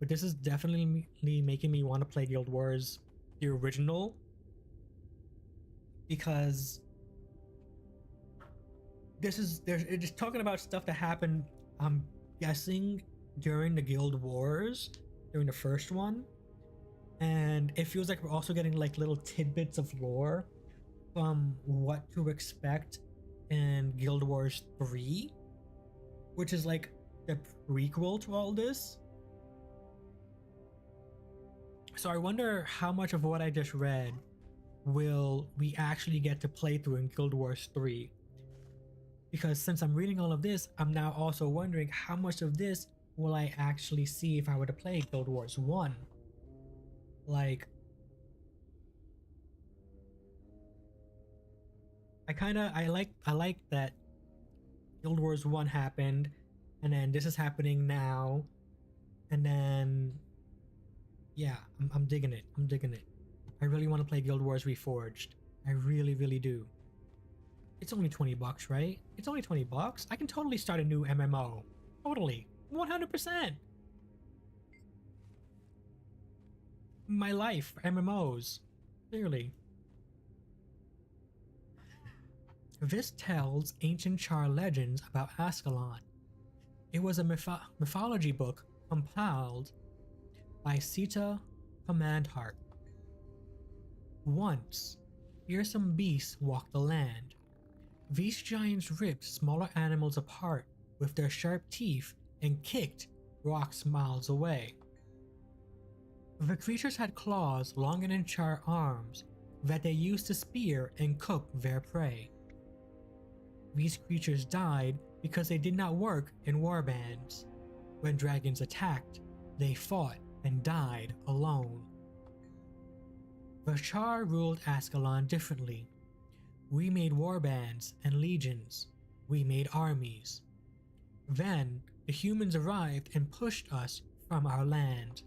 but this is definitely making me want to play Guild Wars the original, because they're just talking about stuff that happened, I'm guessing, during the Guild Wars, during the first one, and it feels like we're also getting like little tidbits of lore from what to expect in Guild Wars 3, which is like the prequel to all this. So I wonder how much of what I just read will we actually get to play through in Guild Wars 3. Because since I'm reading all of this, I'm now also wondering how much of this will I actually see if I were to play Guild Wars 1. Like, I like that Guild Wars 1 happened, and then this is happening now, and then yeah, I'm digging it. I'm digging it. I really want to play Guild Wars Reforged. I really, really do. It's only $20, right? It's only $20. I can totally start a new MMO. Totally. 100%. My life, MMOs. Clearly. This tells ancient Char legends about Ascalon. It was a mythology book compiled by Sita Commandheart. Once, fearsome beasts walked the land. These giants ripped smaller animals apart with their sharp teeth and kicked rocks miles away. The creatures had claws longer than Char arms that they used to spear and cook their prey. These creatures died because they did not work in warbands. When dragons attacked, they fought and died alone. The Char ruled Ascalon differently. We made warbands and legions. We made armies. Then the humans arrived and pushed us from our land.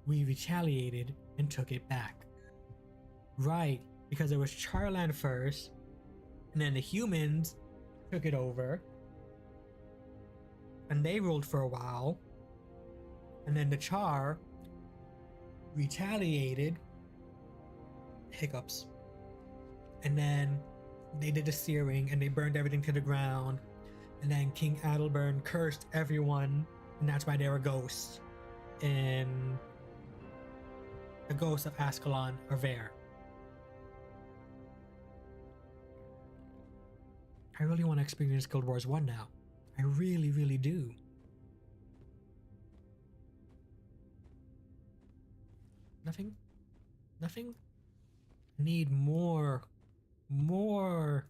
We retaliated and took it back. Right, because it was Charland first, and then the humans took it over, and they ruled for a while, and then the Char retaliated, hiccups, and then they did the searing and they burned everything to the ground, and then King Adelburn cursed everyone, and that's why they were ghosts. And the ghosts of Ascalon are there. I really want to experience Guild Wars 1 now. I really, really do. Nothing? Nothing? Need more. More.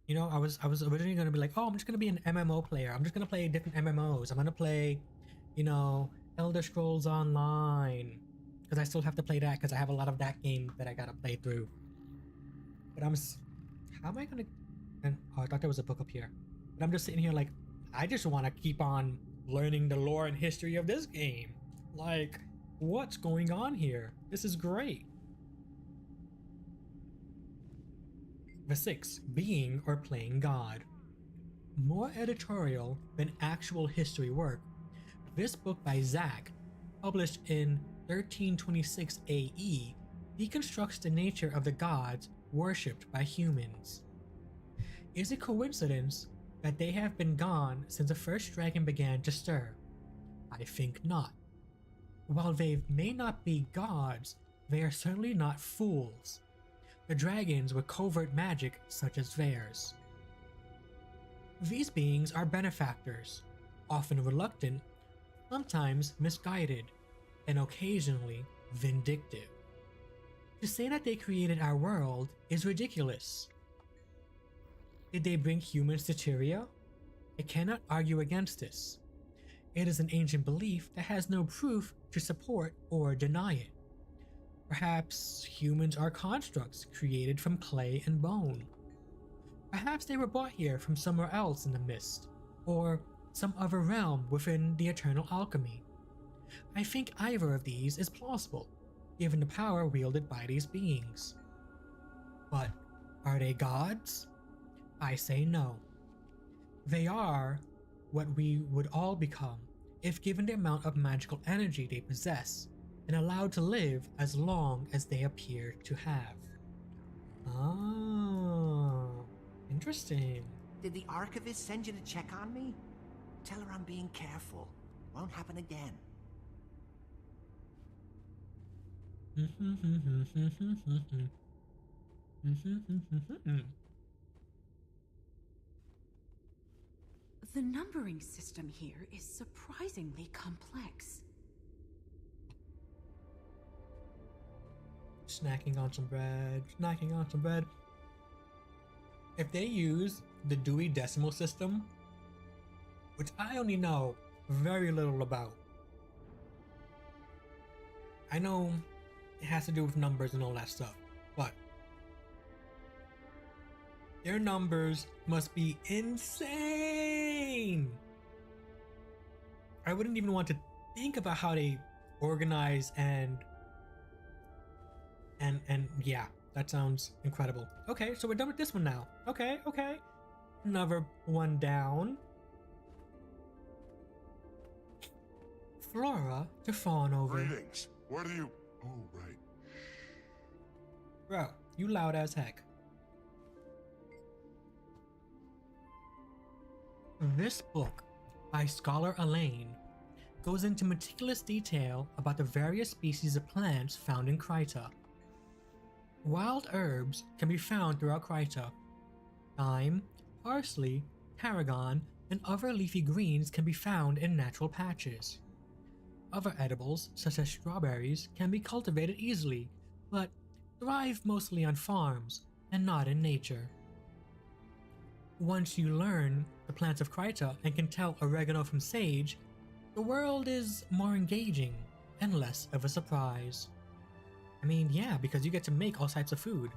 You know, I was originally gonna be like, oh, I'm just gonna be an MMO player. I'm just gonna play different MMOs. I'm gonna play, you know, Elder Scrolls Online. Because I still have to play that because I have a lot of that game that I gotta play through. But how am I gonna, and oh, I thought there was a book up here. But I'm just sitting here like, I just want to keep on learning the lore and history of this game. Like, what's going on here? This is great. The 6, being or playing God. More editorial than actual history work, this book by Zach, published in 1326 AE, deconstructs the nature of the gods worshipped by humans. Is it coincidence that they have been gone since the first dragon began to stir? I think not. While they may not be gods, they are certainly not fools. The dragons with covert magic such as theirs. These beings are benefactors, often reluctant, sometimes misguided, and occasionally vindictive. To say that they created our world is ridiculous. Did they bring humans to Tyria? I cannot argue against this. It is an ancient belief that has no proof to support or deny it. Perhaps humans are constructs created from clay and bone. Perhaps they were brought here from somewhere else in the mist, or some other realm within the eternal alchemy. I think either of these is plausible, given the power wielded by these beings. But are they gods? I say no. They are what we would all become if given the amount of magical energy they possess and allowed to live as long as they appear to have. Oh, interesting. Did the archivist send you to check on me? Tell her I'm being careful. Won't happen again. The numbering system here is surprisingly complex. Snacking on some bread, snacking on some bread. If they use the Dewey Decimal System, which I only know very little about. I know it has to do with numbers and all that stuff, but their numbers must be insane. I wouldn't even want to think about how they organize and yeah, that sounds incredible. Okay, so we're done with this one now. Okay. Another one down. Flora to fawn over. Greetings. What are you? Oh, right. Bro, you loud as heck. This book, by scholar Elaine, goes into meticulous detail about the various species of plants found in Kryta. Wild herbs can be found throughout Kryta. Thyme, parsley, tarragon, and other leafy greens can be found in natural patches. Other edibles, such as strawberries, can be cultivated easily, but thrive mostly on farms and not in nature. Once you learn the plants of Kryta and can tell oregano from sage, the world is more engaging and less of a surprise. I mean, yeah, because you get to make all types of food.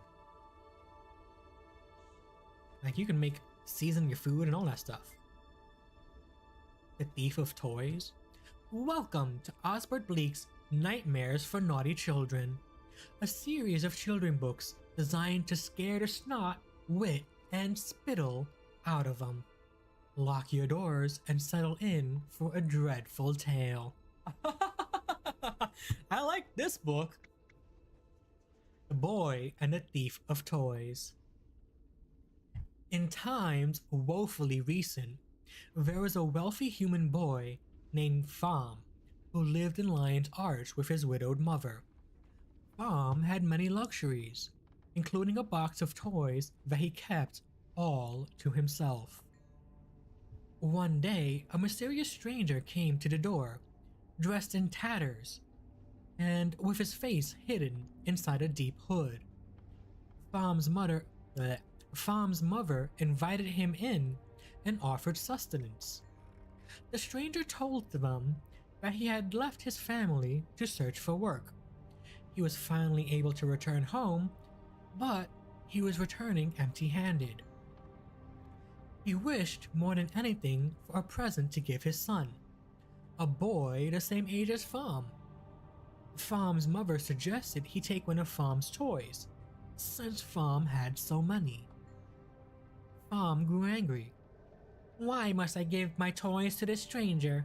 Like, you can season your food and all that stuff. The Thief of Toys. Welcome to Osbert Bleak's Nightmares for Naughty Children, a series of children books designed to scare the snot, wit, and spittle out of them. Lock your doors and settle in for a dreadful tale. I like this book. Boy and the Thief of Toys. In times woefully recent, there was a wealthy human boy named Pham who lived in Lion's Arch with his widowed mother. Pham had many luxuries, including a box of toys that he kept all to himself. One day, a mysterious stranger came to the door, dressed in tatters, and with his face hidden inside a deep hood. Pham's mother invited him in and offered sustenance. The stranger told them that he had left his family to search for work. He was finally able to return home, but he was returning empty-handed. He wished more than anything for a present to give his son, a boy the same age as Pham. Pham's mother suggested he take one of Pham's toys, since Pham had so many. Pham grew angry. Why must I give my toys to this stranger?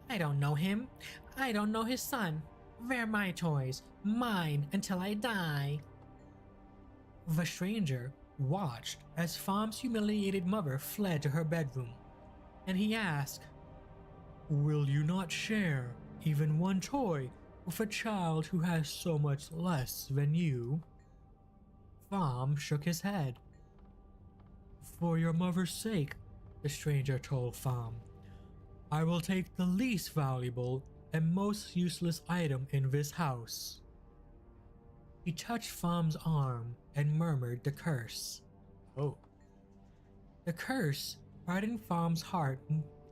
I don't know him. I don't know his son. They're my toys, mine until I die. The stranger watched as Pham's humiliated mother fled to her bedroom, and he asked, Will you not share even one toy with a child who has so much less than you? Pham shook his head. For your mother's sake, the stranger told Pham, I will take the least valuable and most useless item in this house. He touched Pham's arm and murmured the curse. Oh. The curse hardened Pham's heart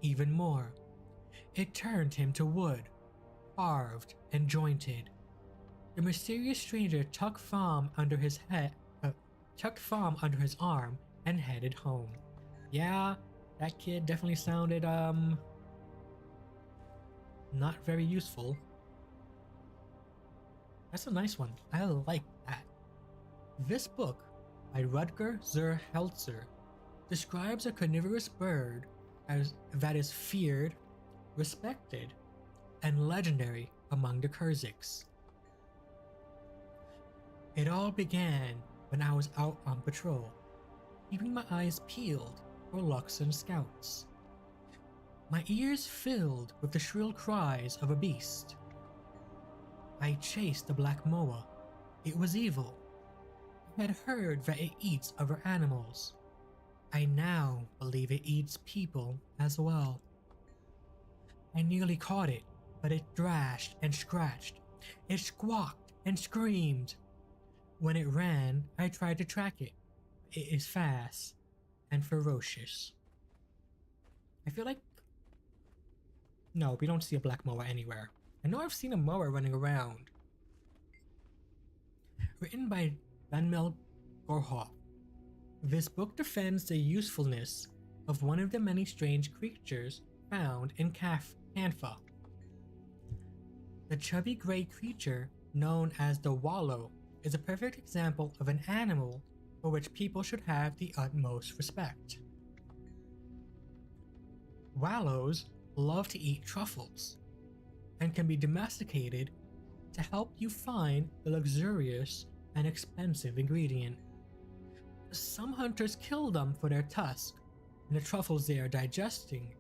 even more. It turned him to wood, carved and jointed. The mysterious stranger tucked Pham under his arm and headed home. Yeah, that kid definitely sounded not very useful. That's a nice one. I like that. This book by Rutger zur Helzer describes a carnivorous bird that is feared, respected, and legendary among the Kurziks. It all began when I was out on patrol, keeping my eyes peeled for Luxon scouts. My ears filled with the shrill cries of a beast. I chased the black moa. It was evil. I had heard that it eats other animals. I now believe it eats people as well. I nearly caught it, but it thrashed and scratched. It squawked and screamed. When it ran, I tried to track it. It is fast and ferocious. I feel like... No, we don't see a black moa anywhere. I know I've seen a moa running around. Written by Daniel Gorhoff, this book defends the usefulness of one of the many strange creatures found in Canfa. The chubby gray creature known as the wallow is a perfect example of an animal for which people should have the utmost respect. Wallows love to eat truffles and can be domesticated to help you find the luxurious and expensive ingredient. Some hunters kill them for their tusk and the truffles they are digesting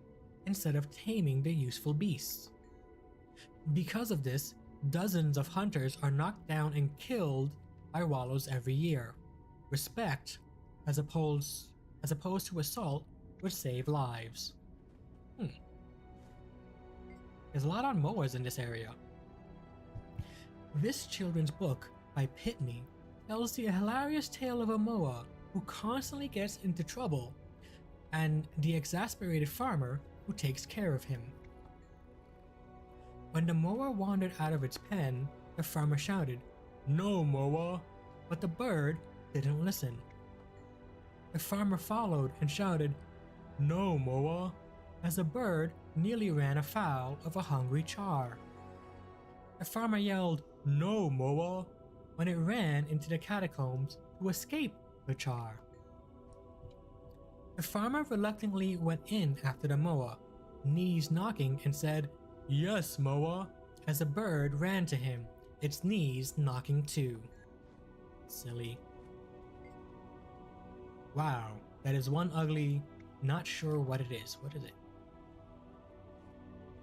instead of taming the useful beasts. Because of this, dozens of hunters are knocked down and killed by wallows every year. Respect, as opposed to assault, would save lives. There's a lot on moas in this area. This children's book by Pitney tells the hilarious tale of a moa who constantly gets into trouble and the exasperated farmer who takes care of him. When the moa wandered out of its pen, the farmer shouted, "No, moa!" But the bird didn't listen. The farmer followed and shouted, "No, moa!" as the bird nearly ran afoul of a hungry Char. The farmer yelled, "No, moa!" when it ran into the catacombs to escape the Char. The farmer reluctantly went in after the moa, knees knocking, and said, "Yes, moa," as the bird ran to him, its knees knocking too. Silly. Wow, that is one ugly. Not sure what it is. What is it?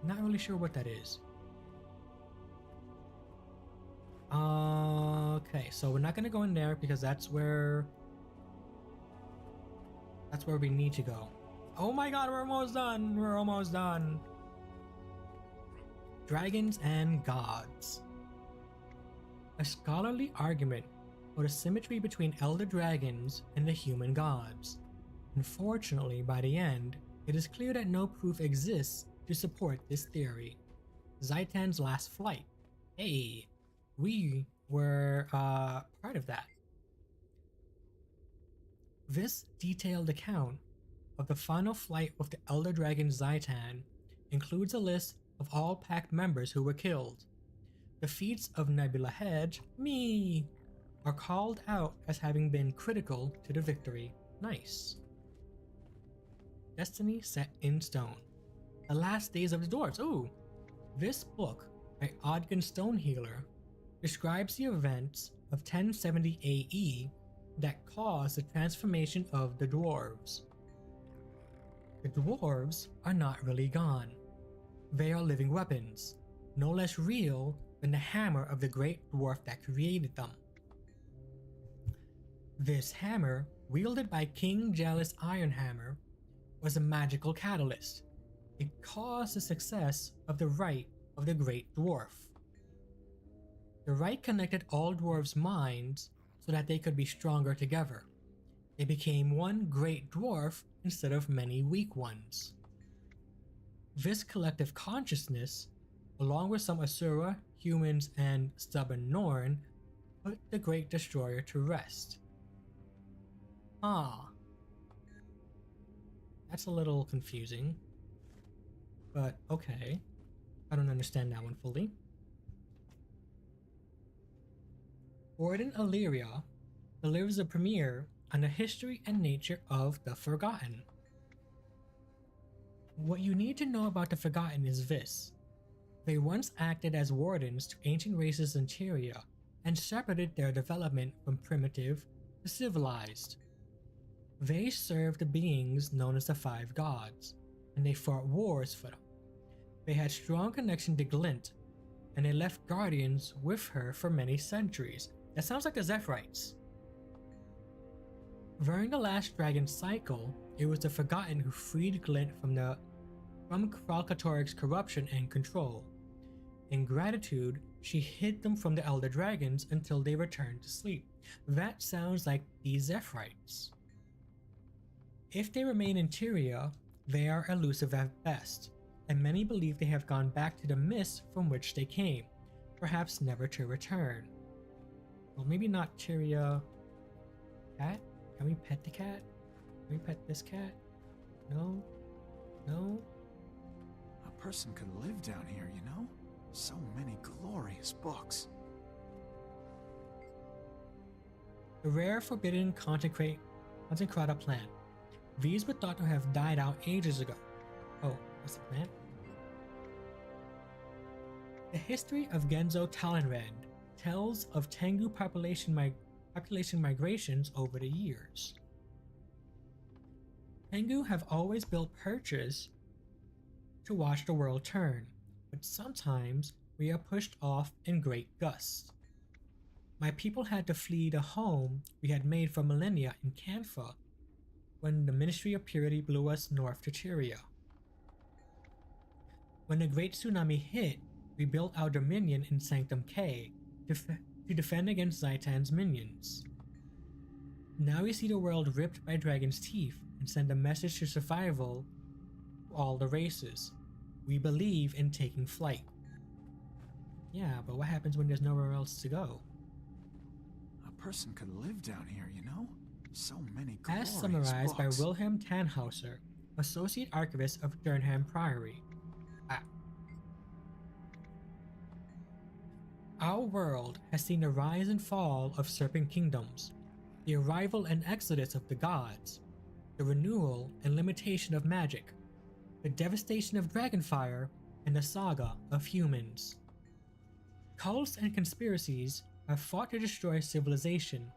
Not really sure what that is. Okay, so we're not gonna go in there because that's where we need to go. Oh my god, we're almost done. We're almost done. Dragons and gods. A scholarly argument for the symmetry between elder dragons and the human gods. Unfortunately, by the end, it is clear that no proof exists to support this theory. Zaitan's last flight. Hey, we were part of that. This detailed account of the final flight of the Elder Dragon Zaitan includes a list of all pack members who were killed. The feats of Nebula Hedge, me, are called out as having been critical to the victory. Nice. Destiny set in stone. The last days of the dwarves. Ooh, this book by Ogden Stonehealer describes the events of 1070 AE that caused the transformation of the dwarves. The dwarves are not really gone. They are living weapons, no less real than the hammer of the great dwarf that created them. This hammer, wielded by King Jealous Ironhammer, was a magical catalyst. It caused the success of the Rite of the Great Dwarf. The Rite connected all dwarves' minds so that they could be stronger together. They became one great dwarf instead of many weak ones. This collective consciousness, along with some Asura, humans, and stubborn Norn, put the Great Destroyer to rest. Ah. That's a little confusing. But okay. I don't understand that one fully. Gordon Illyria delivers a premiere on the history and nature of the Forgotten. What you need to know about the Forgotten is this. They once acted as wardens to ancient races in Tyria and shepherded their development from primitive to civilized. They served the beings known as the Five Gods, and they fought wars for them. They had strong connection to Glint, and they left guardians with her for many centuries. That sounds like the Zephyrites. During the last dragon cycle, it was the Forgotten who freed Glint from Kralkatoric's corruption and control. In gratitude, she hid them from the Elder Dragons until they returned to sleep. That sounds like the Zephyrites. If they remain in Tyria, they are elusive at best, and many believe they have gone back to the mist from which they came, perhaps never to return. Well, maybe not Tyria. Cat? Can we pet the cat? Can we pet this cat? No? No? A person could live down here, you know? So many glorious books. The rare forbidden Concentrata plant. These were thought to have died out ages ago. Oh, that's the plant. The history of Genzo Talonrand tells of Tengu population migrations over the years. Tengu have always built perches to watch the world turn, but sometimes we are pushed off in great gusts. My people had to flee the home we had made for millennia in Canfa when the Ministry of Purity blew us north to Tyria. When the Great Tsunami hit, we built our dominion in Sanctum K to defend against Zaitan's minions. Now we see the world ripped by dragon's teeth and send a message to survival to all the races. We believe in taking flight. Yeah, but what happens when there's nowhere else to go? A person could live down here, you know? So many glorious As summarized books. by Wilhelm Tannhauser, Associate Archivist of Durham Priory. Our world has seen the rise and fall of serpent kingdoms, the arrival and exodus of the gods, the renewal and limitation of magic, the devastation of dragonfire, and the saga of humans. Cults and conspiracies have fought to destroy civilization,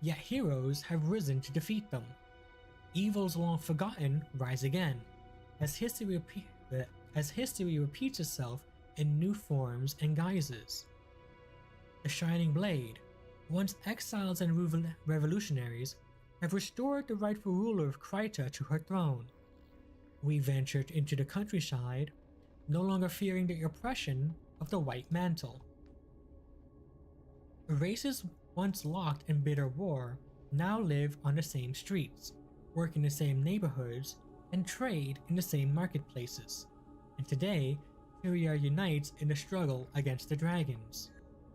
yet heroes have risen to defeat them. Evils long forgotten rise again, as history repeats itself in new forms and guises. The Shining Blade, once exiles and revolutionaries, have restored the rightful ruler of Kryta to her throne. We ventured into the countryside, no longer fearing the oppression of the White Mantle. The races once locked in bitter war now live on the same streets, work in the same neighborhoods, and trade in the same marketplaces. And today, Tyria unites in the struggle against the dragons.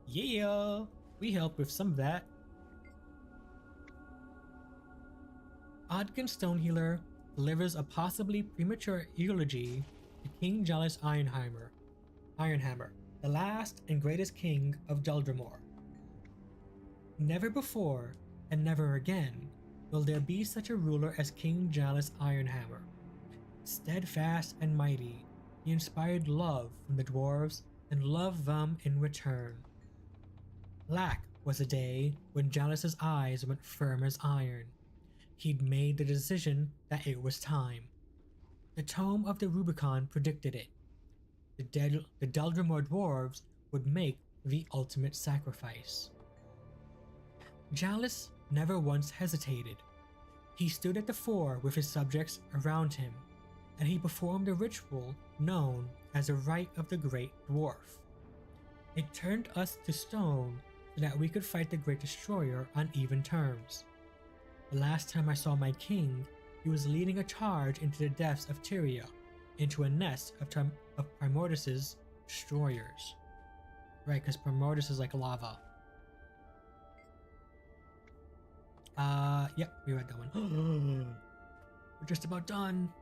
Yeah! We helped with some of that. Odkin Stonehealer delivers a possibly premature eulogy to King Jealous Ironhammer, the last and greatest king of Duldramore. Never before, and never again, will there be such a ruler as King Jealous Ironhammer. Steadfast and mighty, he inspired love from the dwarves and loved them in return. Lack was a day when Jealous's eyes went firm as iron. He'd made the decision that it was time. The Tome of the Rubicon predicted it. The Duldramore dwarves would make the ultimate sacrifice. Jealous never once hesitated. He stood at the fore with his subjects around him, and he performed a ritual known as the Rite of the Great Dwarf. It turned us to stone so that we could fight the Great Destroyer on even terms. The last time I saw my king, he was leading a charge into the depths of Tyria, into a nest of Primordus's destroyers. Right, because Primordus is like lava. Yep, we read that one. We're just about done.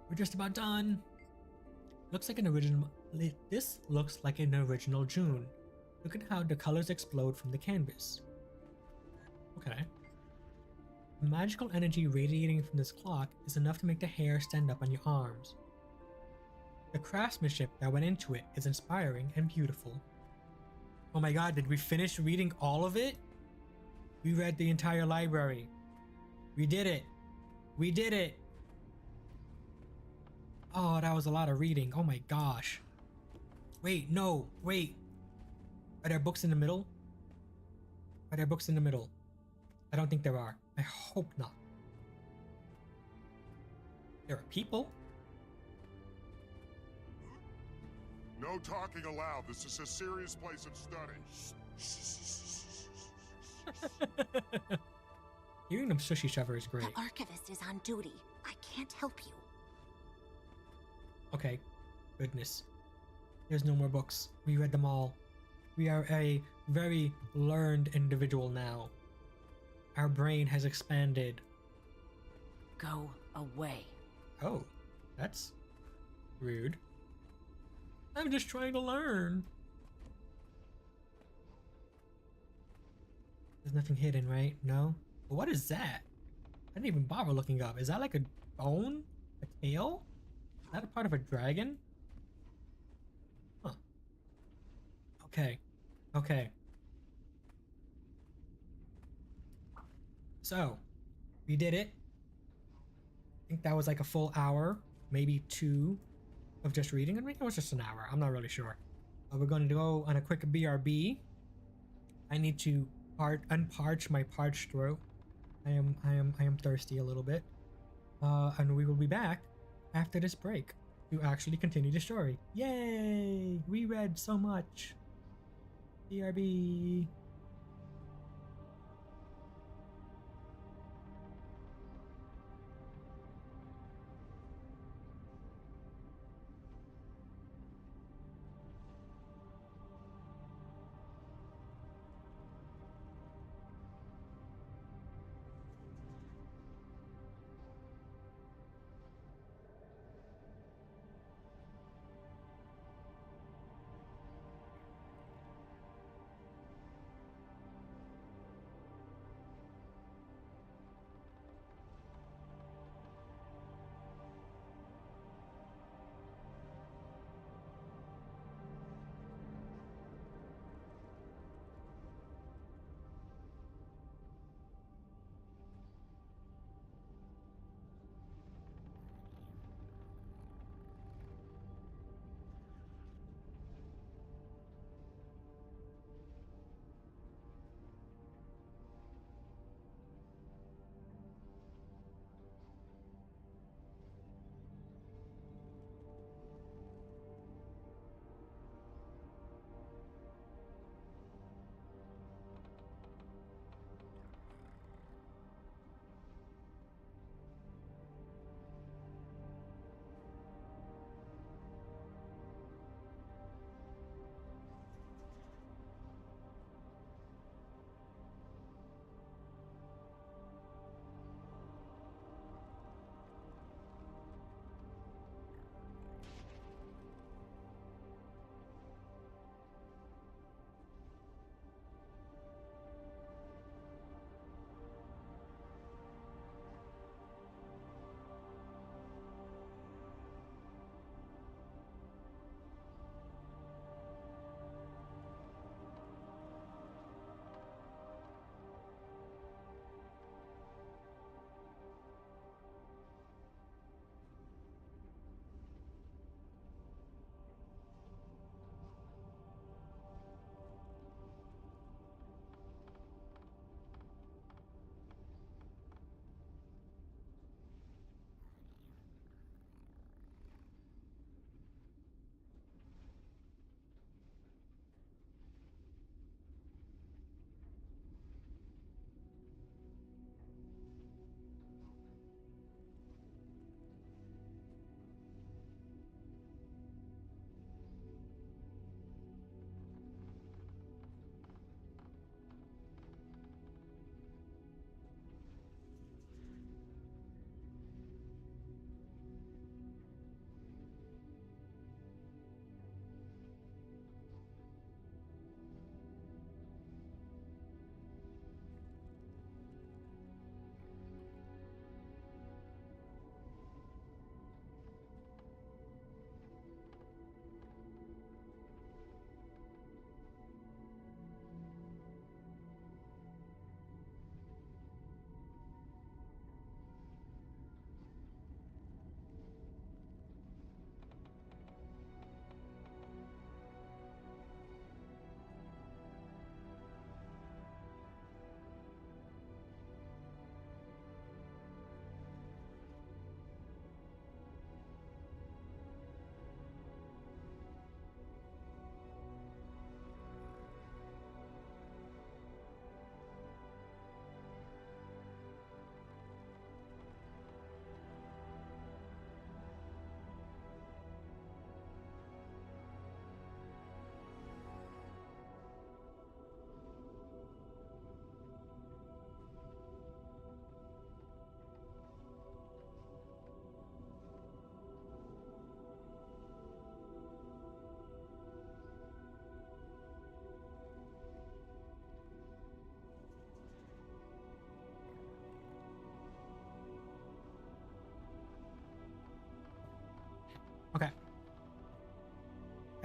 We're just about done. Looks like an original. This looks like an original June. Look at how the colors explode from the canvas. Okay. The magical energy radiating from this clock is enough to make the hair stand up on your arms. The craftsmanship that went into it is inspiring and beautiful. Oh my god, did we finish reading all of it? We read the entire library. We did it. We did it. Oh, that was a lot of reading. Oh my gosh. Wait, no, wait. Are there books in the middle? Are there books in the middle? I don't think there are. I hope not. There are people. No talking aloud. This is a serious place of study. Hearing them sushi shover is great. The archivist is on duty. I can't help you. Okay. Goodness. There's no more books. We read them all. We are a very learned individual now. Our brain has expanded. Go away. Oh, that's rude. I'm just trying to learn. There's nothing hidden, right? No? But what is that? I didn't even bother looking up. Is that like a bone? A tail? Is that a part of a dragon? Huh. Okay. Okay. So, we did it. I think that was like a full hour, maybe 2 of just reading. I mean, it was just an hour. I'm not really sure. But we're going to go on a quick BRB. I need to unparch my parched throat. I am thirsty a little bit. And we will be back after this break to actually continue the story. Yay! We read so much. BRB.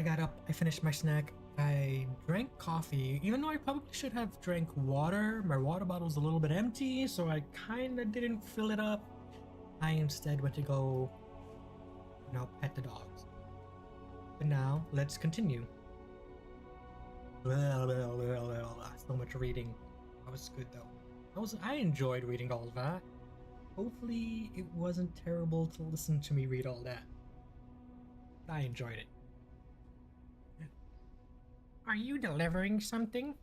got up, I finished my snack, I drank coffee, even though I probably should have drank water. My water bottle's a little bit empty, so I kinda didn't fill it up. I instead went to go, you know, pet the dogs. But now, let's continue. So much reading. That was good though. I enjoyed reading all of that. Hopefully it wasn't terrible to listen to me read all that. I enjoyed it. Are you delivering something?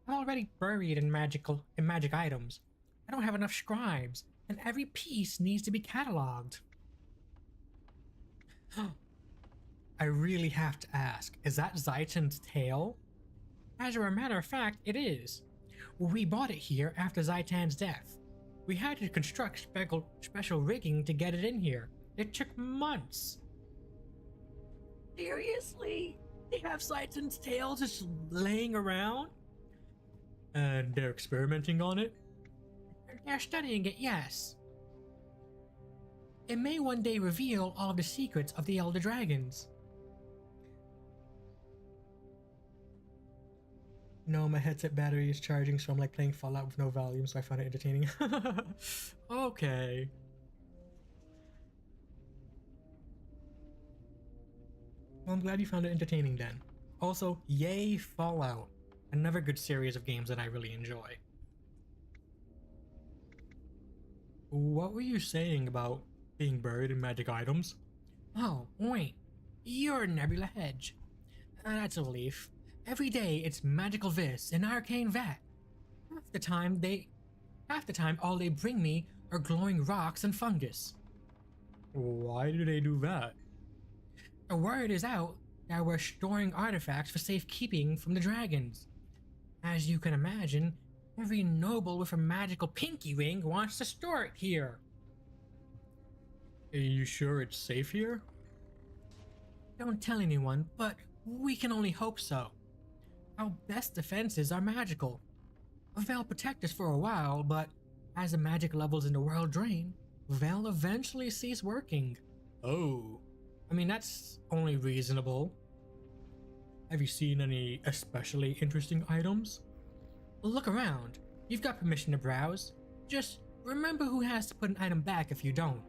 I'm already buried in magic items. I don't have enough scribes, and every piece needs to be cataloged. I really have to ask, is that Zaitan's tail? As a matter of fact, it is. We bought it here after Zaitan's death. We had to construct special rigging to get it in here. It took months. Seriously? They have Zaitan's tail just laying around? And they're experimenting on it? They're studying it, yes. It may one day reveal all of the secrets of the Elder Dragons. No, my headset battery is charging, so I'm like playing Fallout with no volume, so I found it entertaining. Okay. Well, I'm glad you found it entertaining then. Also, yay Fallout. Another good series of games that I really enjoy. What were you saying about being buried in magic items? Oh, wait. You're Nebula Hedge. That's a relief. Every day it's magical this and arcane that. Half the time all they bring me are glowing rocks and fungus. Why do they do that? The word is out that we're storing artifacts for safekeeping from the dragons. As you can imagine, every noble with a magical pinky ring wants to store it here. Are you sure it's safe here? Don't tell anyone, but we can only hope so. Our best defenses are magical. They'll protect us for a while, but as the magic levels in the world drain, they'll eventually cease working. Oh. I mean, that's only reasonable. Have you seen any especially interesting items? Look around. You've got permission to browse. Just remember who has to put an item back if you don't.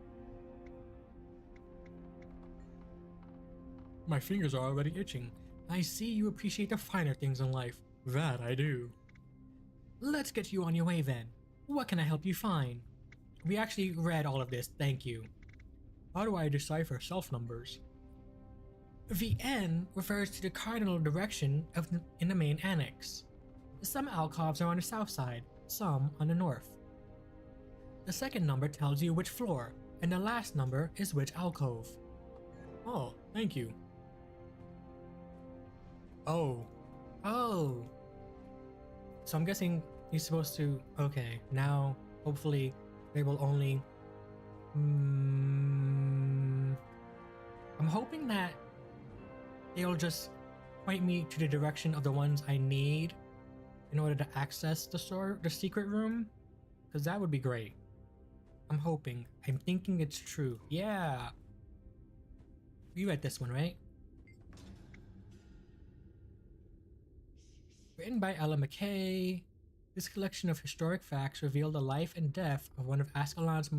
My fingers are already itching. I see you appreciate the finer things in life. That I do. Let's get you on your way then. What can I help you find? We actually read all of this, thank you. How do I decipher self numbers? The N refers to the cardinal direction in the main annex. Some alcoves are on the south side, some on the north. The second number tells you which floor, and the last number is which alcove. Oh, thank you. Oh. So I'm guessing you're supposed to... Okay, now hopefully they will only... I'm hoping that they'll just point me to the direction of the ones I need in order to access the secret room, because that would be great. I'm hoping. I'm thinking it's true. Yeah. You read this one, right? Written by Ella McKay, this collection of historic facts reveal the life and death of one of Ascalon's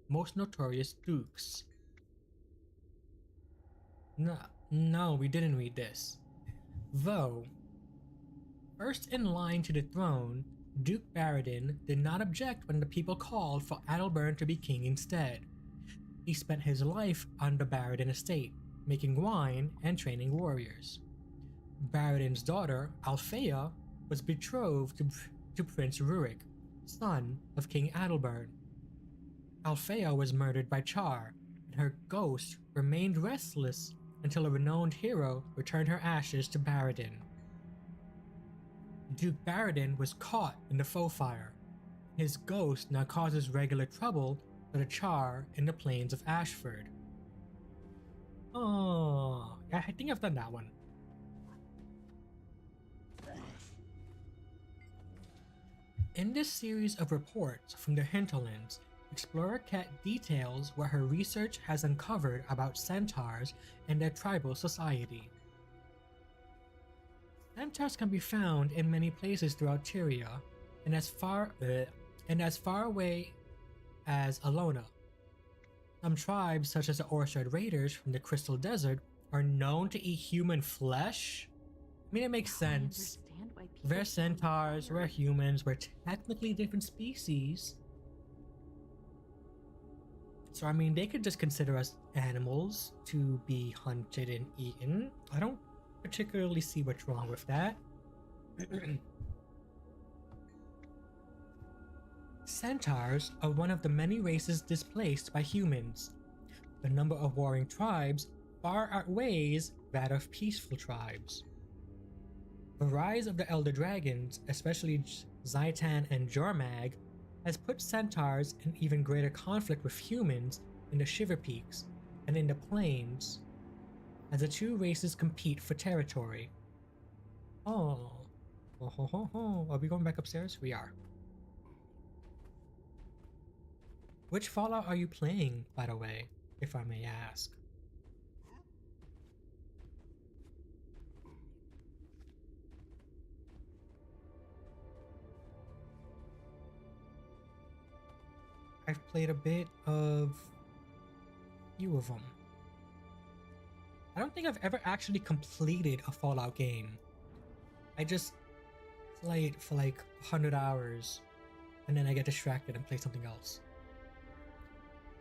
most notorious dukes. No, we didn't read this. Though, first in line to the throne, Duke Baradin did not object when the people called for Adalbern to be king instead. He spent his life on the Baradin estate, making wine and training warriors. Baradin's daughter, Althea, was betrothed to Prince Rurik, son of King Adalbern. Althea was murdered by Char, and her ghost remained restless until a renowned hero returned her ashes to Baradin. Duke Baradin was caught in the foe fire. His ghost now causes regular trouble for the Char in the plains of Ashford. Oh, I think I've done that one. In this series of reports from the hinterlands, Explorer Ket details what her research has uncovered about centaurs and their tribal society. Centaurs can be found in many places throughout Tyria, and as far away as Alona. Some tribes, such as the Orchard Raiders from the Crystal Desert, are known to eat human flesh. I mean, it makes sense. They're centaurs, we're humans, we're technically different species. So, I mean, they could just consider us animals to be hunted and eaten. I don't particularly see what's wrong with that. Centaurs are one of the many races displaced by humans. The number of warring tribes far outweighs that of peaceful tribes. The rise of the Elder Dragons, especially Zaitan and Jormag, has put centaurs in even greater conflict with humans in the Shiver Peaks and in the plains, as the two races compete for territory. Oh. Are we going back upstairs? We are. Which Fallout are you playing, by the way, if I may ask? I've played a bit of a few of them. I don't think I've ever actually completed a Fallout game. I just play it for like 100 hours and then I get distracted and play something else.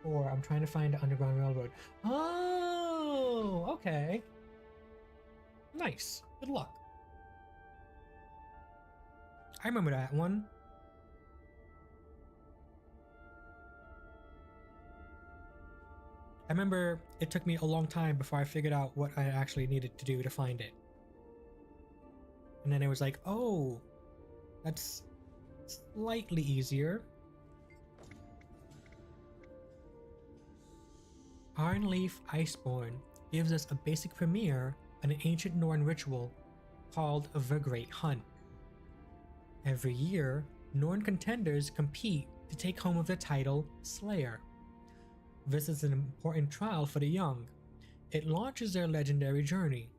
Or I'm trying to find the Underground Railroad. Oh, okay. Nice. Good luck. I remember that one. I remember it took me a long time before I figured out what I actually needed to do to find it. And then it was like, oh, that's slightly easier. Ironleaf Iceborne gives us a basic premiere on an ancient Norn ritual called the Great Hunt. Every year, Norn contenders compete to take home of the title Slayer. This is an important trial for the young. It launches their legendary journey.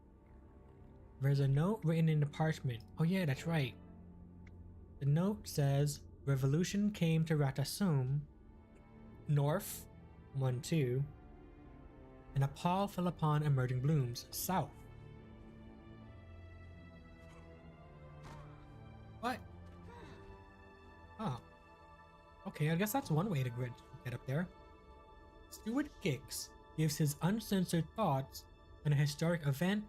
There's a note written in the parchment. Oh yeah, that's right. The note says, Revolution came to Ratasum, north, 1-2, and a pall fell upon emerging blooms, south. What? Oh. Okay, I guess that's one way to get up there. Stuart Giggs gives his uncensored thoughts on a historic event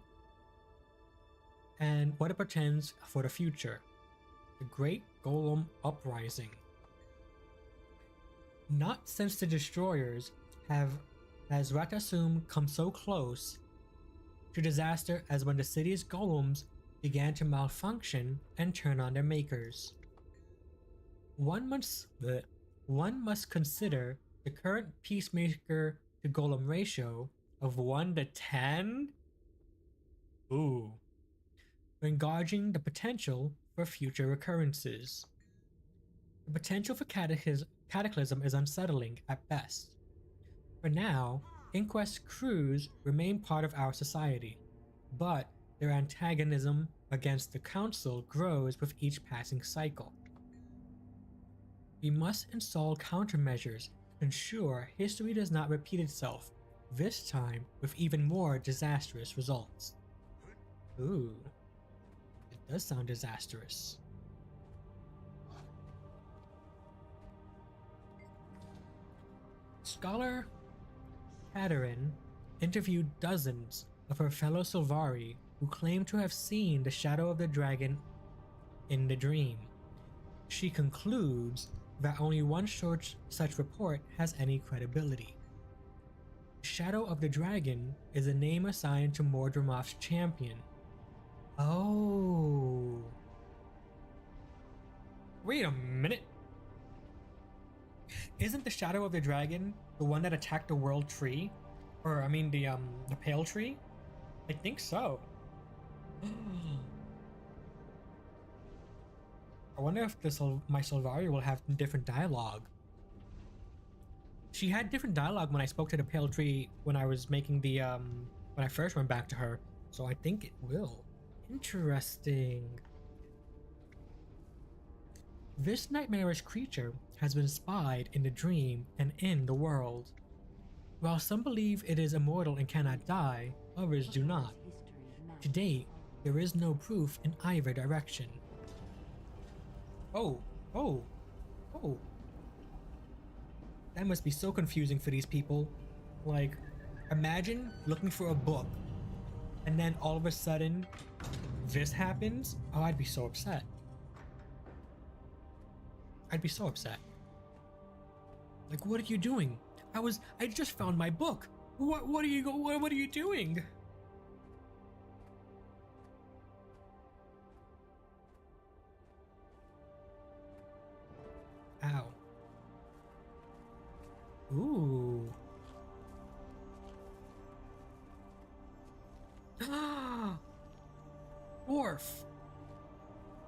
and what it portends for the future. The Great Golem Uprising. Not since the Destroyers has Ratasum come so close to disaster as when the city's golems began to malfunction and turn on their makers. One must consider the current Peacemaker to Golem ratio of 1:10? Ooh. When gauging the potential for future recurrences. The potential for cataclysm is unsettling at best. For now, Inquest crews remain part of our society, but their antagonism against the Council grows with each passing cycle. We must install countermeasures to ensure history does not repeat itself, this time with even more disastrous results. Ooh, it does sound disastrous. Scholar Katerin interviewed dozens of her fellow Sylvari who claim to have seen the shadow of the dragon in the dream. She concludes that only one such report has any credibility. The Shadow of the Dragon is a name assigned to Mordremoth's champion. Oh. Wait a minute. Isn't the Shadow of the Dragon the one that attacked the World Tree? Or, I mean, the Pale Tree? I think so. I wonder if my Sylvari will have different dialogue. She had different dialogue when I spoke to the Pale Tree when I was making the, when I first went back to her. So I think it will. Interesting. This nightmarish creature has been spied in the dream and in the world. While some believe it is immortal and cannot die, others do not. To date, there is no proof in either direction. Oh. That must be so confusing for these people. Like, imagine looking for a book and then all of a sudden this happens. Oh, I'd be so upset. I'd be so upset. Like, what are you doing? I just found my book. What are you doing? Ow. Ooh. Ah! Dwarf.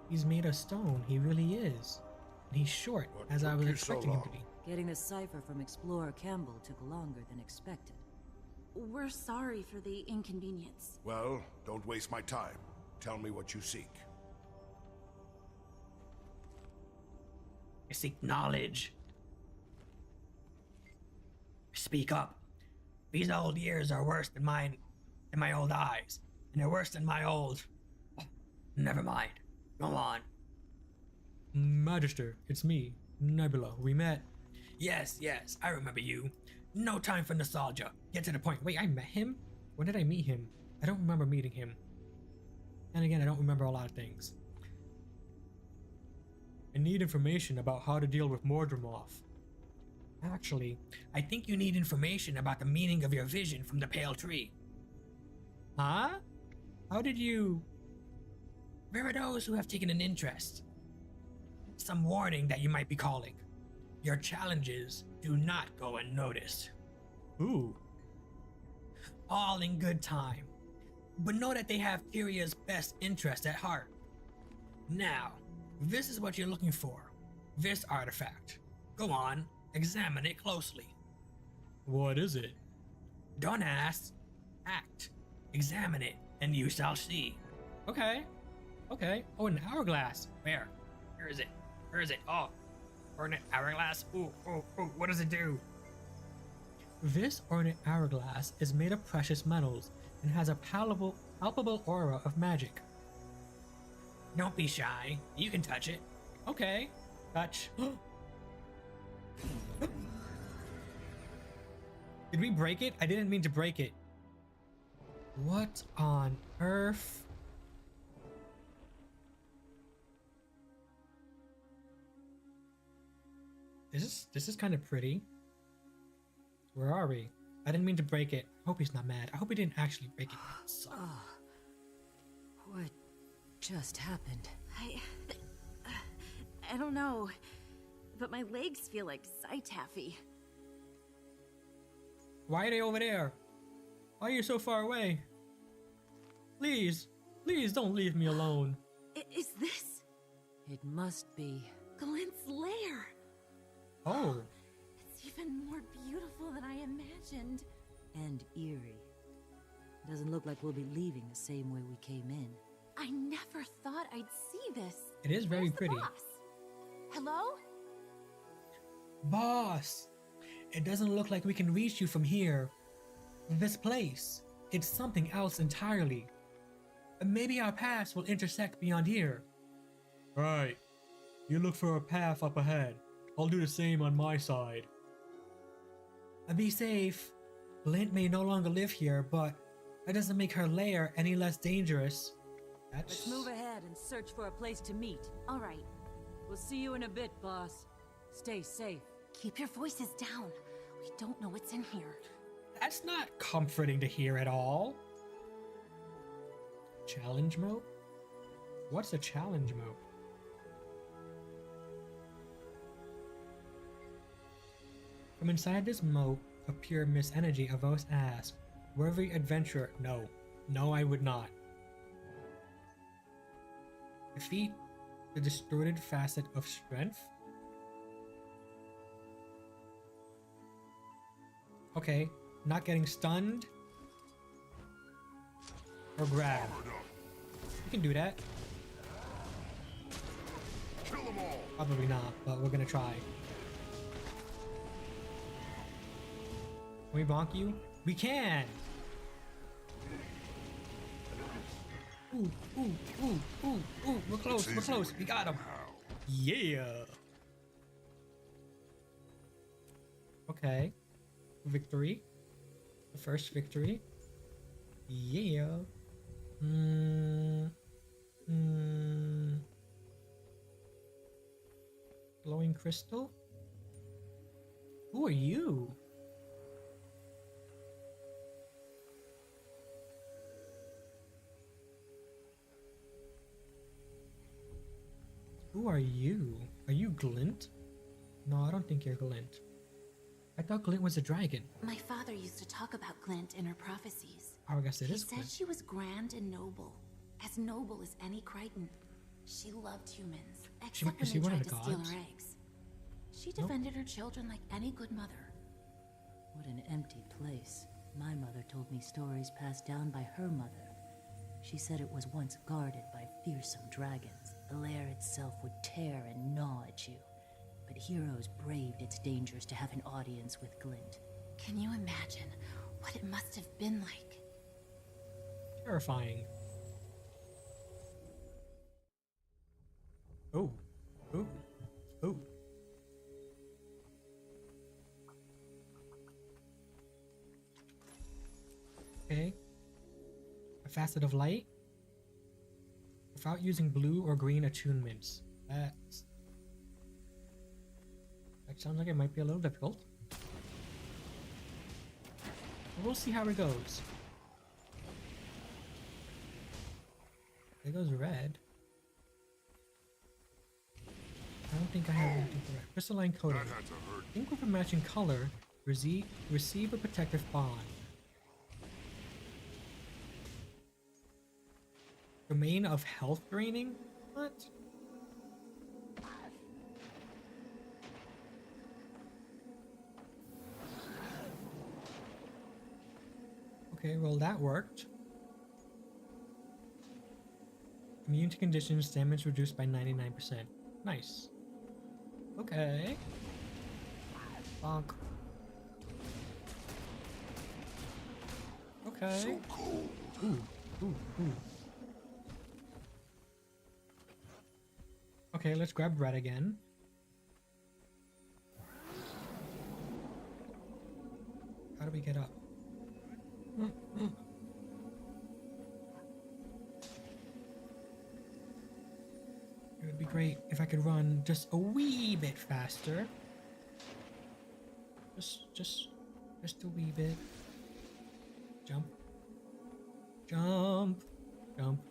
He's made of stone. He really is. And he's short, as I was expecting him to be. Getting the cipher from Explorer Campbell took longer than expected. We're sorry for the inconvenience. Well, don't waste my time. Tell me what you seek. I seek knowledge. Speak up. These old years are worse than my old eyes. And they're worse than my old... Never mind. Go on. Magister, it's me, Nebula. We met. Yes, I remember you. No time for nostalgia. Get to the point. Wait, I met him? When did I meet him? I don't remember meeting him. And again, I don't remember a lot of things. I need information about how to deal with Mordremoth. Actually, I think you need information about the meaning of your vision from the pale tree. Huh? How did you... There are those who have taken an interest. Some warning that you might be calling. Your challenges do not go unnoticed. Ooh. All in good time. But know that they have Tyria's best interest at heart. Now, this is what you're looking for. This artifact. Go on, examine it closely. What is it? Don't ask. Act. Examine it, and you shall see. Okay. Oh, an hourglass. Where? Where is it? Where is it? Oh, ornate hourglass. Ooh, what does it do? This ornate hourglass is made of precious metals and has a palpable aura of magic. Don't be shy. You can touch it. Okay. Touch. Did we break it? I didn't mean to break it. What on earth? This is kind of pretty. Where are we? I didn't mean to break it. I hope he's not mad. I hope he didn't actually break it. What just happened? I don't know, but my legs feel like side taffy. Why are they over there? Why are you so far away? Please don't leave me alone. Is this? It must be Glenn's lair. Oh. It's even more beautiful than I imagined. And eerie. Doesn't look like we'll be leaving the same way we came in. I never thought I'd see this. It is very pretty. Boss? Hello? Boss! It doesn't look like we can reach you from here. This place, it's something else entirely. Maybe our paths will intersect beyond here. Right. You look for a path up ahead. I'll do the same on my side. Be safe. Lint may no longer live here, but that doesn't make her lair any less dangerous. Let's move ahead and search for a place to meet. All right. We'll see you in a bit, boss. Stay safe. Keep your voices down. We don't know what's in here. That's not comforting to hear at all. Challenge mode? What's a challenge mode? From inside this moat of pure mist energy, a voice asks, "Worthy adventurer, no, I would not. Defeat the distorted facet of strength?" Okay, not getting stunned or grabbed. We can do that. Kill them all. Probably not, but we're gonna try. Can we bonk you? We can! Ooh, ooh, ooh, ooh, ooh. We're close, we're close. We got him. Yeah! Okay. Victory. The first victory. Yeah. Glowing crystal? Who are you? Who are you? Are you Glint? No, I don't think you're Glint. I thought Glint was a dragon. My father used to talk about Glint in her prophecies. Oh, I guess it He is said Glint. she was grand and noble as any Crichton. She loved humans, except is she when one they of tried the to steal gods? her eggs. She defended her children like any good mother. What an empty place. My mother told me stories passed down by her mother. She said it was once guarded by fearsome dragons. The lair itself would tear and gnaw at you. But heroes braved its dangers to have an audience with Glint. Can you imagine what it must have been like? Terrifying. Oh. Oh. Oh. Okay. A facet of light. Without using blue or green attunements. That sounds like it might be a little difficult. We'll see how it goes. There goes red. I don't think I have anything for red. Crystalline coating. Ink with a matching color. Receive a protective bond. Domain of health draining? What? Okay, well that worked. Immune to conditions, damage reduced by 99%. Nice. Okay. Bonk. Okay. So cold. Ooh, ooh, ooh. Okay, let's grab red again. How do we get up? It would be great if I could run just a wee bit faster. Just a wee bit. Jump. Jump. Jump.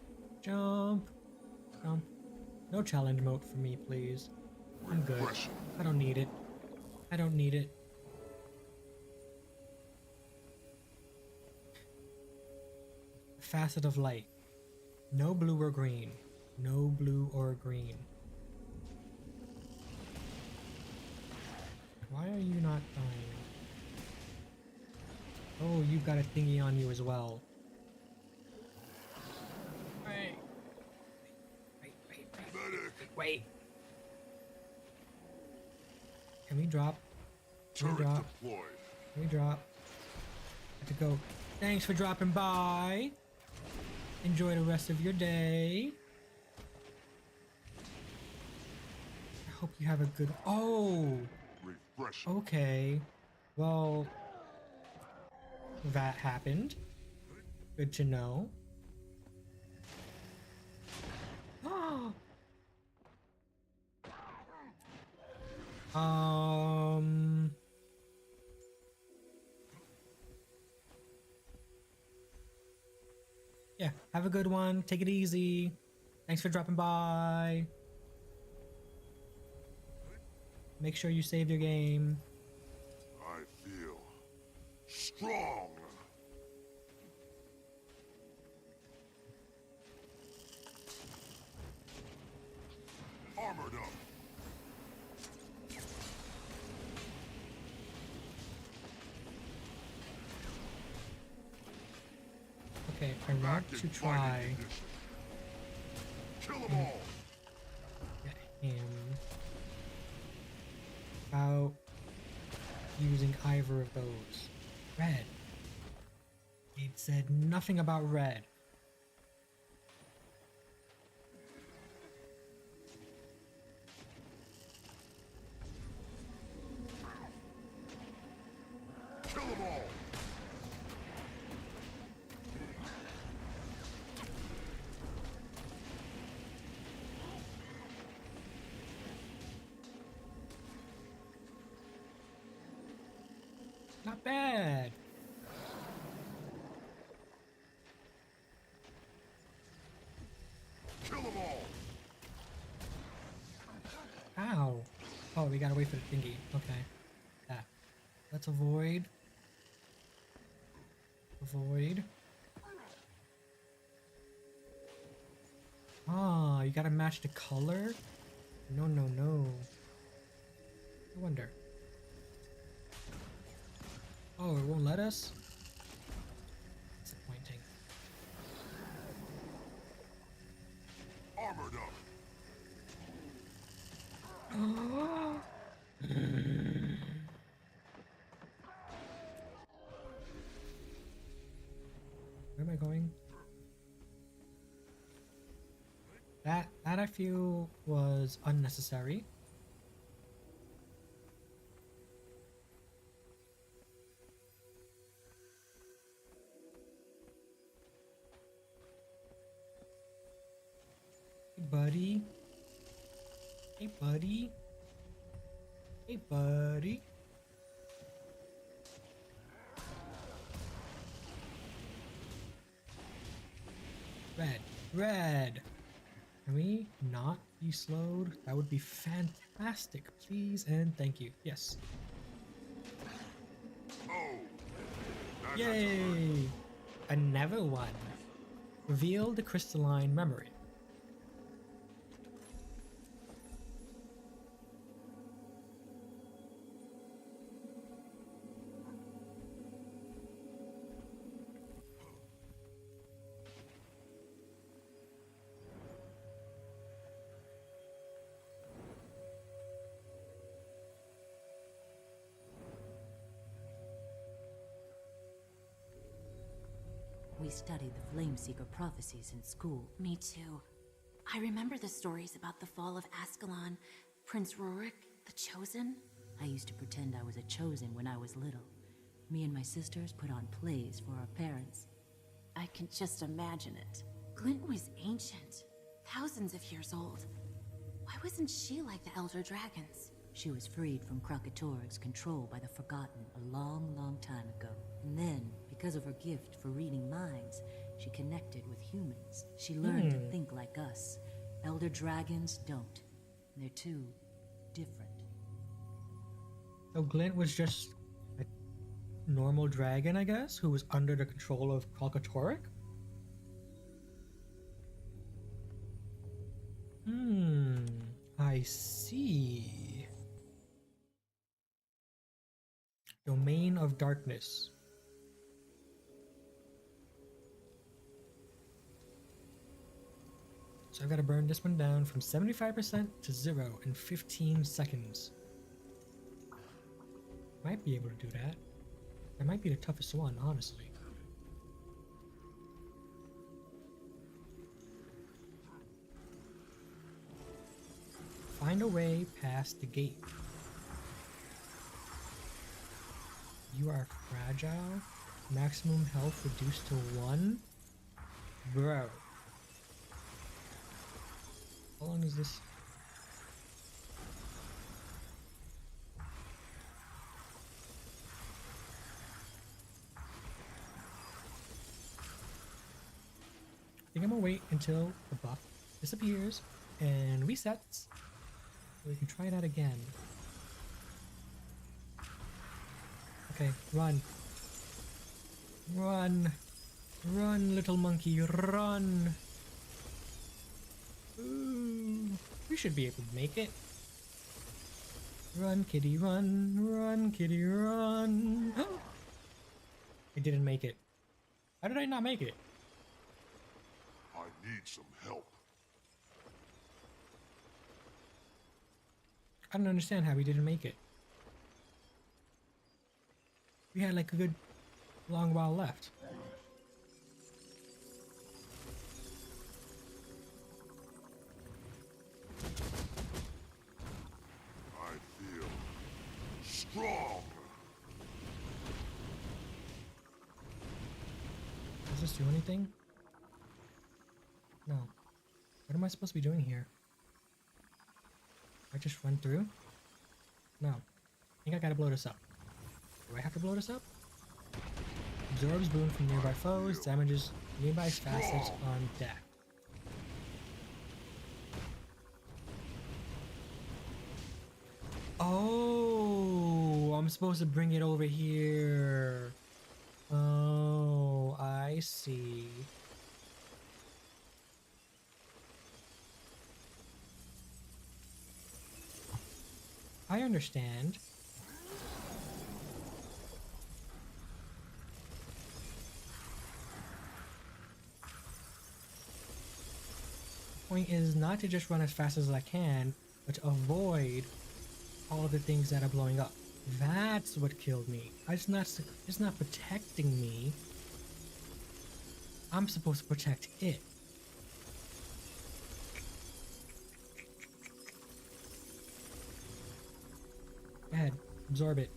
Jump. Jump. No challenge mode for me, please. I'm good. I don't need it. I don't need it. Facet of light. No blue or green. No blue or green. Why are you not dying? Oh, you've got a thingy on you as well. Wait. Can we drop? Can we drop? Can we drop? I have to go. Thanks for dropping by. Enjoy the rest of your day. I hope you have a good... Oh! Okay. Well... That happened. Good to know. Yeah, have a good one. Take it easy. Thanks for dropping by. Make sure you save your game. I feel strong. Armored up. Okay, I want to try Get him. About using either of those. Red. It said nothing about red. Kill them all. Not bad. Kill them all. Ow. Oh, we gotta wait for the thingy. Okay. Yeah. Let's avoid. Avoid. Ah, you gotta match the color? No, no, no. I wonder. Oh, it won't let us? Disappointing. Armored up. Where am I going? That I feel was unnecessary. Hey, buddy. Hey, buddy. Hey, buddy. Red. Red. Can we not be slowed? That would be fantastic. Please and thank you. Yes. Oh. Yay! Another one. Reveal the crystalline memory. We studied the Flameseeker prophecies in school. Me too. I remember the stories about the fall of Ascalon, Prince Rurik, the Chosen. I used to pretend I was a Chosen when I was little. Me and my sisters put on plays for our parents. I can just imagine it. Glint was ancient, thousands of years old. Why wasn't she like the Elder Dragons? She was freed from Krakatorik's control by the Forgotten a long, long time ago. And then, because of her gift for reading minds, she connected with humans. She learned to think like us. Elder Dragons don't. They're too different. So Glint was just a normal dragon, I guess, who was under the control of Krakatoric? I see. Domain of Darkness. So I've got to burn this one down from 75% to 0 in 15 seconds. Might be able to do that. That might be the toughest one, honestly. Find a way past the gate. You are fragile. Maximum health reduced to 1. Bro. How long is this? I think I'm gonna wait until the buff disappears and resets. So we can try that again. Okay, run. Run. Run, little monkey, run. Ooh, we should be able to make it. Run, kitty, run. Run, kitty, run. I didn't make it. How did I not make it? I need some help. I don't understand how we didn't make it. We had like a good long while left. I feel strong. Does this do anything? No. What am I supposed to be doing here? I just run through? No. I think I gotta blow this up. Do I have to blow this up? Absorbs boon from nearby foes, damages nearby facets on deck. Oh, I'm supposed to bring it over here. Oh, I see. I understand. The point is not to just run as fast as I can, but to avoid all the things that are blowing up. That's what killed me. It's not protecting me. I'm supposed to protect it. Go ahead, absorb it.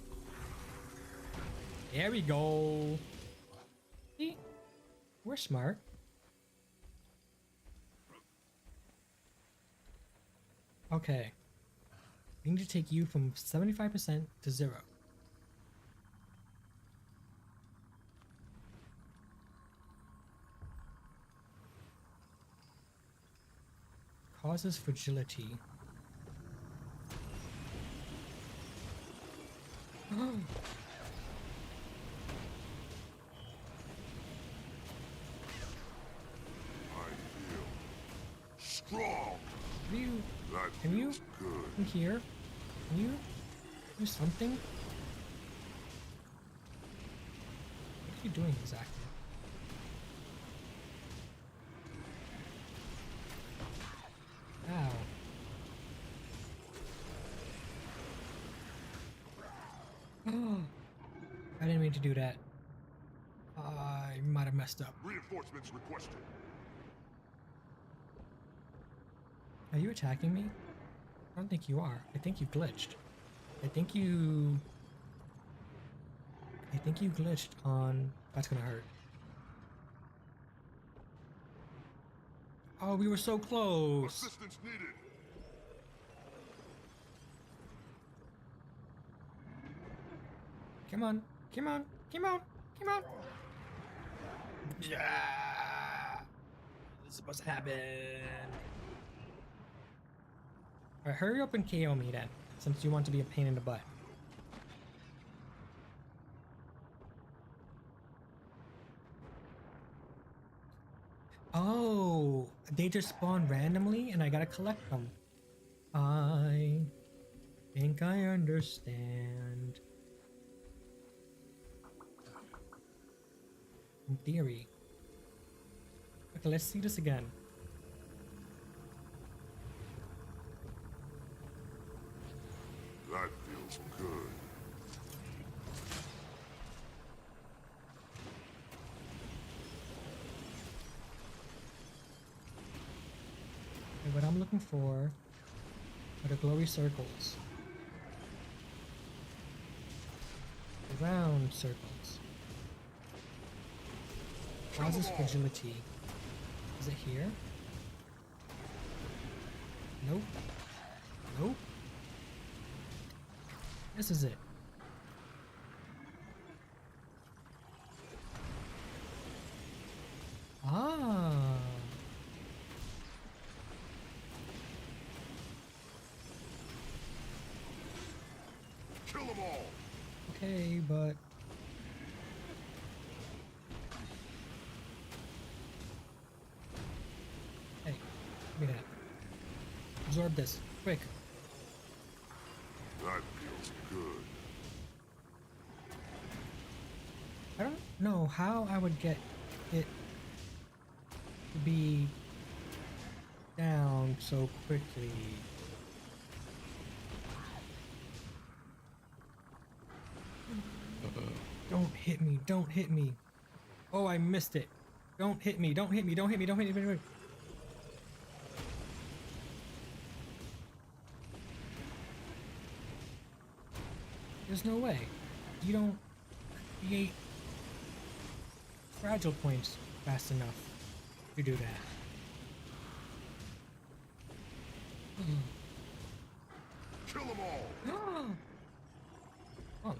There we go. See? We're smart. Okay. We need to take you from 75% to 0. Causes fragility. Oh. I feel strong. Can you come here? Can you do something? What are you doing exactly? Ow. I didn't mean to do that. I might have messed up. Reinforcements requested. Are you attacking me? I don't think you are. I think you glitched. I think you glitched on... That's gonna hurt. Oh, we were so close. Assistance needed. Come on. Come on. Come on. Come on. Yeah. This is supposed to happen. Alright, hurry up and KO me then, since you want to be a pain in the butt. Oh, they just spawn randomly and I gotta collect them. I think I understand. In theory. Okay, let's see this again. That feels good. And what I'm looking for are the glowy circles. The round circles. Causes fragility. Is it here? Nope. Nope. This is it. Ah. Kill them all. Okay, but hey, give me that. Absorb this, quick. That feels good. I don't know how I would get it to be down so quickly. Don't hit me, don't hit me. Oh, I missed it. Don't hit me, don't hit me, don't hit me, don't hit me, don't hit me. There's no way. You don't create fragile points fast enough to do that. Kill them all! Oh.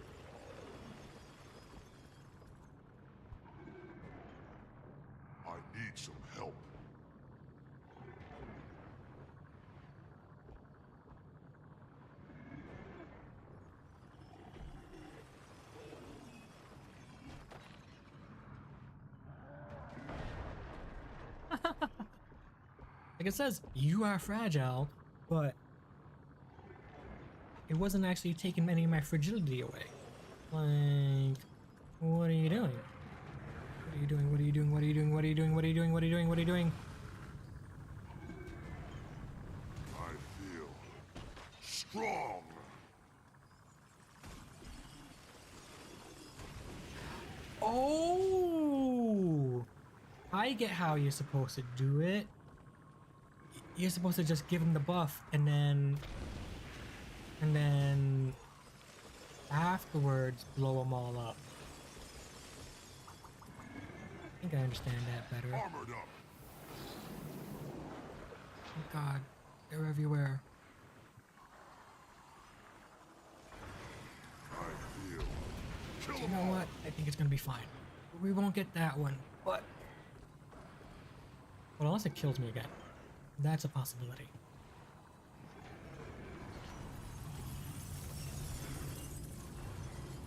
I need some help. Like it says, you are fragile, but it wasn't actually taking any of my fragility away. Like, what are you doing? What are you doing? What are you doing? What are you doing? What are you doing? What are you doing? What are you doing? What are you doing? I feel strong. Oh! I get how you're supposed to do it. You're supposed to just give him the buff and then afterwards blow them all up. I think I understand that better. Armored up. Oh god, they're everywhere. I feel. Kill You know what? I think it's gonna be fine. We won't get that one, but well, unless it kills me again. That's a possibility.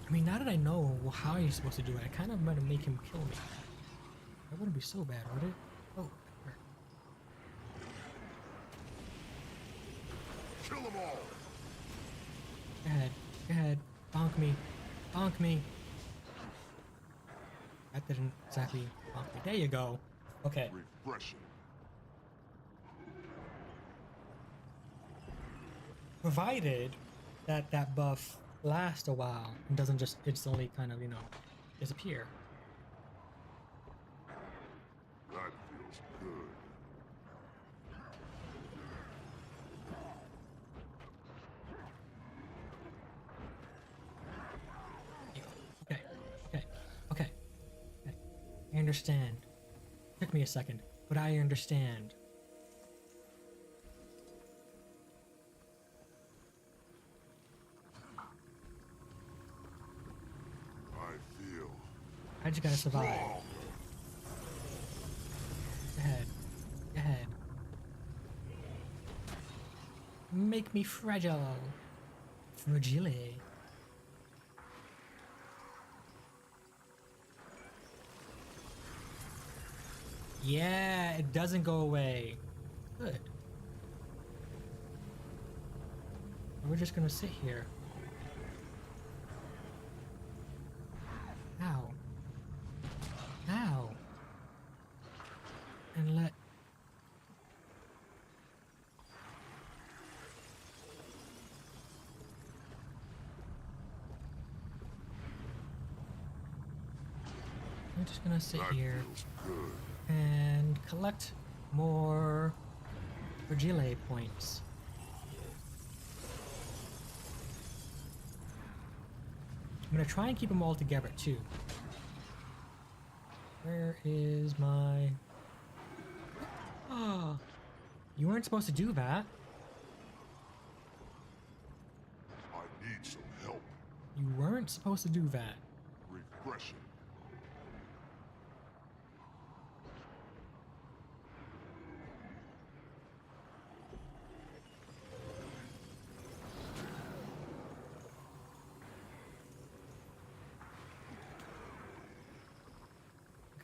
I mean, now that I know how you're supposed to do it, I kind of want to make him kill me. That wouldn't be so bad, would it? Oh, that hurt. Kill them all. Go ahead. Go ahead. Bonk me. Bonk me. That didn't exactly bonk me. There you go. Okay. Refreshing. Provided that that buff lasts a while and doesn't just instantly kind of, you know, disappear. That feels good. Okay, okay, okay. I understand. Took me a second, but I understand. I just gotta survive. Go ahead. Go ahead. Make me fragile. Fragile. Yeah, it doesn't go away. Good. We're just gonna sit here. Ow. Ow. And let... I'm just gonna sit here and collect more fragile points. I'm gonna try and keep them all together too. Where is my... Oh, you weren't supposed to do that. I need some help. You weren't supposed to do that. Refreshing.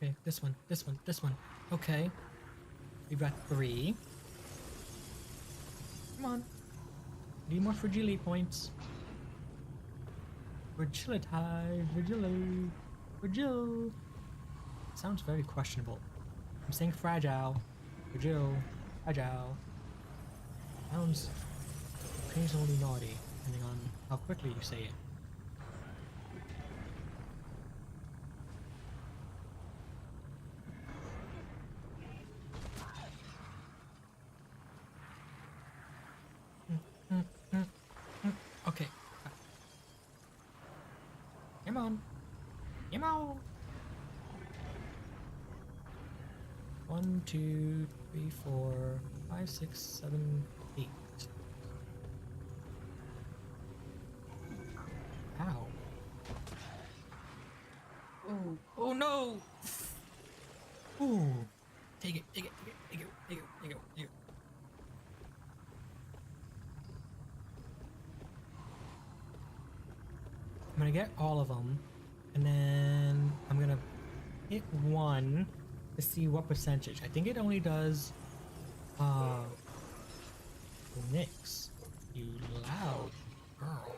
Okay, this one, this one, this one. Okay. We've got 3. Come on. Need more fragile points. Fragility, fragile, fragile. Sounds very questionable. I'm saying fragile, fragile, fragile. Sounds occasionally naughty, depending on how quickly you say it. 2, 3, 4, 5, 6, 7, 8. Ow. Oh, oh no! Ooh. Take it, take it, take it, take it, take it, take it, take it. I'm gonna get all of them, and then I'm gonna hit one to see what percentage. I think it only does Nyx. You loud girl.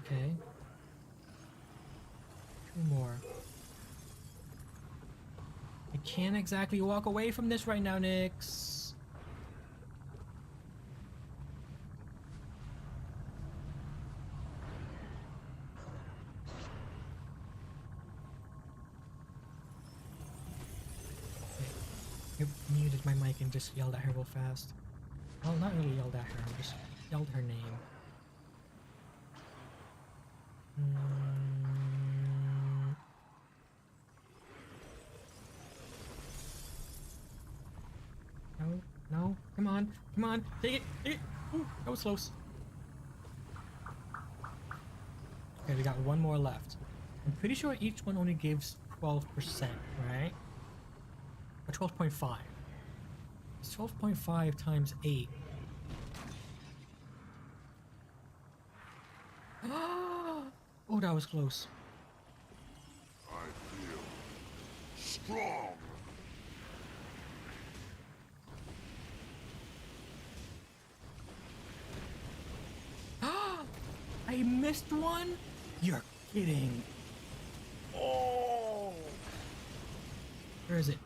Okay. 2 more. I can't exactly walk away from this right now, Nyx. I muted my mic and just yelled at her real fast. Well, not really yelled at her, just yelled her name. No, no, come on, come on, take it, take it. Ooh, that was close. Okay, we got one more left. I'm pretty sure each one only gives 12%, right? Or 12.5. It's 12.5 times 8. Oh, that was close. I feel strong. I missed one? You're kidding. Oh. Where is it?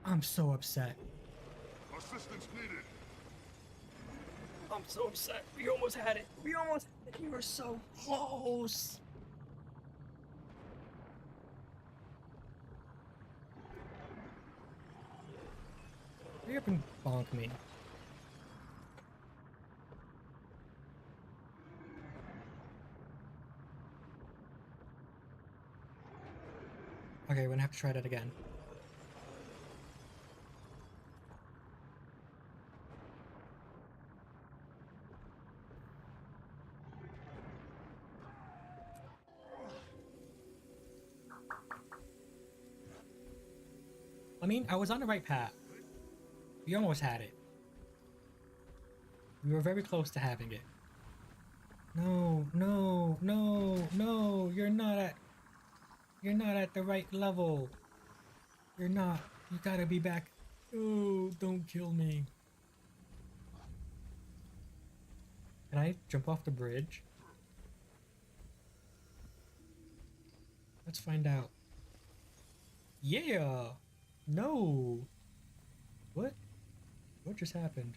I'm so upset. Assistance needed. I'm so upset. We almost had it. We almost had it. You were so close. Hurry up and bonk me. Okay, we're gonna have to try that again. I mean, I was on the right path. We almost had it. We were very close to having it. No, no, no, no, you're not at the right level. You're not. You gotta be back. Oh, don't kill me. Can I jump off the bridge? Let's find out. Yeah! No! What? What just happened?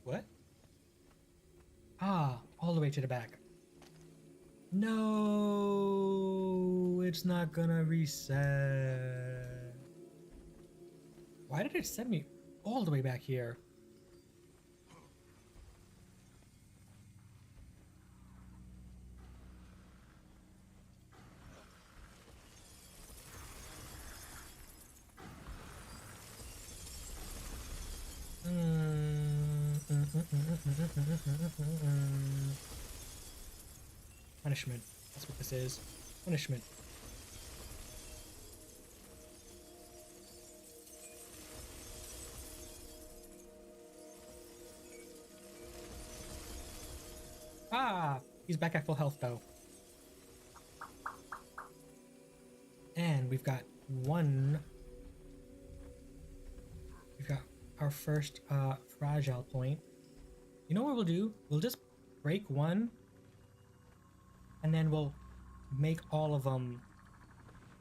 What? Ah, all the way to the back. No, it's not gonna reset. Why did it send me all the way back here? Punishment. That's what this is. Punishment. Ah! He's back at full health though. And we've got one. We've got our first fragile point. You know what we'll do? We'll just break one. And then we'll make all of them.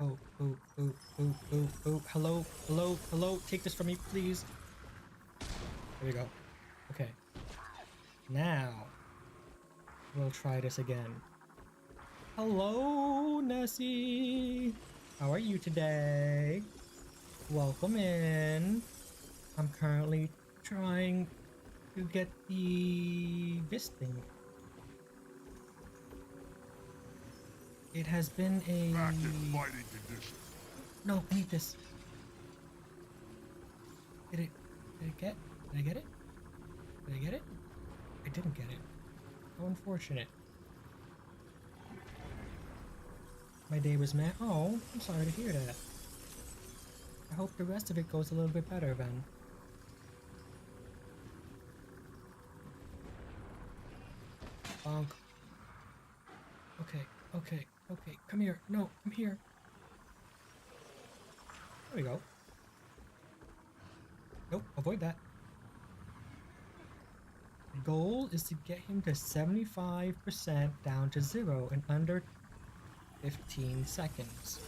Oh, oh, oh, oh, oh, oh. Hello, hello, hello. Take this from me, please. There we go. Okay. Now, we'll try this again. Hello, Nessie. How are you today? Welcome in. I'm currently trying to get this thing. It has been a... Back in fighting condition. No, I need this. Did I get it? Did I get it? Did I get it? I didn't get it. How unfortunate. My day was mad. Oh, I'm sorry to hear that. I hope the rest of it goes a little bit better then. Bonk. Okay, okay, okay. Come here. No, come here. There we go. Nope, avoid that. The goal is to get him to 75% down to 0 in under 15 seconds.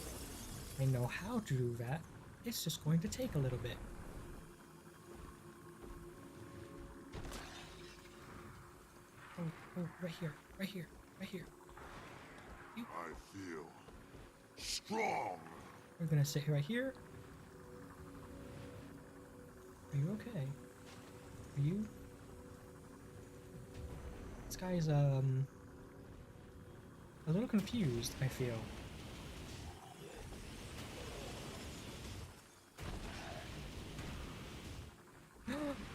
I know how to do that. It's just going to take a little bit. Oh, right here, right here, right here. You. I feel strong. We're gonna sit right here. Are you okay? Are you? This guy's a little confused, I feel.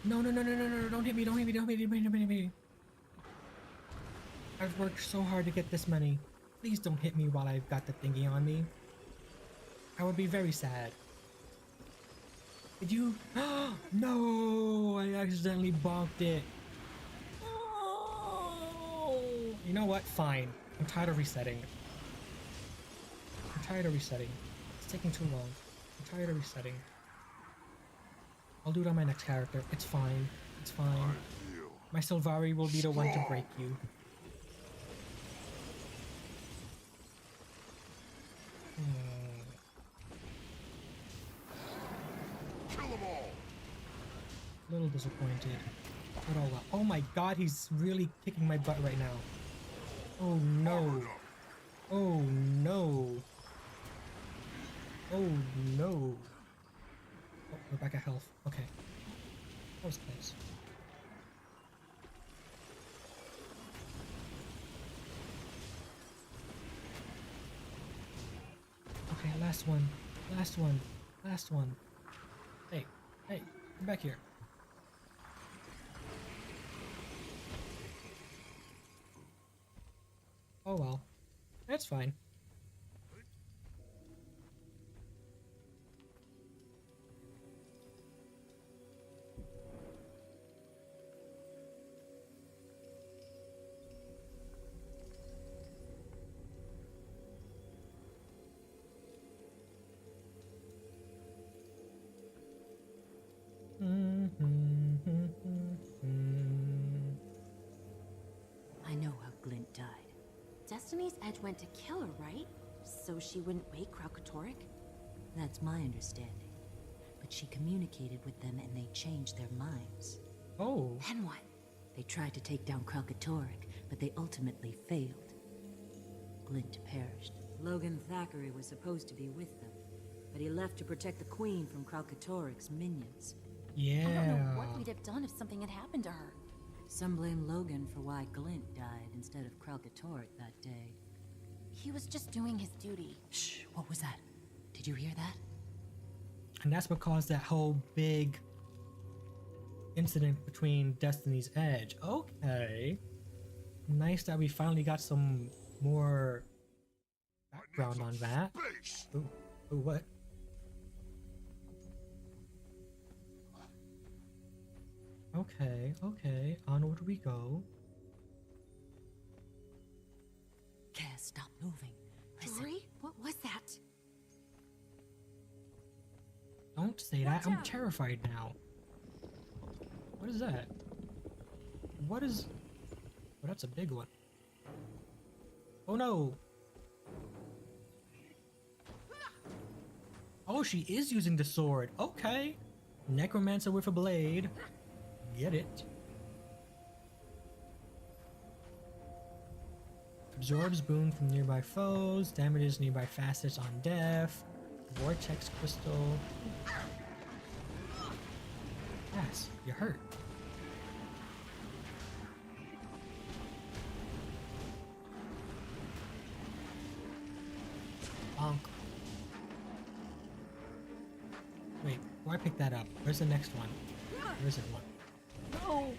No, no, no, no, no, no, don't hit me, don't hit me, don't hit me, don't hit me, don't hit me. I've worked so hard to get this money. Please don't hit me while I've got the thingy on me. I would be very sad. Did you? No! I accidentally bonked it. Oh! You know what? Fine. I'm tired of resetting. I'm tired of resetting. It's taking too long. I'm tired of resetting. I'll do it on my next character. It's fine. It's fine. My Sylvari will be the one to break you. Kill them all. A little disappointed. But oh well. Oh my god, he's really kicking my butt right now. Oh no. Oh no. Oh no. Oh, we're back at health. Okay. That was close. Okay, last one. Last one. Last one. Hey. Hey. Come back here. Oh well. That's fine. I know how Glint died. Destiny's Edge went to kill her, right? So she wouldn't wake Kralkatorrik? That's my understanding. But she communicated with them and they changed their minds. Oh. Then what? They tried to take down Kralkatorrik, but they ultimately failed. Glint perished. Logan Thackeray was supposed to be with them, but he left to protect the Queen from Kralkatorrik's minions. Yeah. I don't know what we'd have done if something had happened to her. Some blame Logan for why Glint died instead of Kralkatorrik that day. He was just doing his duty. Shh, what was that? Did you hear that? And that's what caused that whole big incident between Destiny's Edge. Okay. Nice that we finally got some more background on that. Ooh, ooh, what? Okay, okay, onward we go. Cass, stop moving. Listen. Dory? What was that? Don't say that, I'm terrified now. What is that? What is... Oh, that's a big one. Oh no! Oh, she is using the sword. Okay. Necromancer with a blade. Get it. Absorbs boon from nearby foes. Damages nearby facets on death. Vortex crystal. Yes, you're hurt. Bonk. Wait, where I pick that up? Where's the next one? There isn't one. No!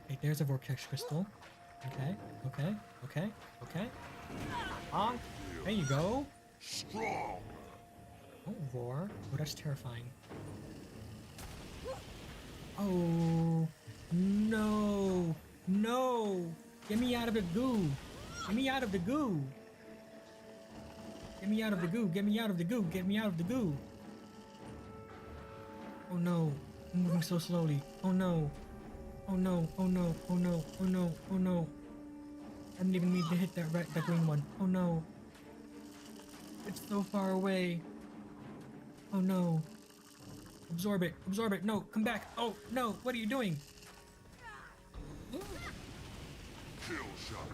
Okay, there's a vortex crystal. Okay, okay, okay, okay. Bonk! There you go! Strong! Oh, roar. Oh, that's terrifying. Oh, no! No! Get me out of the goo! Get me out of the goo! Get me out of the goo! Get me out of the goo! Get me out of the goo! Oh no! I'm moving so slowly. Oh no! Oh no! Oh no! Oh no! Oh no! Oh no! I didn't even need to hit that green one. Oh no! It's so far away. Oh no! Absorb it! Absorb it! No! Come back! Oh no! What are you doing? Kill shot.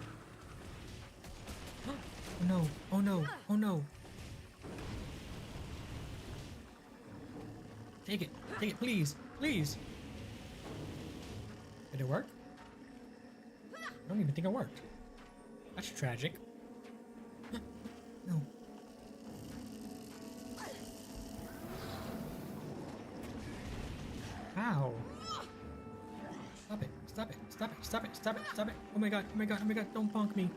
Oh no! Oh no! Oh no! Take it! Take it, please! Please! Did it work? I don't even think it worked. That's tragic. No. How? Stop it! Stop it! Stop it! Stop it! Stop it! Stop it! Oh my god! Oh my god! Oh my god! Don't bonk me!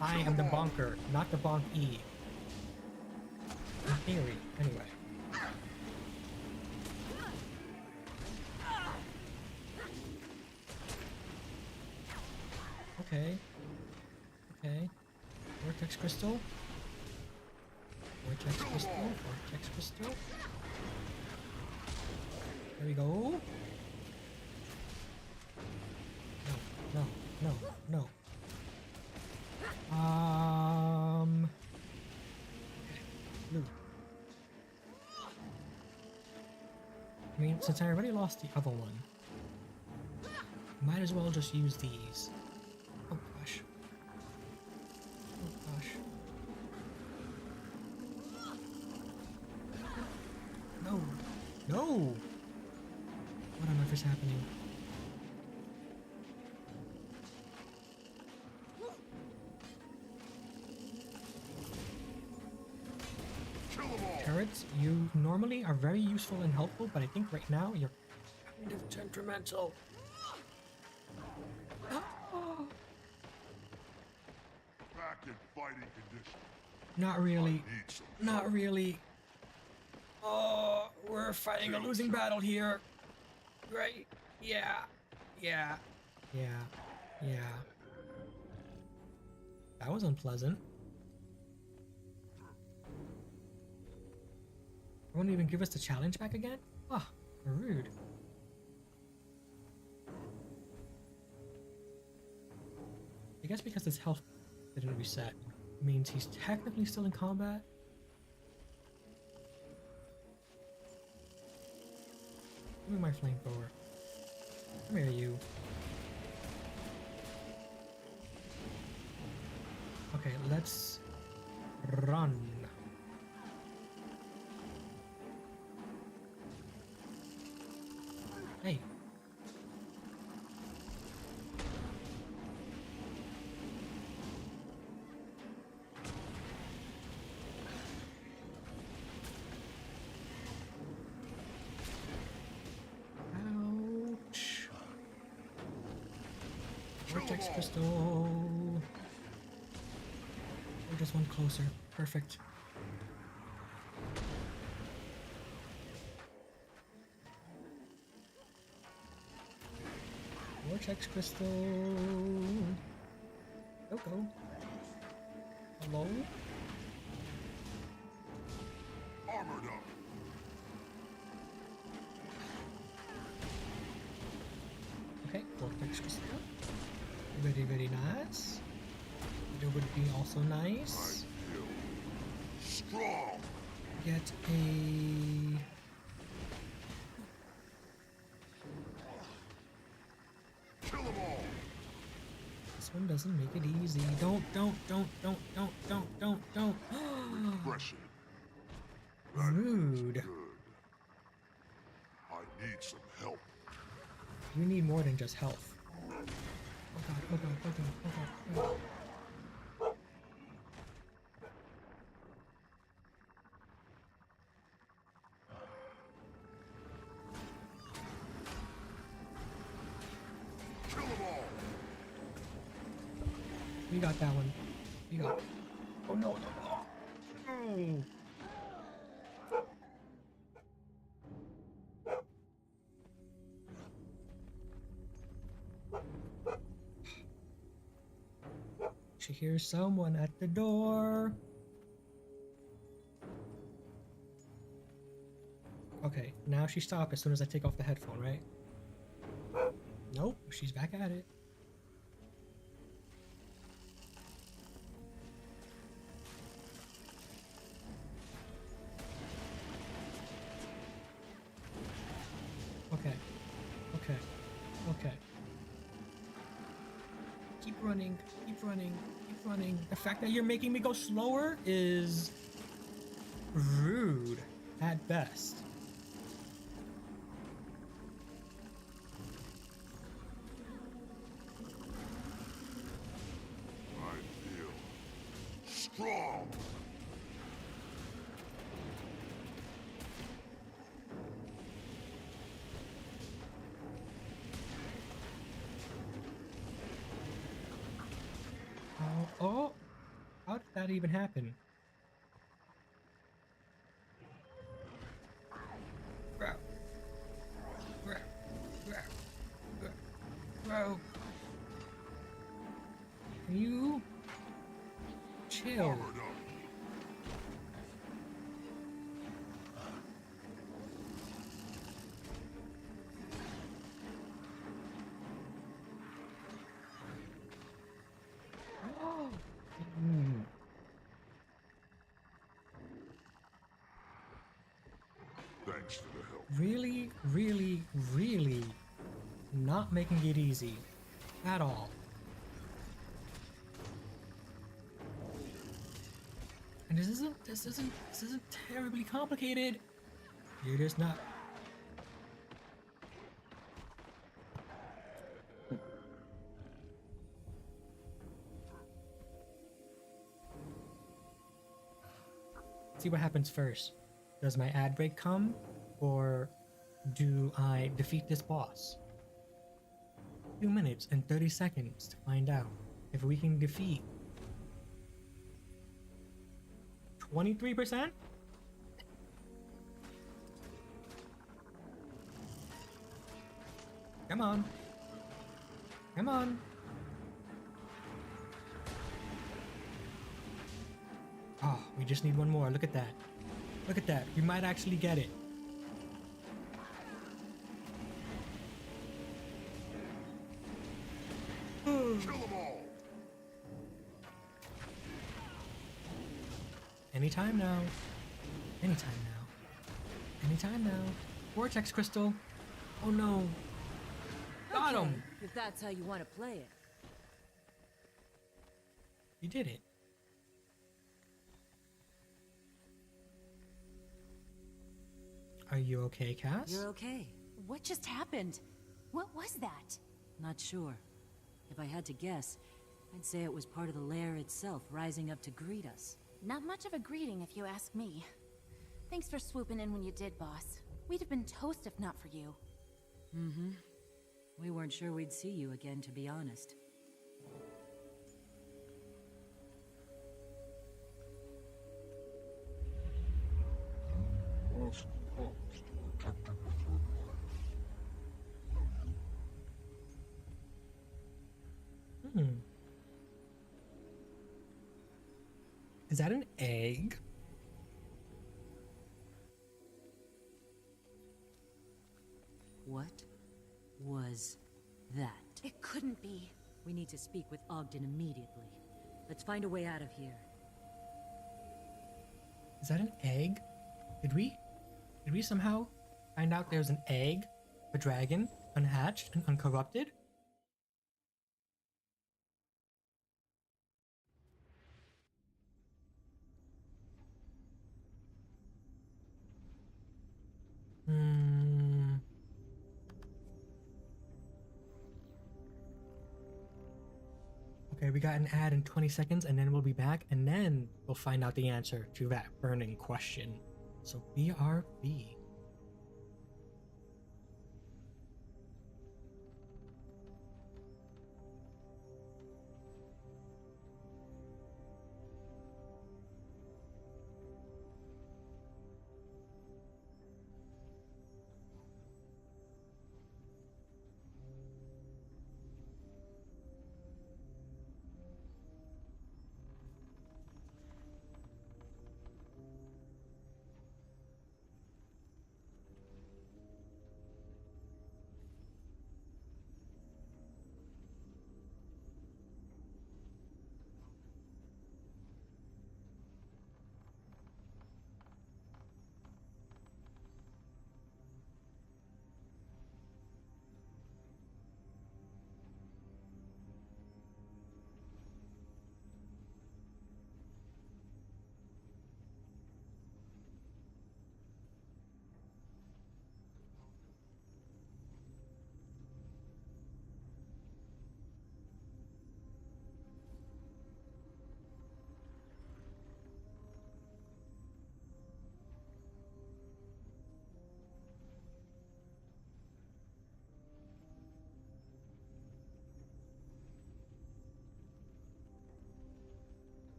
I am the bonker, not the bonk-e. In theory, anyway. Okay. Okay. Vortex crystal. Vortex crystal. Vortex crystal. There we go. No, no, no, no. Blue. I mean, since I already lost the other one, might as well just use these. Oh gosh. Oh gosh. No. No! What on earth is happening? Turrets, you normally are very useful and helpful, but I think right now you're kind of temperamental. Back in fighting condition. Not really. Not really. Oh, we're fighting a losing battle here. Right? Yeah. Yeah. Yeah. Yeah. That was unpleasant. Won't even give us the challenge back again? Ah, oh, rude. I guess because his health didn't reset means he's technically still in combat. Give me my flamethrower. Come here, you. Okay, let's run. Hey. Ouch. Vortex crystal. We're just one closer. Perfect. Vortex crystal. Go. Hello? Armored up. Okay, vortex crystal. Very, very nice. It would be also nice. Strong. Get a... Kill them all. This one doesn't make it easy. Don't. Refreshing. Rude. Good. I need some help. You need more than just health. Oh god, oh god, oh god, oh god, oh god. Kill them all. We got that one. We got. Oh no, no, no. She hears someone at the door. Okay, now she stopped as soon as I take off the headphone, right? Nope, she's back at it. Okay, okay, okay. Keep running, keep running, keep running. The fact that you're making me go slower is rude at best. I feel strong. Oh, how did that even happen? Bro. Can you chill? Thanks for the help. Really, really, really not making it easy at all. And this isn't terribly complicated. You're just not. See what happens first. Does my ad break come, or do I defeat this boss? 2 minutes and 30 seconds to find out if we can defeat 23%? Come on. Come on. Oh, we just need one more. Look at that. Look at that. We might actually get it. Kill them all. Anytime now. Anytime now. Anytime now. Vortex crystal. Oh no. Got him. If that's how you want to play it. You did it. Are you okay, Cass? You're okay. What just happened? What was that? Not sure. If I had to guess, I'd say it was part of the lair itself rising up to greet us. Not much of a greeting if you ask me. Thanks for swooping in when you did, boss. We'd have been toast if not for you. Mm-hmm. We weren't sure we'd see you again, to be honest. Is that an egg? What was that? It couldn't be. We need to speak with Ogden immediately. Let's find a way out of here. Is that an egg? Did we somehow find out there's an egg, a dragon, unhatched and uncorrupted? Okay, we got an ad in 20 seconds and then we'll be back and then we'll find out the answer to that burning question. So BRB.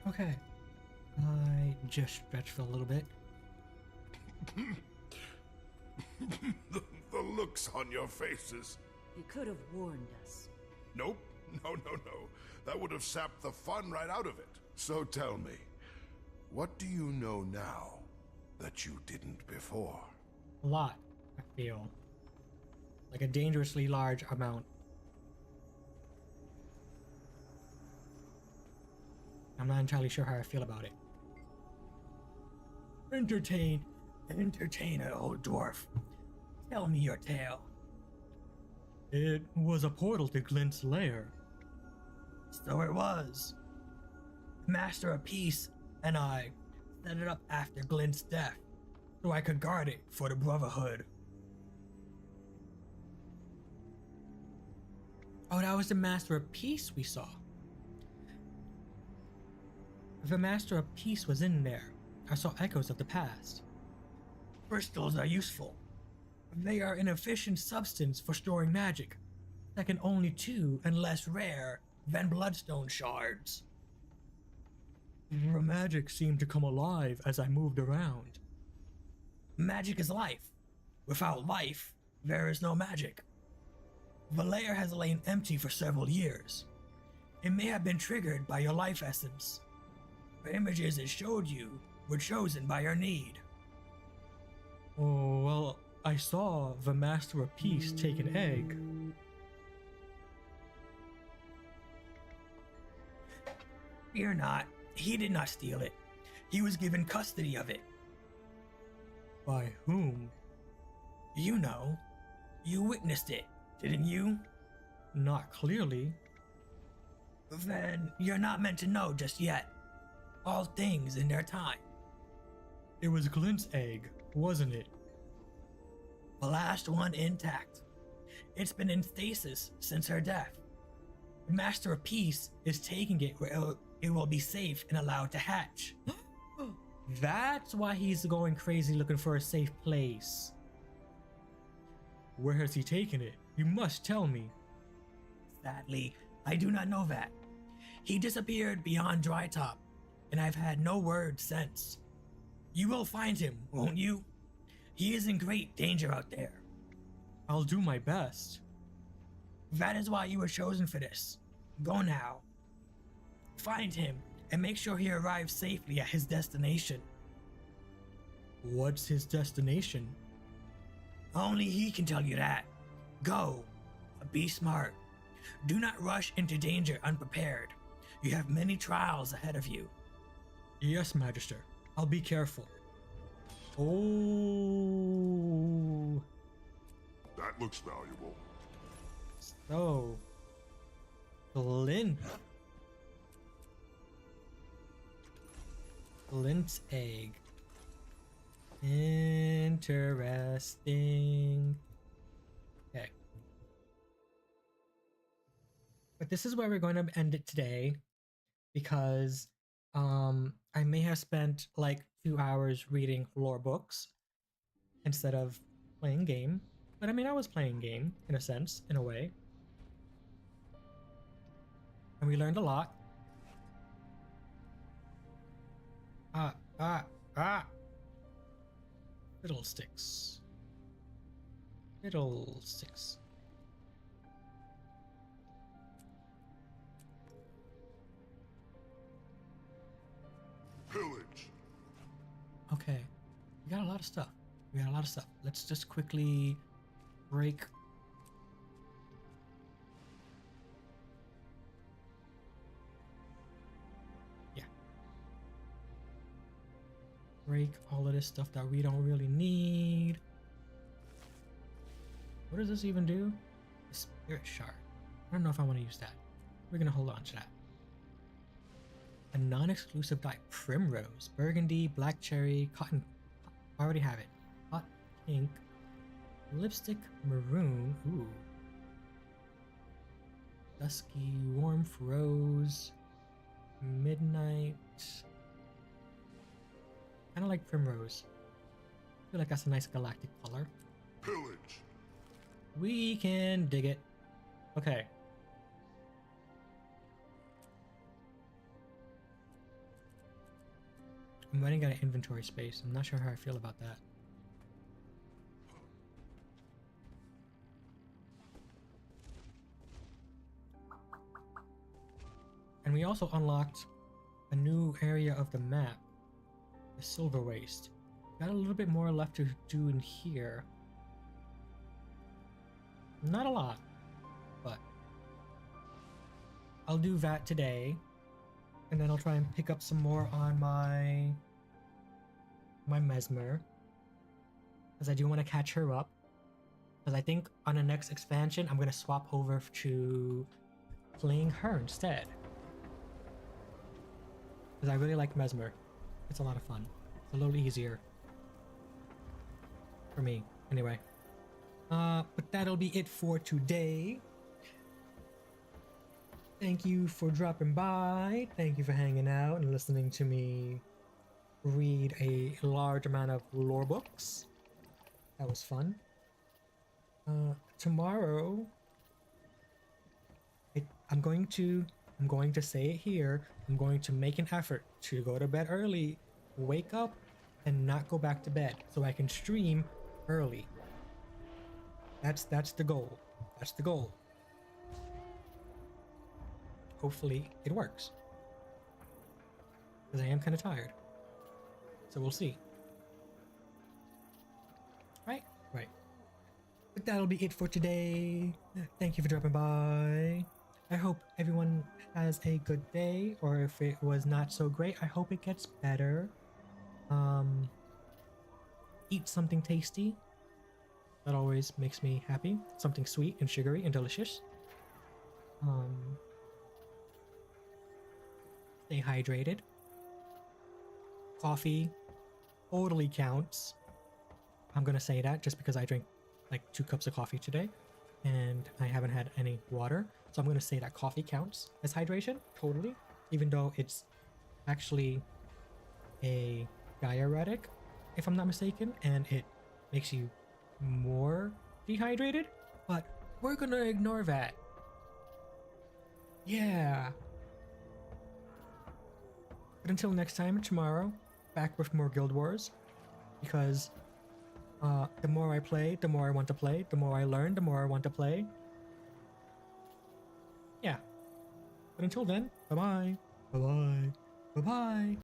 Okay. I just stretched for a little bit. The looks on your faces. You could have warned us. Nope. No. That would have sapped the fun right out of it. So tell me, what do you know now that you didn't before? A lot, I feel. Like a dangerously large amount. I'm not entirely sure how I feel about it. Entertain an old dwarf. Tell me your tale. It was a portal to Glint's lair. So it was. Master of Peace and I set it up after Glint's death, so I could guard it for the Brotherhood. Oh, that was the Master of Peace we saw. The Master of Peace was in there. I saw echoes of the past. Crystals are useful. They are an efficient substance for storing magic, second only to and less rare than bloodstone shards. The magic seemed to come alive as I moved around. Magic is life. Without life, there is no magic. The lair has lain empty for several years. It may have been triggered by your life essence. The images it showed you were chosen by your need. Oh, well, I saw the Master of Peace take an egg. Fear not, he did not steal it. He was given custody of it. By whom? You know. You witnessed it, didn't you? Not clearly. Then you're not meant to know just yet. All things in their time. It was Glint's egg, wasn't it? The last one intact. It's been in stasis since her death. The Master of Peace is taking it where it will be safe and allowed to hatch. That's why he's going crazy looking for a safe place. Where has he taken it? You must tell me. Sadly, I do not know that. He disappeared beyond Drytop, and I've had no word since. You will find him, won't you? He is in great danger out there. I'll do my best. That is why you were chosen for this. Go now. Find him and make sure he arrives safely at his destination. What's his destination? Only he can tell you that. Go. Be smart. Do not rush into danger unprepared. You have many trials ahead of you. Yes, Magister. I'll be careful. Oh. That looks valuable. So, Glint's egg. Interesting. Okay. But this is where we're going to end it today, because I may have spent like 2 hours reading lore books instead of playing game. But I mean, I was playing game in a sense, in a way. And we learned a lot. Fiddlesticks. Fiddlesticks. Pillage. Okay. We got a lot of stuff. Let's just quickly break. Yeah. Break all of this stuff that we don't really need. What does this even do? The Spirit Shard. I don't know if I want to use that. We're gonna hold on to that. A non-exclusive dye. Primrose, burgundy, black cherry, cotton. I already have it. Hot pink, lipstick maroon. Ooh. Dusky, warmth rose, midnight. Kind of like primrose. I feel like that's a nice galactic color. Pillage. We can dig it. Okay. I'm running out of inventory space. I'm not sure how I feel about that. And we also unlocked a new area of the map, the Silver Waste. Got a little bit more left to do in here. Not a lot, but I'll do that today. And then I'll try and pick up some more on my Mesmer, because I do want to catch her up. Because I think on the next expansion, I'm going to swap over to playing her instead. Because I really like Mesmer. It's a lot of fun. It's a little easier. For me, anyway. But that'll be it for today. Thank you for dropping by. Thank you for hanging out and listening to me read a large amount of lore books. That was fun. Tomorrow, I'm going to say it here. I'm going to make an effort to go to bed early, wake up, and not go back to bed so I can stream early. That's the goal. That's the goal. Hopefully it works. Because I am kind of tired. So we'll see. Right? Right. But that'll be it for today. Thank you for dropping by. I hope everyone has a good day, or if it was not so great, I hope it gets better. Eat something tasty. That always makes me happy. Something sweet and sugary and delicious. Stay hydrated. Coffee totally counts. I'm gonna say that just because I drank like 2 cups of coffee today and I haven't had any water. So I'm gonna say that coffee counts as hydration, totally. Even though it's actually a diuretic, if I'm not mistaken, and it makes you more dehydrated. But we're gonna ignore that. Yeah. But until next time, tomorrow, back with more Guild Wars. Because the more I play, the more I want to play. The more I learn, the more I want to play. Yeah. But until then, bye-bye. Bye-bye. Bye-bye.